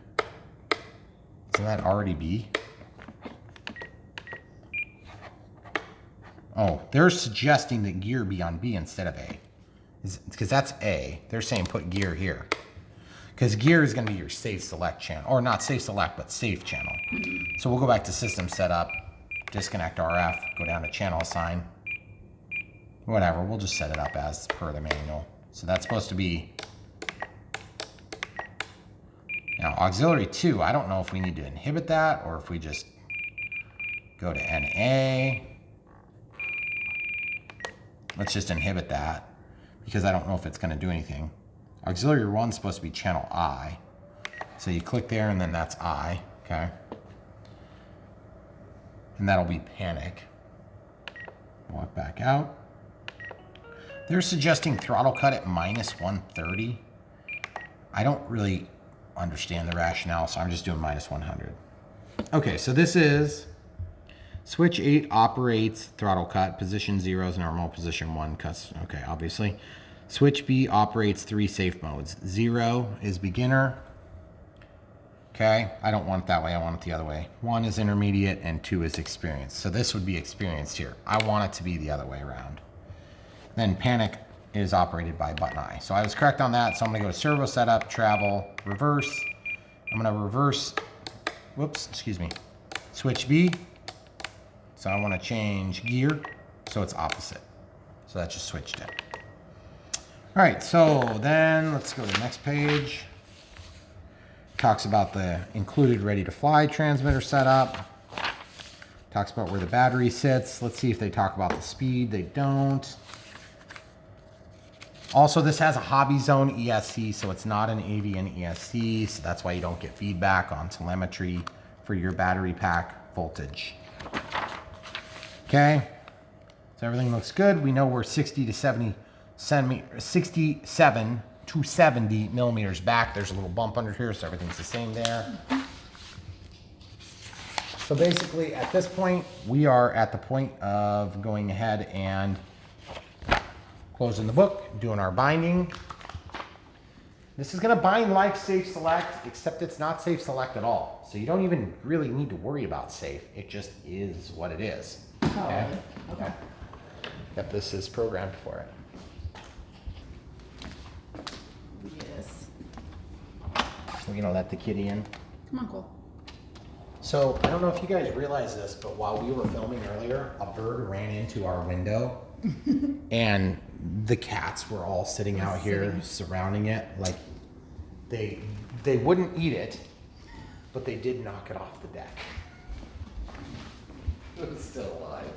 Isn't that already B? Oh, they're suggesting that gear be on B instead of A. Because that's A. They're saying put gear here. Because gear is gonna be your safe select channel. Or not safe select, but safe channel. So we'll go back to system setup, disconnect RF, go down to channel assign. Whatever, we'll just set it up as per the manual. So that's supposed to be, now auxiliary 2, I don't know if we need to inhibit that or if we just go to NA. Let's just inhibit that because I don't know if it's gonna do anything. Auxiliary 1 is supposed to be channel I. So you click there and then that's I, okay? And that'll be panic. Walk back out. They're suggesting throttle cut at -130. I don't really understand the rationale, so I'm just doing -100. Okay, so this is switch 8 operates throttle cut, position 0 is normal, position 1 cuts, okay, obviously. Switch B operates 3 safe modes. 0 is beginner. Okay, I don't want it that way, I want it the other way. 1 is intermediate and 2 is experienced. So this would be experienced here. I want it to be the other way around. Then panic is operated by button I. So I was correct on that, so I'm gonna go to servo setup, travel, reverse. I'm gonna reverse, whoops, excuse me, switch B. So I wanna change gear, so it's opposite. So that just switched it. All right, so then let's go to the next page. Talks about the included ready to fly transmitter setup. Talks about where the battery sits. Let's see if they talk about the speed. They don't. Also, this has a HobbyZone ESC, so it's not an Avian ESC, so that's why you don't get feedback on telemetry for your battery pack voltage. Okay, so everything looks good. We know we're 67 270 millimeters back. There's a little bump under here, so everything's the same there. So basically at this point, we are at the point of going ahead and closing the book, doing our binding. This is gonna bind like Safe Select, except it's not Safe Select at all. So you don't even really need to worry about safe. It just is what it is. Oh, really? Okay. Yep, this is programmed for it. Yes. We're gonna let the kitty in. Come on, Cole. So I don't know if you guys realize this, but while we were filming earlier, a bird ran into our window and the cats were all sitting out here surrounding it. Like they wouldn't eat it, but they did knock it off the deck. It was still alive.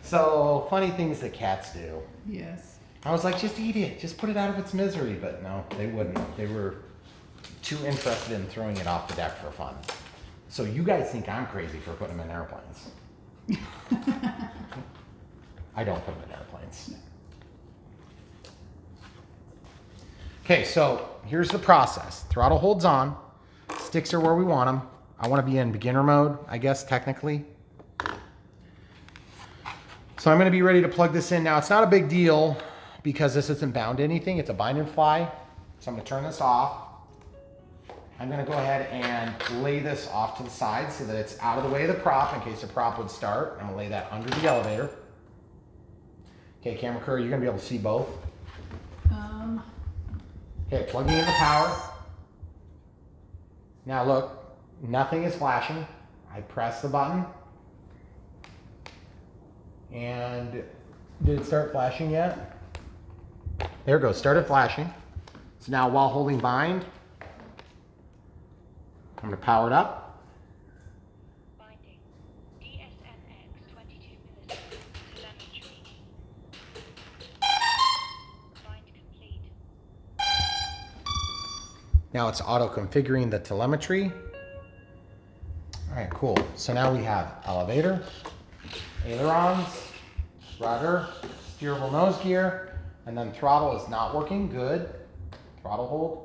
So funny things that cats do. Yes. I was like, just eat it, just put it out of its misery, but no, they wouldn't. They were too interested in throwing it off the deck for fun. So you guys think I'm crazy for putting them in airplanes. I don't put them in airplanes. Okay, so here's the process. Throttle holds on, sticks are where we want them. I want to be in beginner mode, I guess, technically. So I'm going to be ready to plug this in. Now, it's not a big deal because this isn't bound to anything. It's a bind and fly. So I'm going to turn this off. I'm going to go ahead and lay this off to the side so that it's out of the way of the prop in case the prop would start. I'm going to lay that under the elevator. Okay, camera crew, you're going to be able to see both. Okay, plugging in the power. Now look, nothing is flashing. I press the button. And did it start flashing yet? There it goes, started flashing. So now while holding bind, I'm going to power it up. Binding. DSNX 22 milliseconds. Telemetry. Bind complete. Now it's auto configuring the telemetry. All right, cool. So now we have elevator, ailerons, rudder, steerable nose gear, and then throttle is not working. Good. Throttle hold.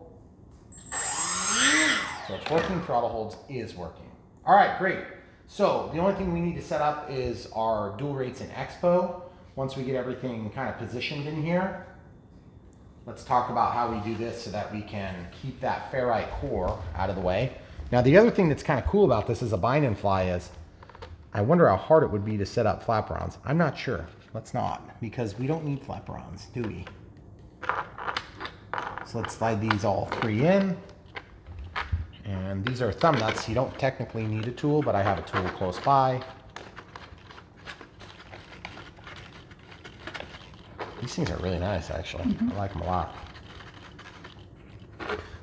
So it's working, throttle holds is working. All right, great. So the only thing we need to set up is our dual rates in Expo. Once we get everything kind of positioned in here, let's talk about how we do this so that we can keep that ferrite core out of the way. Now the other thing that's kind of cool about this as a bind and fly is, I wonder how hard it would be to set up flaperons. I'm not sure. Let's not, because we don't need flaperons, do we? So let's slide these all three in. And these are thumb nuts. You don't technically need a tool, but I have a tool close by. These things are really nice, actually. I like them a lot.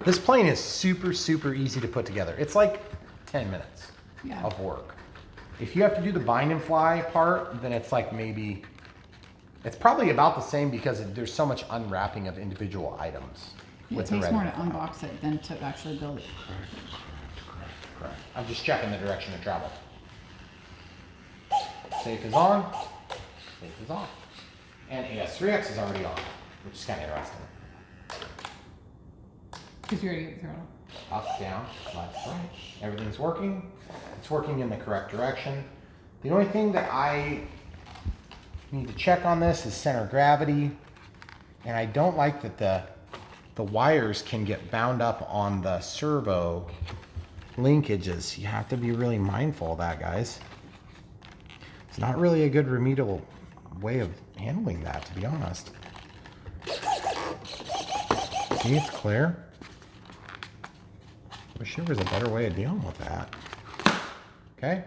This plane is super, super easy to put together. It's like 10 minutes of work. If you have to do the bind and fly part, then it's like maybe, it's probably about the same because there's so much unwrapping of individual items. It takes more to unbox it than to actually build it. Correct. I'm just checking the direction of travel. Safe is on. Safe is on. And AS3X is already on, which is kind of interesting. Because you already get the throttle. Up, down, left, right. Everything's working. It's working in the correct direction. The only thing that I need to check on this is center of gravity. And I don't like that the wires can get bound up on the servo linkages. You have to be really mindful of that, guys. It's not really a good remedial way of handling that, to be honest. See, it's clear. Wish there was a better way of dealing with that. Okay.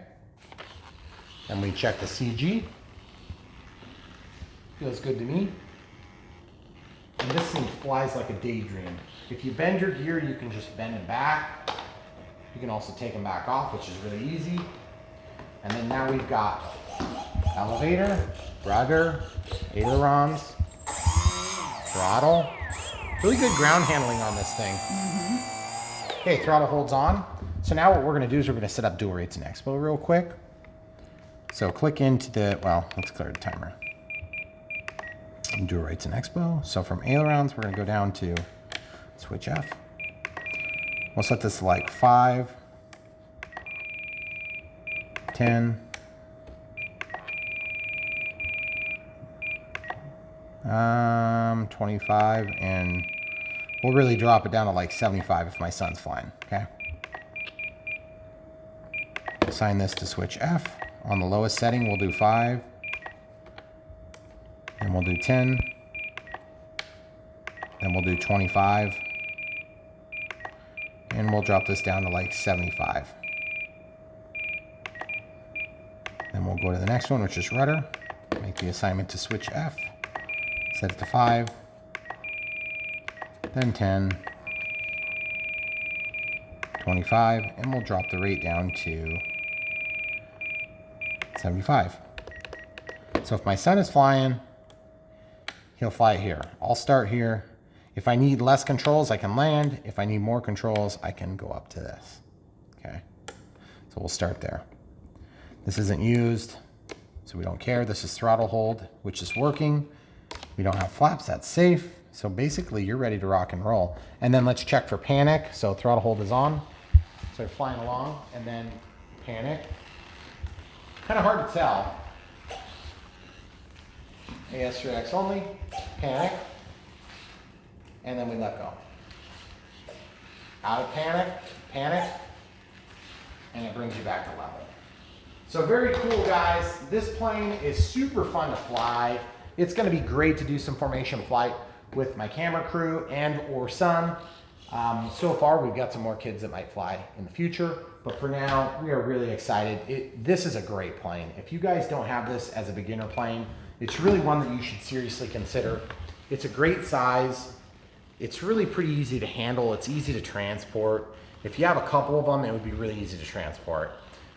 Then we check the CG. Feels good to me. And this thing flies like a daydream. If you bend your gear, you can just bend it back. You can also take them back off, which is really easy. And then now we've got elevator, rudder, ailerons, throttle. Really good ground handling on this thing. Okay, throttle holds on. So now what we're gonna do is we're gonna set up dual rates in Expo real quick. So click into the, well, let's clear the timer. and do rights and expo. So from ailerons, we're gonna go down to switch F. We'll set this to like 5, 10, 25, and we'll really drop it down to like 75 if my son's flying, okay? Assign this to switch F. On the lowest setting, we'll do 5, and we'll do 10, then we'll do 25, and we'll drop this down to like 75. Then we'll go to the next one, which is rudder. Make the assignment to switch F. Set it to 5, then 10, 25, and we'll drop the rate down to 75. So if my son is flying, he'll fly here. I'll start here. If I need less controls, I can land. If I need more controls, I can go up to this. Okay, so we'll start there. This isn't used, so we don't care. This is throttle hold, which is working. We don't have flaps, that's safe. So basically you're ready to rock and roll. And then let's check for panic. So throttle hold is on. So you're flying along and then panic. Kind of hard to tell. AS3X only, panic, and then we let go. Out of panic, panic, and it brings you back to level. So very cool, guys. This plane is super fun to fly. It's gonna be great to do some formation flight with my camera crew and or son. So far, we've got some more kids that might fly in the future, but for now, we are really excited. This is a great plane. If you guys don't have this as a beginner plane, it's really one that you should seriously consider. It's a great size. It's really pretty easy to handle. It's easy to transport. If you have a couple of them, it would be really easy to transport.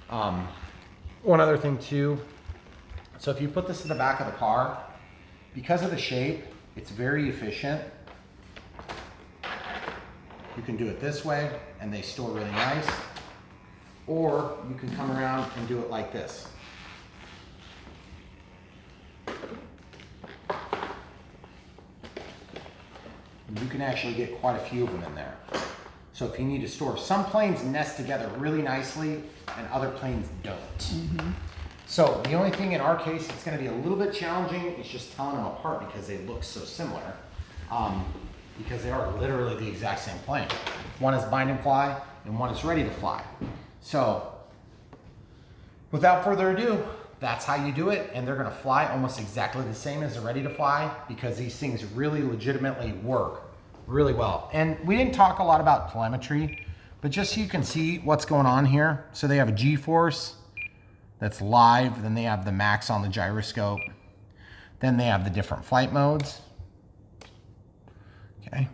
One other thing too, so if you put this in the back of the car, because of the shape, it's very efficient. You can do it this way and they store really nice, or you can come around and do it like this. You can actually get quite a few of them in there. So if you need to store, some planes nest together really nicely and other planes don't. Mm-hmm. So the only thing in our case it's gonna be a little bit challenging is just telling them apart because they look so similar. Because they are literally the exact same plane. One is bind and fly and one is ready to fly. So without further ado, that's how you do it. And they're gonna fly almost exactly the same as the ready to fly because these things really legitimately work really well. And we didn't talk a lot about telemetry, but just so you can see what's going on here. So they have a G-force that's live, then they have the max on the gyroscope. Then they have the different flight modes. Okay.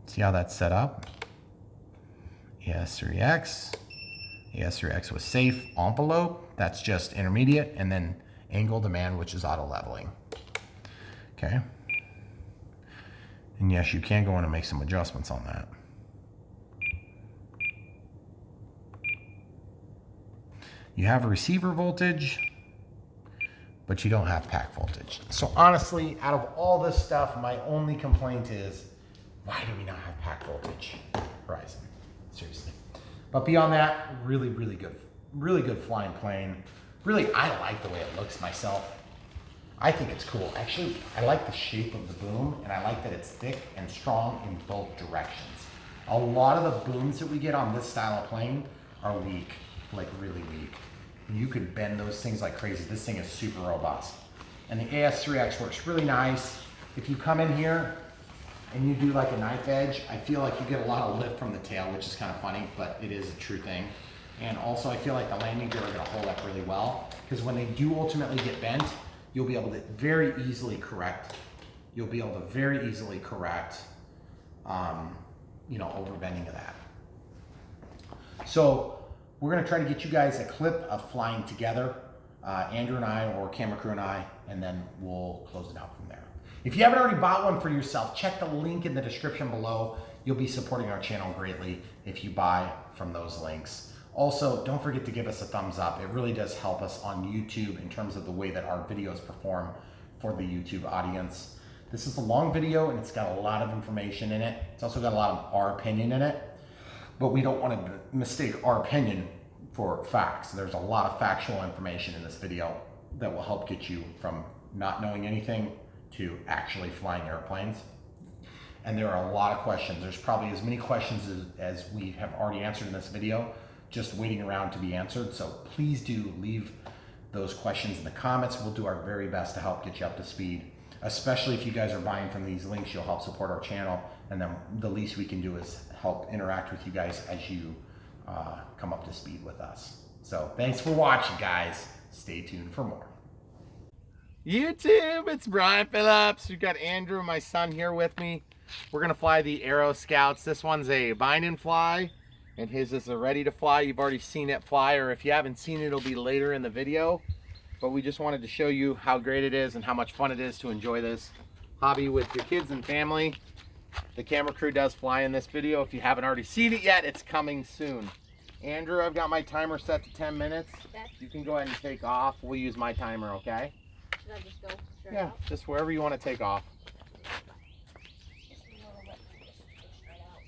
See how that's set up? AS3X. AS3X with safe envelope. That's just intermediate. And then angle demand, which is auto leveling. Okay. And yes, you can go in and make some adjustments on that. You have a receiver voltage, but you don't have pack voltage. So honestly, out of all this stuff, my only complaint is, why do we not have pack voltage? Horizon, seriously. But beyond that, really good flying plane. Really, I like the way it looks myself. I think it's cool. Actually, I like the shape of the boom, and I like that it's thick and strong in both directions. A lot of the booms that we get on this style of plane are weak, like really weak. You could bend those things like crazy. This thing is super robust. And the AS3X works really nice. If you come in here and you do like a knife edge, I feel like you get a lot of lift from the tail, which is kind of funny, but it is a true thing. And also I feel like the landing gear are gonna hold up really well because when they do ultimately get bent, you'll be able to very easily correct. You'll be able to very easily correct, overbending of that. So we're gonna try to get you guys a clip of flying together, Andrew and I, or camera crew and I, and then we'll close it out from there. If you haven't already bought one for yourself, check the link in the description below. You'll be supporting our channel greatly if you buy from those links. Also, don't forget to give us a thumbs up. It really does help us on YouTube in terms of the way that our videos perform for the YouTube audience. This is a long video and it's got a lot of information in it. It's also got a lot of our opinion in it, but we don't want to mistake our opinion for facts. There's a lot of factual information in this video that will help get you from not knowing anything to actually flying airplanes. And there are a lot of questions. There's probably as many questions as we have already answered in this video, just waiting around to be answered. So please do leave those questions in the comments. We'll do our very best to help get you up to speed. Especially if you guys are buying from these links, you'll help support our channel. And then the least we can do is help interact with you guys as you come up to speed with us. So thanks for watching, guys. Stay tuned for more. YouTube, it's Brian Phillips. We've got Andrew, my son, here with me. We're gonna fly the AeroScouts. This one's a bind and fly, and his is a ready to fly. You've already seen it fly, or if you haven't seen it, it'll be later in the video. But we just wanted to show you how great it is and how much fun it is to enjoy this hobby with your kids and family. The camera crew does fly in this video. If you haven't already seen it yet, it's coming soon. Andrew, I've got my timer set to 10 minutes. Okay. You can go ahead and take off. We'll use my timer, okay? Should I just go straight Yeah, out? just wherever you want to take off. Just a little bit. Just straight out.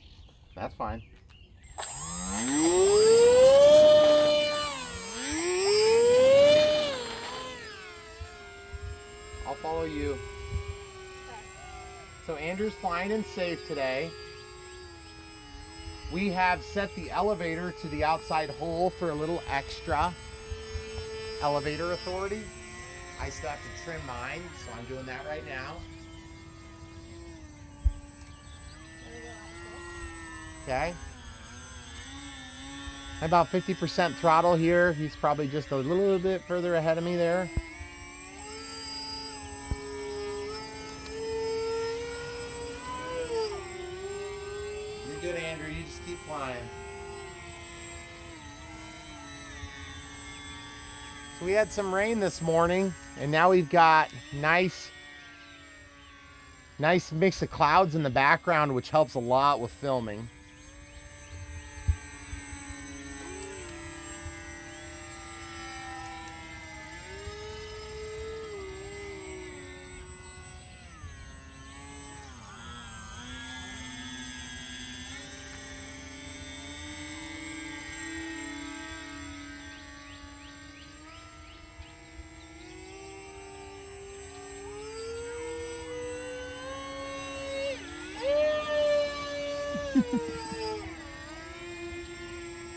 That's fine. I'll follow you. So Andrew's flying in safe today. We have set the elevator to the outside hole for a little extra elevator authority. I still have to trim mine, so I'm doing that right now. Okay. About 50% throttle here. He's probably just a little bit further ahead of me there. You're good, Andrew. You just keep flying. So we had some rain this morning, and now we've got nice mix of clouds in the background, which helps a lot with filming.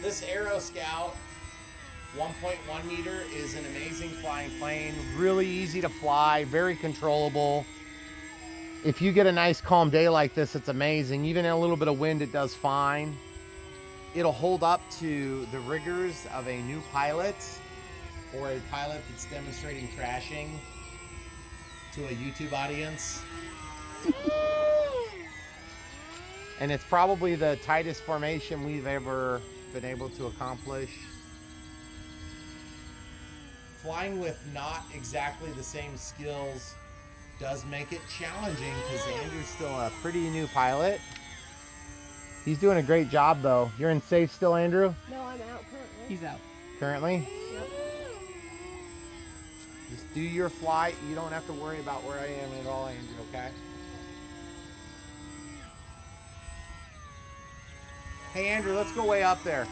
This AeroScout 1.1 meter is an amazing flying plane, really easy to fly, very controllable. If you get a nice calm day like this, it's amazing. Even in a little bit of wind, it does fine. It'll hold up to the rigors of a new pilot or a pilot that's demonstrating crashing to a YouTube audience. And it's probably the tightest formation we've ever been able to accomplish. Flying with not exactly the same skills does make it challenging because Andrew's still a pretty new pilot. He's doing a great job though. You're in safe still, Andrew? No, I'm out currently. He's out. Currently? Yep. Just do your flight. You don't have to worry about where I am at all, Andrew, okay? Hey Andrew, let's go way up there.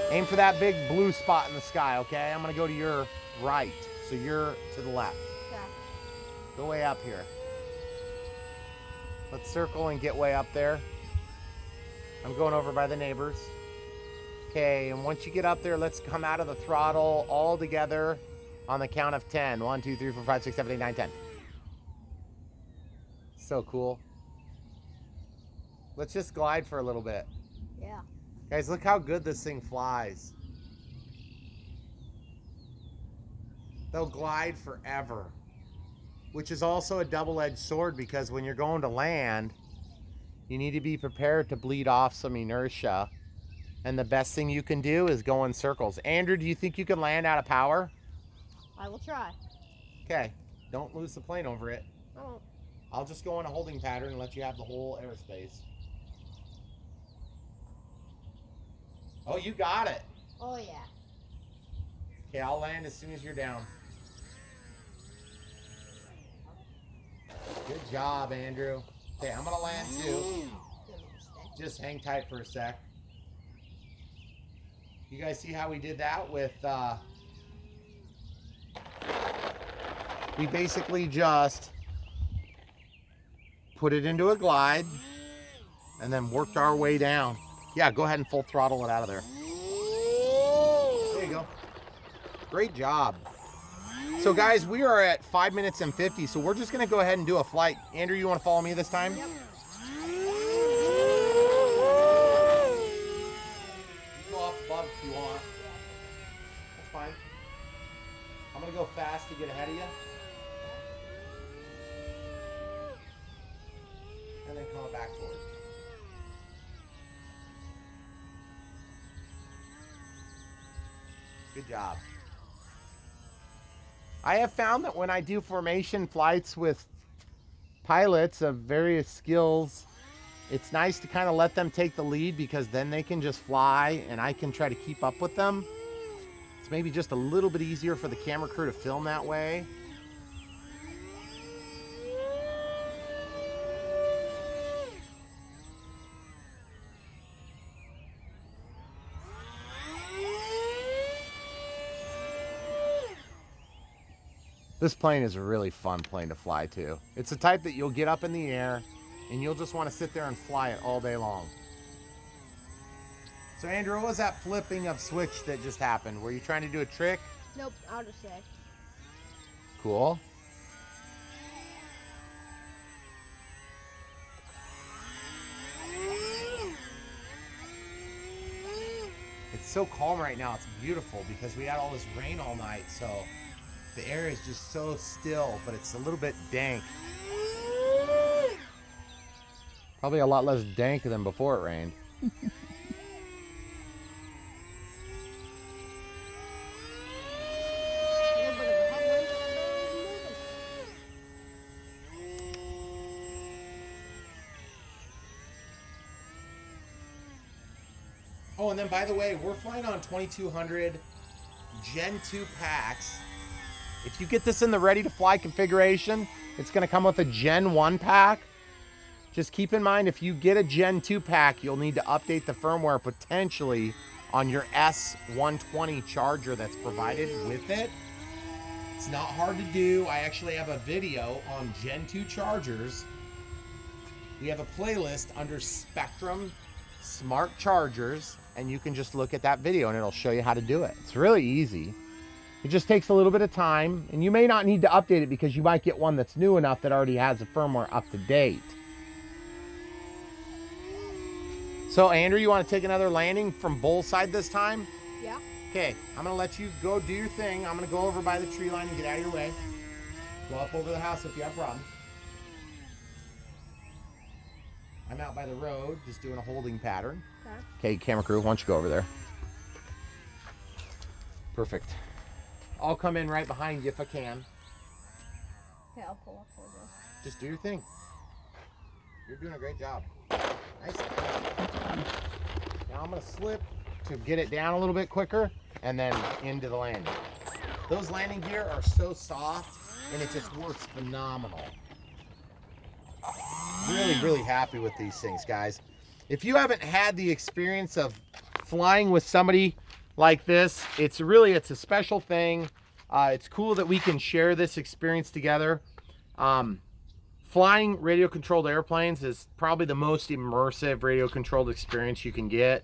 Aim for that big blue spot in the sky, okay? I'm gonna go to your right, so you're to the left. Okay. Go way up here. Let's circle and get way up there. I'm going over by the neighbors. Okay, and once you get up there, let's come out of the throttle all together on the count of 10. 1, 2, 3, 4, 5, 6, 7, 8, 9, 10. So cool. Let's just glide for a little bit. Yeah. Guys, look how good this thing flies. They'll glide forever, which is also a double-edged sword because when you're going to land, you need to be prepared to bleed off some inertia. And the best thing you can do is go in circles. Andrew, do you think you can land out of power? I will try. Okay, don't lose the plane over it. I won't. I'll just go in a holding pattern and let you have the whole airspace. Oh, you got it. Oh yeah. Okay, I'll land as soon as you're down. Good job, Andrew. Okay, I'm gonna land too. Just hang tight for a sec. You guys see how we did that with, we basically just put it into a glide and then worked our way down. Yeah, go ahead and full throttle it out of there. There you go. Great job. So guys, we are at 5 minutes and 50, so we're just gonna go ahead and do a flight. Andrew, you wanna follow me this time? Yep. You go off above if you want. That's fine. I'm gonna go fast to get ahead of you. And then come back towards. Good job. I have found that when I do formation flights with pilots of various skills, it's nice to kind of let them take the lead, because then they can just fly and I can try to keep up with them. It's maybe just a little bit easier for the camera crew to film that way. This plane is a really fun plane to fly too. It's the type that you'll get up in the air and you'll just want to sit there and fly it all day long. So Andrew, what was that flipping of switch that just happened? Were you trying to do a trick? Nope, I'll just say. Cool. It's so calm right now. It's beautiful because we had all this rain all night, so the air is just so still, but it's a little bit dank. Probably a lot less dank than before it rained. Oh, and then by the way, we're flying on 2200 Gen 2 packs. If you get this in the ready to fly configuration, it's going to come with a Gen 1 pack. Just keep in mind, if you get a Gen 2 pack, you'll need to update the firmware potentially on your S120 charger that's provided with it. It's not hard to do. I actually have a video on Gen 2 chargers. We have a playlist under Spectrum Smart Chargers, and you can just look at that video and it'll show you how to do it. It's really easy. It just takes a little bit of time, and you may not need to update it because you might get one that's new enough that already has the firmware up to date. So Andrew, you want to take another landing from bullside this time? Yeah. Okay, I'm gonna let you go do your thing. I'm gonna go over by the tree line and get out of your way. Go up over the house if you have problems. I'm out by the road, just doing a holding pattern. Okay, camera crew, why don't you go over there? Perfect. I'll come in right behind you if I can. Okay, I'll pull up for this. Just do your thing. You're doing a great job. Nice. Now I'm gonna slip to get it down a little bit quicker and then into the landing. Those landing gear are so soft and it just works phenomenal. Really, really happy with these things, guys. If you haven't had the experience of flying with somebody like this, it's a special thing. It's cool that we can share this experience together. Flying radio controlled airplanes is probably the most immersive radio controlled experience you can get.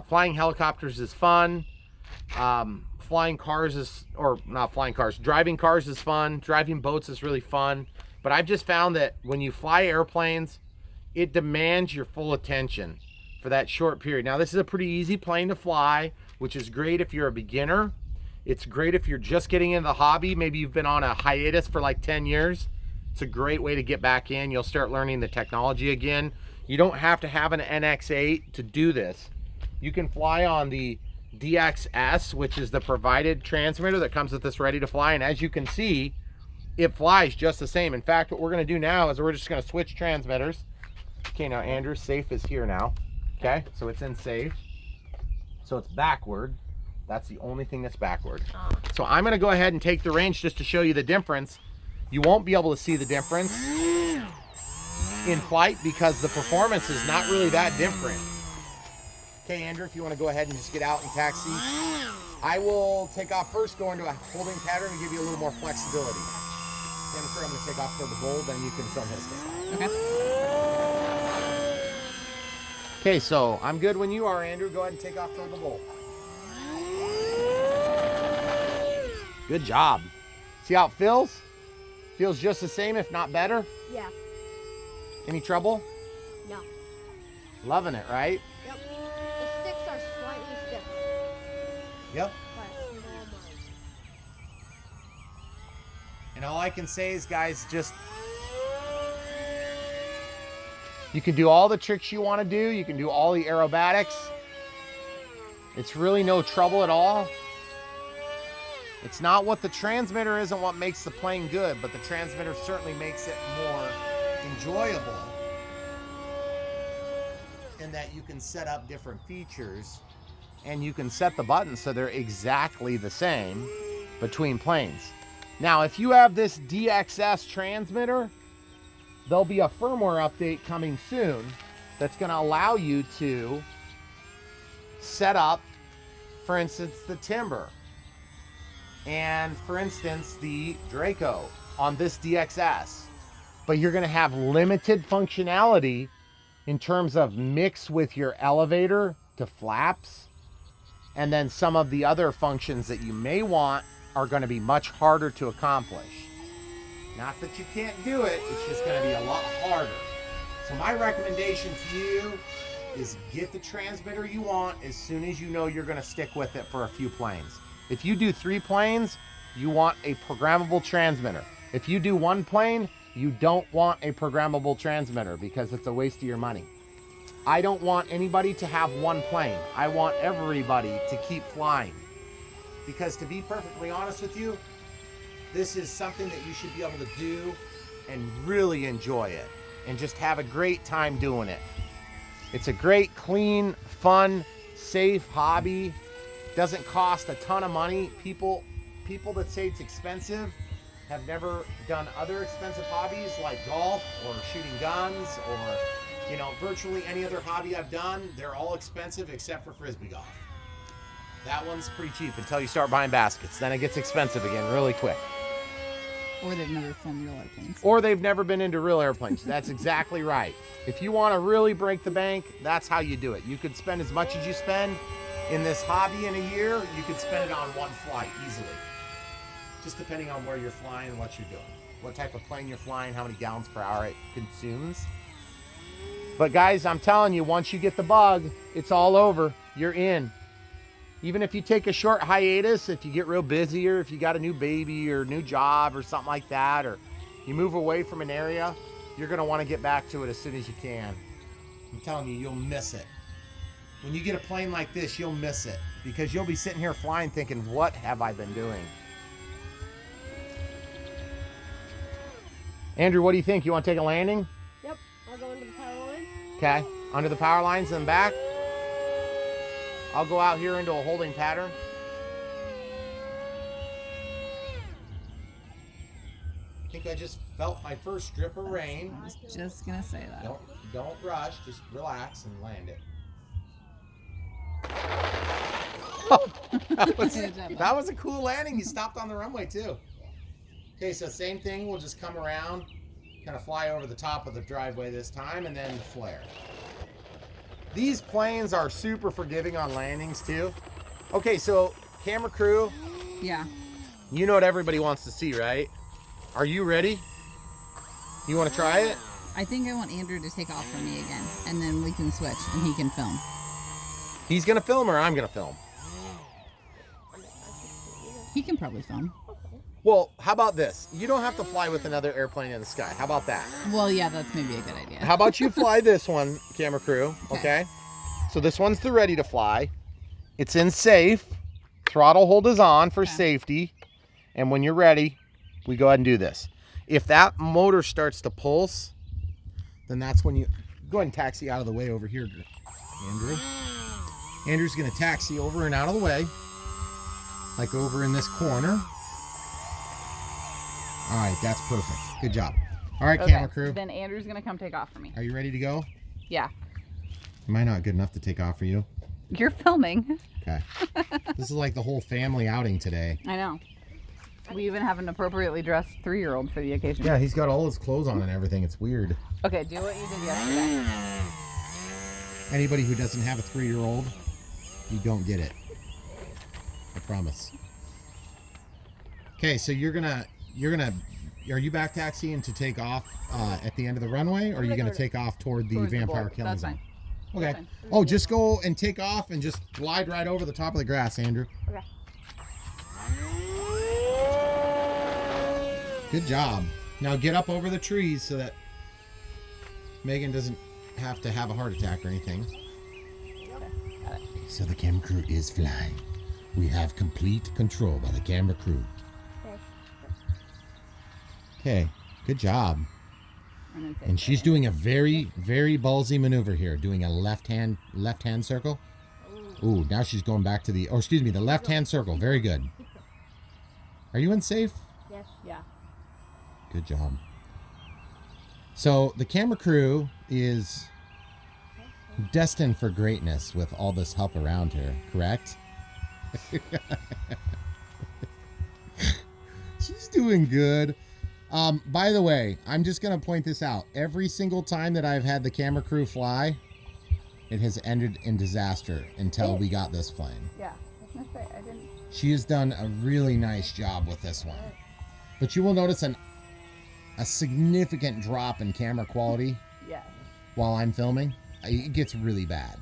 Flying helicopters is fun. Driving cars is fun. Driving boats is really fun. But I've just found that when you fly airplanes, it demands your full attention for that short period. Now, this is a pretty easy plane to fly, which is great if you're a beginner. It's great if you're just getting into the hobby. Maybe you've been on a hiatus for like 10 years. It's a great way to get back in. You'll start learning the technology again. You don't have to have an NX8 to do this. You can fly on the DXS, which is the provided transmitter that comes with this ready to fly. And as you can see, it flies just the same. In fact, what we're gonna do now is we're just gonna switch transmitters. Okay, now Andrew, safe is here now. Okay, so it's in safe. So it's backward. That's the only thing that's backward. So I'm gonna go ahead and take the wrench just to show you the difference. You won't be able to see the difference in flight because the performance is not really that different. Okay, Andrew, if you wanna go ahead and just get out and taxi. I will take off first, go into a holding pattern and give you a little more flexibility. I'm gonna take off toward the bowl, then you can film his takeoff. Okay. Okay, so I'm good when you are, Andrew. Go ahead and take off toward the bowl. Good job. See how it feels? Feels just the same, if not better. Yeah. Any trouble? No. Loving it, right? Yep. The sticks are slightly stiffer. Yep. But normal. And all I can say is, guys, just you can do all the tricks you want to do. You can do all the aerobatics. It's really no trouble at all. It's not what the transmitter isn't what makes the plane good, but the transmitter certainly makes it more enjoyable in that you can set up different features and you can set the buttons so they're exactly the same between planes. Now, if you have this DXS transmitter, there'll be a firmware update coming soon that's going to allow you to set up, for instance, the Timber and, for instance, the Draco on this DXS. But you're going to have limited functionality in terms of mix with your elevator to flaps, and then some of the other functions that you may want are going to be much harder to accomplish. Not that you can't do it, it's just going to be a lot harder. So my recommendation to you is get the transmitter you want as soon as you know you're going to stick with it for a few planes. If you do 3 planes, you want a programmable transmitter. If you do 1 plane, you don't want a programmable transmitter because it's a waste of your money. I don't want anybody to have 1 plane. I want everybody to keep flying. Because to be perfectly honest with you, this is something that you should be able to do and really enjoy it and just have a great time doing it. It's a great, clean, fun, safe hobby. Doesn't cost a ton of money. People that say it's expensive have never done other expensive hobbies like golf or shooting guns or, you know, virtually any other hobby I've done. They're all expensive except for frisbee golf. That one's pretty cheap until you start buying baskets. Then it gets expensive again really quick. Or they've never flown real airplanes. Or they've never been into real airplanes. That's exactly right. If you want to really break the bank, that's how you do it. You could spend as much as you spend in this hobby in a year, you could spend it on 1 flight easily. Just depending on where you're flying and what you're doing. What type of plane you're flying, how many gallons per hour it consumes. But guys, I'm telling you, once you get the bug, it's all over. You're in. Even if you take a short hiatus, if you get real busy or if you got a new baby or new job or something like that, or you move away from an area, you're going to want to get back to it as soon as you can. I'm telling you, you'll miss it. When you get a plane like this, you'll miss it because you'll be sitting here flying thinking, what have I been doing? Andrew, what do you think? You want to take a landing? Yep. I'll go into the power line. Okay. Under the power lines and back. I'll go out here into a holding pattern. I think I just felt my first drip of rain. I was just gonna say that. Don't rush. Just relax and land it. Oh, that was a cool landing. You stopped on the runway too. Okay, so same thing. We'll just come around, kind of fly over the top of the driveway this time, and then flare. These planes are super forgiving on landings too. Okay, so camera crew. Yeah. You know what everybody wants to see, right? Are you ready? You want to try it? I think I want Andrew to take off from me again, and then we can switch, and he can film. He's gonna film or I'm gonna film? He can probably film. Well, how about this? You don't have to fly with another airplane in the sky. How about that? Well, yeah, that's maybe a good idea. How about you fly this one, camera crew? Okay. So this one's the ready to fly. It's in safe. Throttle hold is on for safety. And when you're ready, we go ahead and do this. If that motor starts to pulse, then that's when you go ahead and taxi out of the way over here, Andrew. Andrew's going to taxi over and out of the way. Like over in this corner. All right, that's perfect. Good job. All right, camera crew. Then Andrew's going to come take off for me. Are you ready to go? Yeah. Am I not good enough to take off for you? You're filming. Okay. This is like the whole family outing today. I know. We even have an appropriately dressed 3-year-old for the occasion. Yeah, he's got all his clothes on and everything. It's weird. Okay, do what you did yesterday. Anybody who doesn't have a 3-year-old, you don't get it. I promise. Okay, so are you back taxiing to take off at the end of the runway, or are you going to take off toward the vampire killing That's zone? fine. Okay. Oh, just go and take off and just glide right over the top of the grass, Andrew. Okay. Good job. Now get up over the trees so that Megan doesn't have to have a heart attack or anything. Okay, got it. So the camera crew is flying. We have complete control by the camera crew. Okay. Okay, good job. And she's doing a very, very ballsy maneuver here, doing a left hand circle. Ooh, now she's going back to the, oh, excuse me, the left hand circle. Very good. Are you unsafe? Yes. Yeah. Good job. So the camera crew is destined for greatness with all this help around her, correct? She's doing good. By the way, I'm just going to point this out. Every single time that I've had the camera crew fly, it has ended in disaster until we got this plane. Yeah. I was gonna say, I didn't. She has done a really nice job with this one. But you will notice a significant drop in camera quality Yeah. while I'm filming. It gets really bad.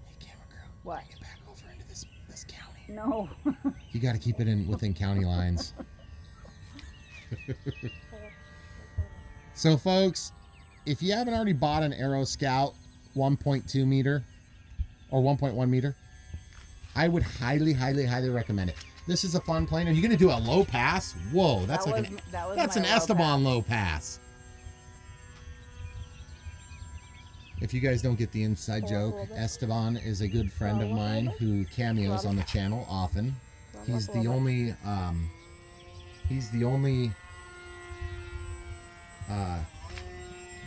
Hey, camera crew. What? Get back over into this county. No. You got to keep it within county lines. So, folks, if you haven't already bought an AeroScout 1.2 meter or 1.1 meter, I would highly, highly, highly recommend it. This is a fun plane. Are you going to do a low pass? Whoa, that's That like was that's my an low Esteban low pass. If you guys don't get the inside joke, Esteban is a good friend of mine who cameos on the channel often. He's the only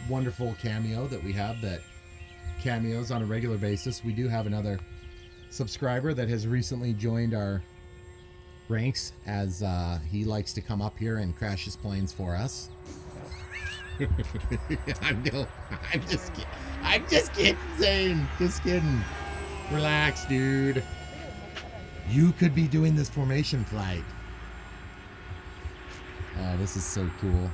wonderful cameo that we have that cameos on a regular basis. We do have another subscriber that has recently joined our ranks, as he likes to come up here and crash his planes for us. I'm just kidding, Zane. Just kidding. Relax, dude. You could be doing this formation flight. Oh, this is so cool.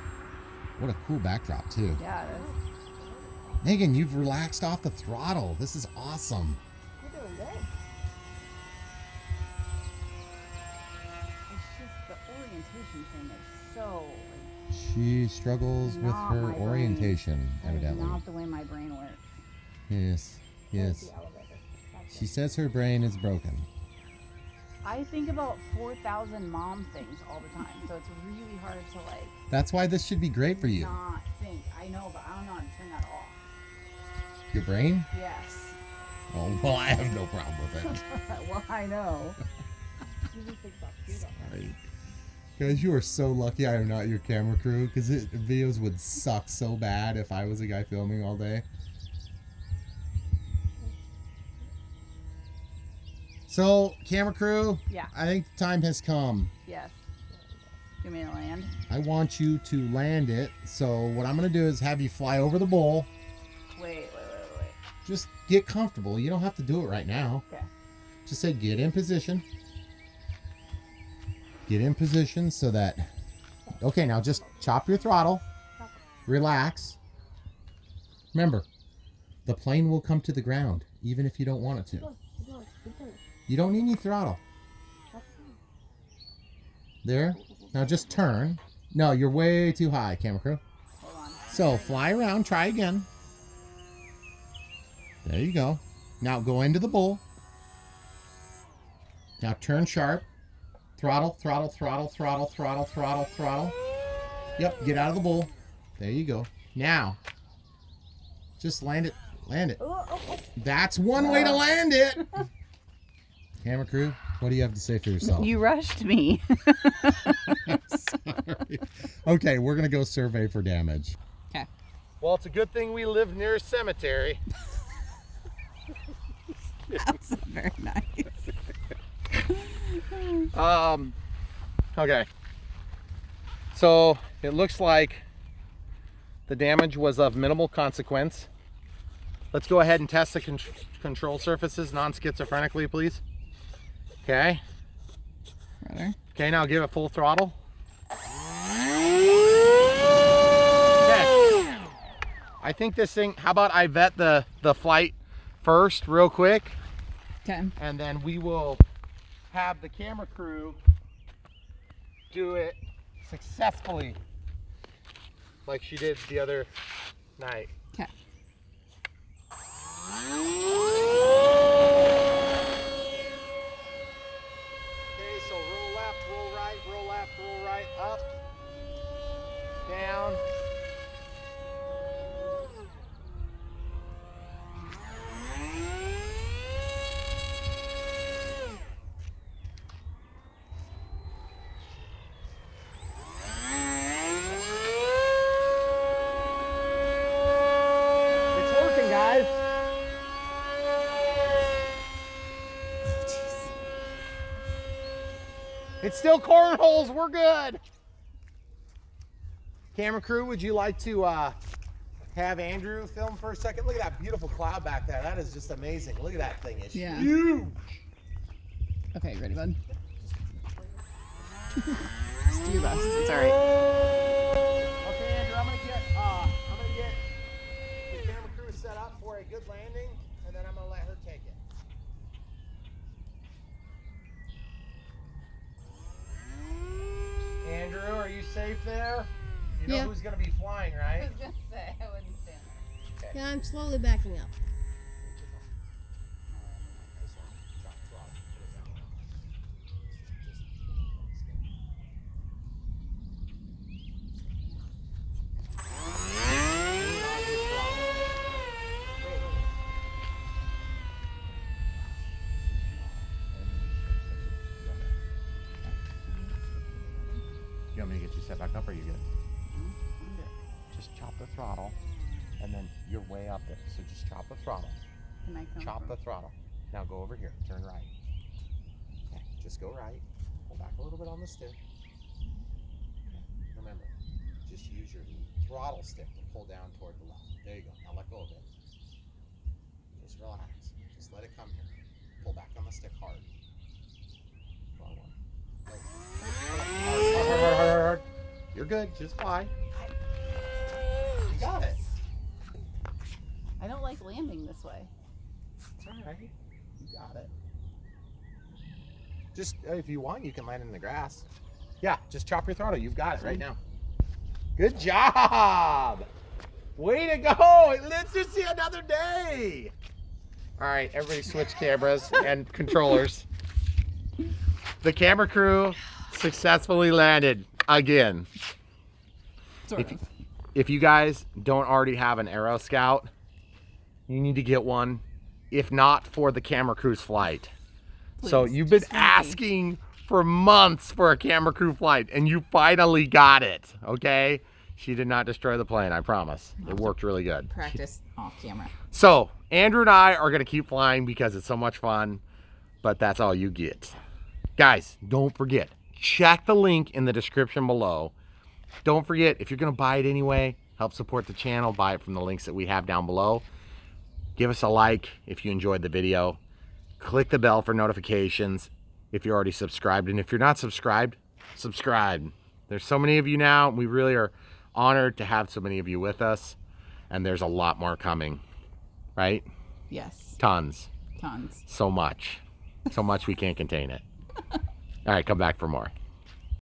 What a cool backdrop, too. Yeah, it is. Megan, you've relaxed off the throttle. This is awesome. You're doing good. It's just the orientation thing is so. She struggles with Not her my brain. orientation, That is evidently. not the way my brain works. Yes, yes. The elevator. That's She it. says her brain is broken. I think about 4,000 mom things all the time, so it's really hard to like That's why this should be great for you. not think. I know, but I don't know how to turn that off. Your brain? Yes. Oh, well, I have no problem with it. Well, I know. You just think about food all the time. Right. Guys, you are so lucky I am not your camera crew, because videos would suck so bad if I was a guy filming all day. So, camera crew, Yeah. I think the time has come. Yes. You mean to land? I want you to land it. So what I'm going to do is have you fly over the bowl. Wait. Just get comfortable. You don't have to do it right now. Okay. Just say get in position. Get in position so that... Okay, now just chop your throttle. Relax. Remember, the plane will come to the ground, even if you don't want it to. Keep going. You don't need any throttle. There. Now just turn. No, you're way too high, camera crew. Hold on. So fly around, try again. There you go. Now go into the bowl. Now turn sharp. Throttle, throttle, throttle, throttle, throttle, throttle, throttle. Yep, get out of the bowl. There you go. Now, just land it. Land it. Oh. That's one way to land it. Camera crew, what do you have to say for yourself? You rushed me. Sorry. Okay, we're gonna go survey for damage. Okay. Well, it's a good thing we live near a cemetery. That's very nice. Okay. So it looks like the damage was of minimal consequence. Let's go ahead and test the control surfaces non-schizophrenically, please. Okay. Brother. Okay, now give it full throttle. Okay. I think this thing, how about I vet the flight first real quick, Okay. and then we will have the camera crew do it successfully like she did the other night. Okay. Okay, so roll left, roll right, roll left, roll right, up, down. It's working, guys. It's still cornholes, we're good. Camera crew, would you like to have Andrew film for a second? Look at that beautiful cloud back there. That is just amazing. Look at that thing. It's Yeah. huge. Okay, you ready, bud? Just do your best. It's all right. Okay, Andrew, I'm gonna get the camera crew set up for a good landing, and then I'm gonna let her take it. Andrew, are you safe there? You know Yeah. who's gonna be flying, right? gonna say I wouldn't stand there. Yeah, I'm slowly backing up. You want me to get you set back up, or are you good? Just chop the throttle, and then you're way up there. So just chop the throttle. Can I come? Chop the throttle. Now go over here. Turn right. Okay, just go right. Pull back a little bit on the stick. Okay, remember, just use your throttle stick to pull down toward the left. There you go. Now let go of it. Just relax. Just let it come here. Pull back on the stick hard. Wrong one. Hard. You're good. Just fly. You got it. I don't like landing this way. It's all right. You got it. Just if you want, you can land in the grass. Yeah, just chop your throttle. You've got it right now. Good job. Way to go. Let's just see another day. All right, everybody switch cameras and controllers. The camera crew successfully landed again. If you guys don't already have an AeroScout, you need to get one, if not for the camera crew's flight. So Please, you've been just for me. asking for months for a camera crew flight, and you finally got it, okay? She did not destroy the plane, I promise. It worked really good. Practice off camera. So Andrew and I are gonna keep flying because it's so much fun, but that's all you get. Guys, don't forget, check the link in the description below. Don't forget, if you're gonna buy it anyway, help support the channel, buy it from the links that we have down below. Give us a like if you enjoyed the video. Click the bell for notifications if you're already subscribed. And if you're not subscribed, subscribe. There's so many of you now. We really are honored to have so many of you with us. And there's a lot more coming, right? Yes. Tons. Tons. So much. So much we can't contain it. All right, come back for more.